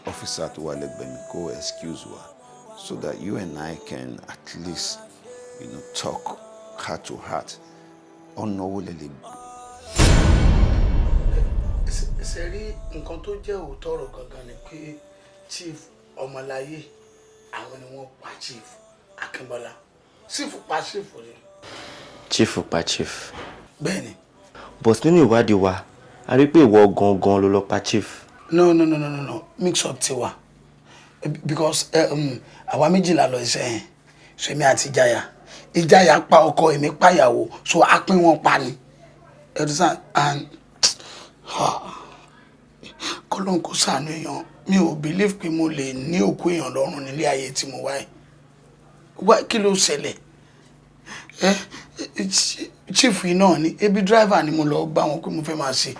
Speaker 15: officer tó wà lẹ́gbẹ̀ẹ́ mi kó excuse wa so that you and I can at least, talk heart to heart. Ọ̀nà wo lè lè gbọ́.
Speaker 11: Ṣé rí nǹkan tó jẹ́ òótọ́ ọ̀rọ̀ gangan ni pé Chief Omolaye àwọn ni wọ́n pa Chief Akínbọ́lá. Chief pa Chief ni.
Speaker 12: Chief pa Chief.
Speaker 11: Bẹ́ẹ̀ni.
Speaker 12: But nínú ìwádìí wa a rí pé ìwọ gangan ló lọ pa Chief.
Speaker 11: No. Mix up ti wà. because àwa méjìlá lọ iṣẹ́ yẹn so èmi àti ìjáyà pa ọkọ èmi pàyàwó so a pín wọn pa ni and kọ́lọ́n kó ṣàánú èèyàn mi ò believe pé mo lè ní òkú èèyàn lọ́rùn nílé ayé tí mo wáyé wá kí ló ṣẹlẹ̀ chief yìí náà ni ebi driver ni mo lọ bá wọn pé mo fẹ́ máa ṣe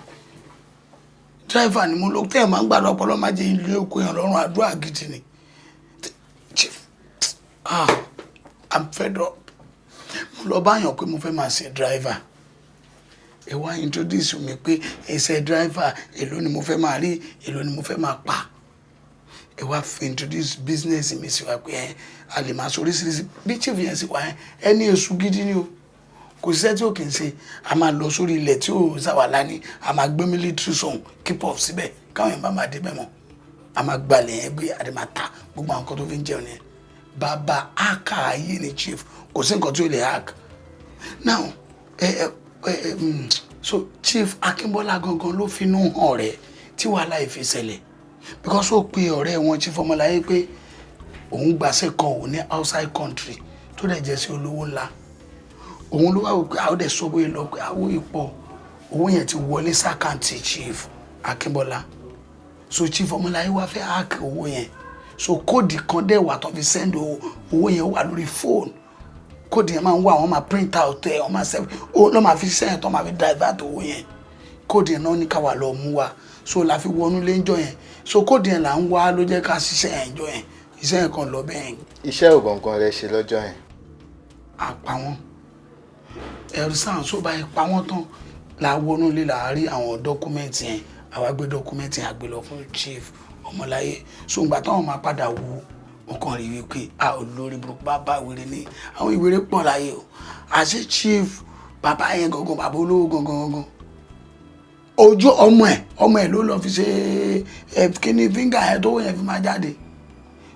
Speaker 11: driver ni mo lọ tẹ́ ẹ̀ máa ń gbàdọ̀ ọpọlọ máa jẹ́ ilé òkú èèyàn lọ́rùn àdúrà gidi ni chief I'm fed up mo lọ bá yàn pé mo fẹ́ máa ṣe driver ẹ wá introduce mi pé ẹsẹ̀ driver èló ni mo fẹ́ máa rí èló ni mo fẹ́ máa pa ẹ wá introduce business mi sí wa pé a lè máa sọ oríṣiríṣi bí chief yẹn sì wá ẹni èṣù gidi ni o kò síṣẹ́ tí ó kì í ṣe a máa lọ sórí ilẹ̀ tí ó ṣàwàlá ni a máa gbé military song keep off síbẹ̀ káwọn yẹn bá máa débẹ̀ mọ́ a máa gbalẹ̀ yẹn gbé àdè máa ta gbogbo àwọn nǹkan tó fi ń jẹun yẹn bàbá aka ayé ni chief kò sí nǹkan tí ó lè hack now so chief Akínbọ́lá gangan ló finú hàn rẹ̀ tí wàhálà ìfi ṣẹlẹ̀ because ó pe ọ̀rẹ́ wọn chief Ọmọláyé pé òun gbàṣẹ́ kan òun ní outside country tó dẹ̀ jẹ́ sí olówó ńlá òun ló wá wò pé àwọn dẹ̀ sọ bóyá lọ pé àwọn ipò owó yẹn ti wọlé sákàǹtì chief Akínbọ́lá so chief Ọmọláyé wá fẹ́ hack owó yẹn so kóòdì kan dẹ̀ wà tó fi send owó yẹn wà lórí fóònù kóòdì yẹn máa ń wá àwọn máa print out ẹ̀ wọ́n máa sẹ́wọ̀n ó lọ́ máa fi sẹ́yìn tó máa fi divert owó yẹn kóòdì yẹn náà ní ká wà lọ mú wa so la fi wọnú lẹ́jọ́ yẹn so kóòdì yẹn là ń wá ló jẹ́ ká ṣiṣẹ́ yẹn jọ yẹn iṣẹ́ yẹn kan lọ bẹ́ẹ̀.
Speaker 20: iṣẹ́ ògàngàn rẹ ṣe lọ́jọ́ yẹn.
Speaker 11: àpá wọn ẹ̀rù sáà so báyìí pa wọ́n tán la wọnú lé la rí àwọn dọ́kúmẹ́ǹtì yẹn àwa gbé dọ́kúmẹ́ǹtì yẹn àgbélọ fún chief Ọmọláyé so ìgbà táwọn máa padà wo wọn kàn rí wípé olórí burúkú bàbá ìwéré ní àwọn ìwéré pọ̀ láyé o àṣẹ chief bàbá yẹn gangan bàbá olówó gangan ojú ọmọ ẹ̀ ló lọ fi ṣe kíní fíńgà yẹn tó yẹn fi máa jáde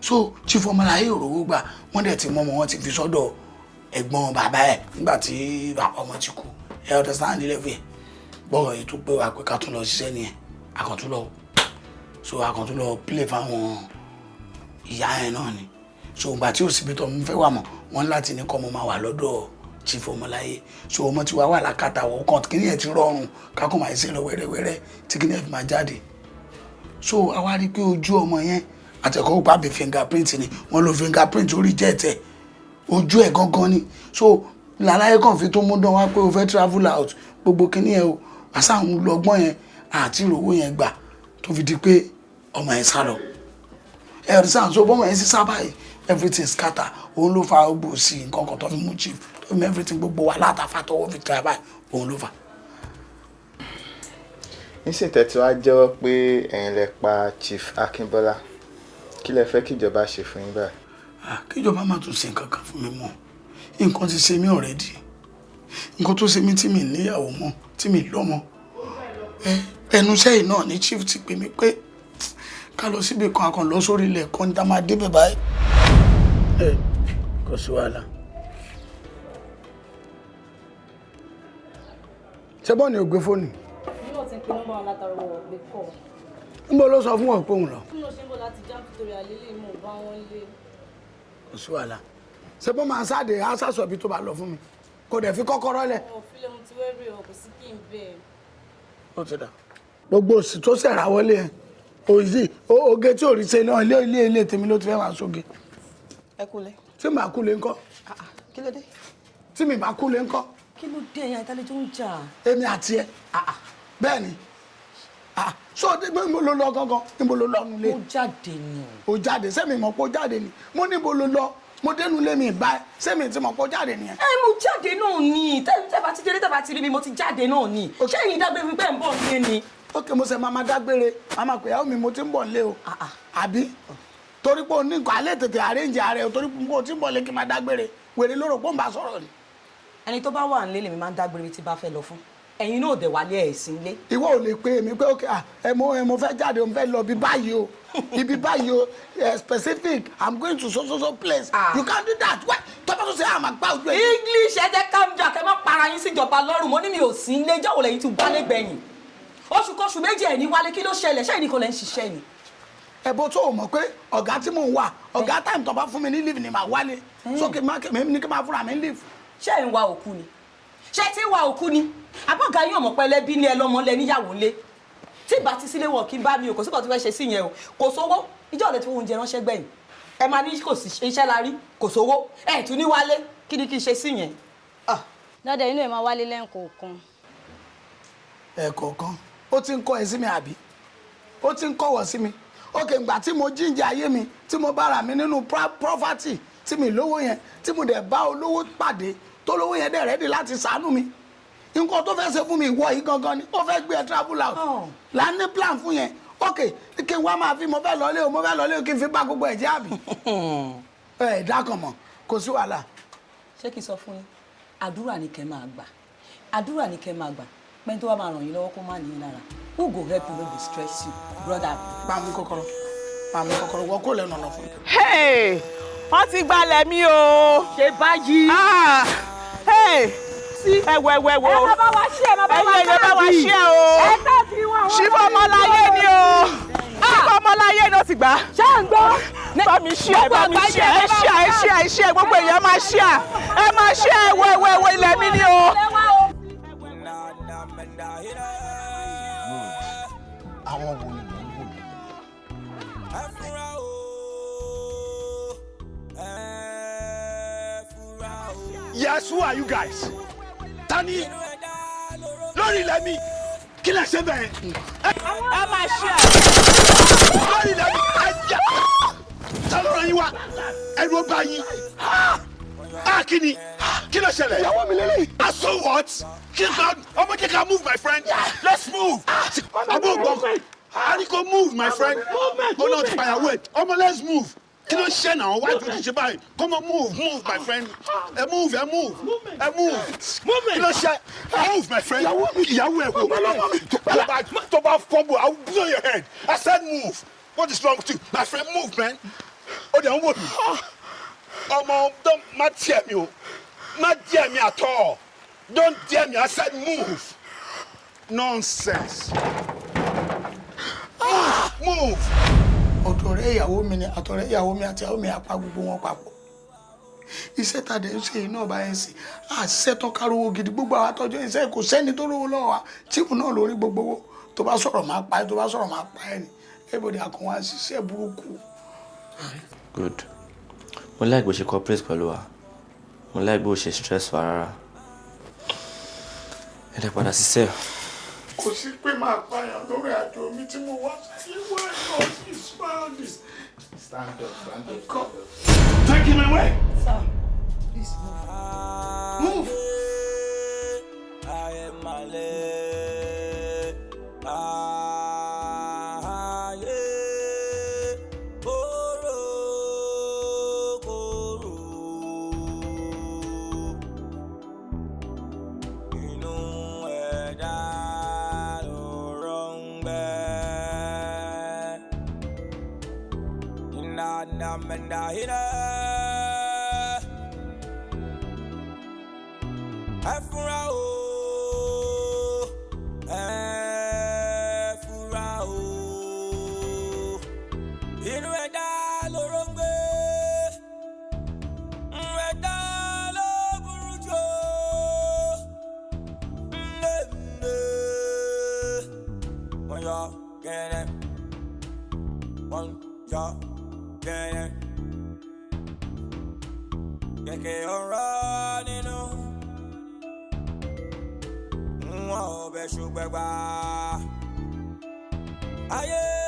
Speaker 11: so chief Ọmọláyé òróró gbà wọ́n dẹ̀ ti mọ́ ọmọ wọn ti fi sọ́dọ̀ ẹ̀gbọ́n bàbá ẹ̀ nígbà tí bàbá ọmọ ti kú ẹ̀ ọ̀tẹ̀ sáàndì lẹ́fẹ̀ẹ́ gbọ́rọ̀ yìí tó pé wà pé ká tún lọ ṣiṣẹ́ nìyẹn àkàntún lọ play fáwọn ìyá ẹ̀ náà ni so ìgbà tí òsibí tó ń fẹ́ wà mọ́ wọn láti ní kọ́ ọmọ máa wà lọ́dọ̀ chief Ọmọláyé so ọmọ tí wà lákàtà wọ́n kàn kíní ẹ̀ ti rọrùn kákọ́ máa ṣe lọ wẹ́rẹ́wẹ́rẹ́ tí kíní ẹ̀ fi máa jáde so àwa rí pé ojú ọmọ yẹn àtẹ̀kọ́ pàbí fingerprint ni wọ́n lo fingerprint orí jẹ́ẹ̀tẹ̀ ojú ẹ̀ gangan ni so làlàyé kan fi tó mú dán wá pé o fẹ́ travel out gbogbo kíní ẹ̀ o àsáhùn lọ́gbọ́n yẹn àti ìrówó yẹn gbà tó fi di pé ọmọ yẹn sá lọ ẹ̀rù sáà so bọ́mọ yẹn sí sábà yìí everything scatter òun ló fa ogbó sí nǹkan kan tó fi mú chief tó fi mú everything gbogbo wa látàfà tọwọ́ fi tẹ̀ báyìí òun ló fà.
Speaker 20: nísìnyí tí wàá jẹ́wọ́ pé ẹ̀yin lẹ pa chief Akínbọ́lá kí lẹ fẹ́ kíjọba ṣe fún yín báyìí.
Speaker 11: kíjọba má tún ṣe nǹkan kan fún mi mọ́ nǹkan ti ṣe mí already nǹkan tó ṣe mí tí mi níyàwó mọ́ tí mi lọ́mọ ẹnu iṣẹ́ yìí náà ni chief ti pè mí pé ká lọ síbi kan àkàn lọ sórí ilẹ̀ kan ní tá máa débẹ̀ báyìí. kò sí wàhálà. ṣé bọ́ọ̀nì ò gbé fóònù.
Speaker 8: mi ò ti ń pe nọ́mbà wọn látara owó ọ̀gbẹ́ kọ̀.
Speaker 11: níbo ló sọ fún wọn pé òun lọ.
Speaker 8: bí mo ṣe ń bọ̀ láti jam Victoria lélẹ̀ mo bá wọn lé.
Speaker 11: kò sí wàhálà. ṣé bọ́ máa sáde aṣáṣọ ibi tó bá lọ fún mi kò dẹ̀ fi kọ́kọ́rọ́ lẹ̀.
Speaker 8: mo fi lè mu ti wẹ́rẹ́ o kò sí kí n bẹ́ẹ̀.
Speaker 11: ó ti dà gbogbo òsì tó ṣẹ̀ra wọlé ẹ̀ òyì oge tí ò rí ṣe náà ilé tèmi ló ti fẹ́ máa sóge.
Speaker 16: ẹ kúlẹ̀.
Speaker 11: tí màá kúlẹ̀ ńkọ́.
Speaker 16: kí ló dé.
Speaker 11: tí mi bá kúlẹ̀ ńkọ́.
Speaker 16: kí ló dé ẹ̀yin àtàlẹ́ tó ń jà.
Speaker 11: èmi àti ẹ bẹ́ẹ̀ ni so níbo ló lọ gangan níbo ló lọ nulẹ̀.
Speaker 16: ó jáde ni.
Speaker 11: ó jáde sẹ́mi mọ̀ pé ó jáde ni mo níbo ló lọ mo dénú lé mi ìbá sẹ́mi tí mo pé ó jáde nìyẹn.
Speaker 16: mo jáde náà ni tẹ́bà ti délé tẹ́bà ti rí mi mo ti jáde náà ni ṣé ẹ̀yin dágbére mi bẹ́ẹ̀ ń bọ̀ nílé ni.
Speaker 11: ókè mo ṣe máa dágbére máa pè áwọ̀ mi mo ti ń bọ̀ nílé o àbí torí pé o ní nǹkan alẹ́ tètè àrẹ́ǹjì ààrẹ o torí pé o ti ń bọ̀ lé kí n máa dágbére wèrè lóró pé ó ń bá sọ̀rọ̀ ni.
Speaker 16: ẹni tó bá wà nílé lèmi máa ń dágbére tí bá fẹ́ lọ fún ẹ̀yin náà dẹ̀ wálé ẹ̀ sí ilé.
Speaker 11: ìwọ ò lè pe èmi pé ókè mo fẹ́ jáde mo fẹ́ lọ bí báyìí o ibi báyìí o specific I'm going to so place you can't do that why tọ́pọ̀ tó ṣe àmà gbá ojú ẹ̀.
Speaker 16: English ẹ jẹ́ calm down kẹ́ má para yín síjọba lọ́rùn mo ní mi ò sí ilé jọ́wọ́ lẹ́yìn tí wálé gbẹ̀yìn oṣù kọ́ṣù méjì ẹ̀ ní wálé kí ló ṣẹlẹ̀ ṣẹ́yìn nìkan lẹ́ ń ṣiṣẹ́ ni
Speaker 11: ẹ̀bùn tó o mọ̀ pé ọ̀gá tí mò ń wà ọ̀gá táìmù tó bá fún mi ní leave ni màá wálé sókè má kèmí ní kí máa fúnra mi ní leave.
Speaker 16: ṣé ẹ̀ ń wa òkú ni ṣé tí ń wa òkú ni àbọ̀gá yín ọ̀mọ̀ pẹ́lẹ́ bí ní ẹ lọ́mọ lẹ níyàwó lé tí ìgbà tí sílé wọ̀ kí n bá mi ò kò sí kò tó fẹ́ ṣe sí yẹn o kò sówó ìjọ́ ọ̀lẹ́ tí wọ́n oúnjẹ ránṣẹ́ gbẹ̀yìn ẹ máa ní kò sí iṣẹ́ la rí kò sówó ẹ̀ tún ní wálé kí ni kí n ṣe sí yẹn.
Speaker 8: dọ́dẹ̀ inú ẹ̀ máa wálé lẹ́ǹkọ̀ọ̀kan.
Speaker 11: ẹ̀kọ̀ọ̀kan ó ti ń kọ́ ẹ sí mi àbí ó ti ń kọ̀wọ̀ sí mi ókè ìgbà tí mo jíǹde ayé mi tí mo bára mi nínú property tí mi lówó yẹn tí mo dẹ̀ bá olówó pàdé tó lówó yẹn dẹ̀ rẹ́dí láti ṣàánú mi nǹkan tó fẹ́ ṣe fún mi ìwọ yìí gangan ni ó fẹ́ gbé ẹ travel out là ń ní plan fún yẹn ókè kí n wá máa fi mo fẹ́ lọlé o kí n fi bá gbogbo ẹ̀ jẹ́ àbí ẹ̀ dákan mọ̀ kò sí wàhálà.
Speaker 16: ṣé kí n sọ fún yín àdúrà ni kẹ́ máa gbà àdúrà ni kẹ́ máa gbà pẹ́ni tó wá máa ràn yín lọ́wọ́ kó má ní yín lára who go help you no go stress you brother.
Speaker 11: pàmò kọ́kọ́rọ́ wọ́n kò lẹ́nu ọ̀nà fún mi.
Speaker 14: wọ́n ti gbalẹ̀ mi o.
Speaker 16: ṣe báyìí.
Speaker 14: ẹ̀wẹ̀wẹ̀wò
Speaker 16: ẹ má bá wa ṣí ẹ má bá wa
Speaker 14: ṣí ẹ o.
Speaker 16: ẹ tá ti wá wọn.
Speaker 14: ṣífọ́ ọmọláyé ni o. ṣífọ́ ọmọláyé ni ó ti gbà.
Speaker 16: ṣé ń gbọ́.
Speaker 14: bá mi ṣí ẹ ṣí ẹ gbogbo èèyàn máa ṣí ẹ ẹ̀wẹ̀wẹ̀wò ilẹ̀ mi ni o.
Speaker 6: àwọn wo ni mò ń wò ní.
Speaker 2: Yes, who are you guys? Tani lórí ilẹ̀ mi kí lè ṣe bẹ́ẹ̀.
Speaker 14: ẹ máa ṣe ẹ.
Speaker 2: lórí ilẹ̀ mi ajá ta ló ràn yín wá ẹ̀rù ọba yín. kí ni kí ló ṣẹlẹ̀. ìyàwó mi lélẹ̀. so what? kí n kan ọmọ jẹ́ ká move my friend. let's move. àbọ̀ gbọ̀ngàn àríkò move my friend. go not fire wait ọmọ let's move. kí ló ṣe náà why do you ṣe báyìí come on move my friend move kí ló ṣe move my friend ìyàwó ẹ kò tó bá fumble I will blow your head I said move what is wrong with you my friend move man ó dẹ̀ ń wò mí ọmọ má tiẹ̀ mi o má tiẹ̀ mi at all don't dare me I said move nonsense move.
Speaker 11: ọ̀tọ̀rẹ́ ìyàwó mi ni àtọ̀rẹ́ ìyàwó mi àti ìyàwó mi apá gbogbo wọn papọ̀ iṣẹ́ tàdé ń ṣe iná ọba yẹn sí àṣìṣe tán kárówó gidi gbogbo àwọn àtọ́jọ́ iṣẹ́ kò sẹ́ni tó rówó lọ́wọ́ wa tíìmù náà lórí gbogbo owó tó bá sọ̀rọ̀ máa pa ẹ́ tó bá sọ̀rọ̀ máa pa ẹ́ ni everybody àkànwá ṣiṣẹ́ burúkú.
Speaker 12: good mo like bó ṣe cooperate pẹ̀lú wa mo like bó ṣe stress wa rárá ẹ dẹ̀ padà ṣiṣẹ́.
Speaker 11: kò sí pé máa pààyàn lórí àjò mi tí mo wá sí ìwé ẹ̀kọ́ sí ìsúmáàdìs.
Speaker 5: stand up.
Speaker 2: take him away.
Speaker 16: sir please move.
Speaker 1: Aye.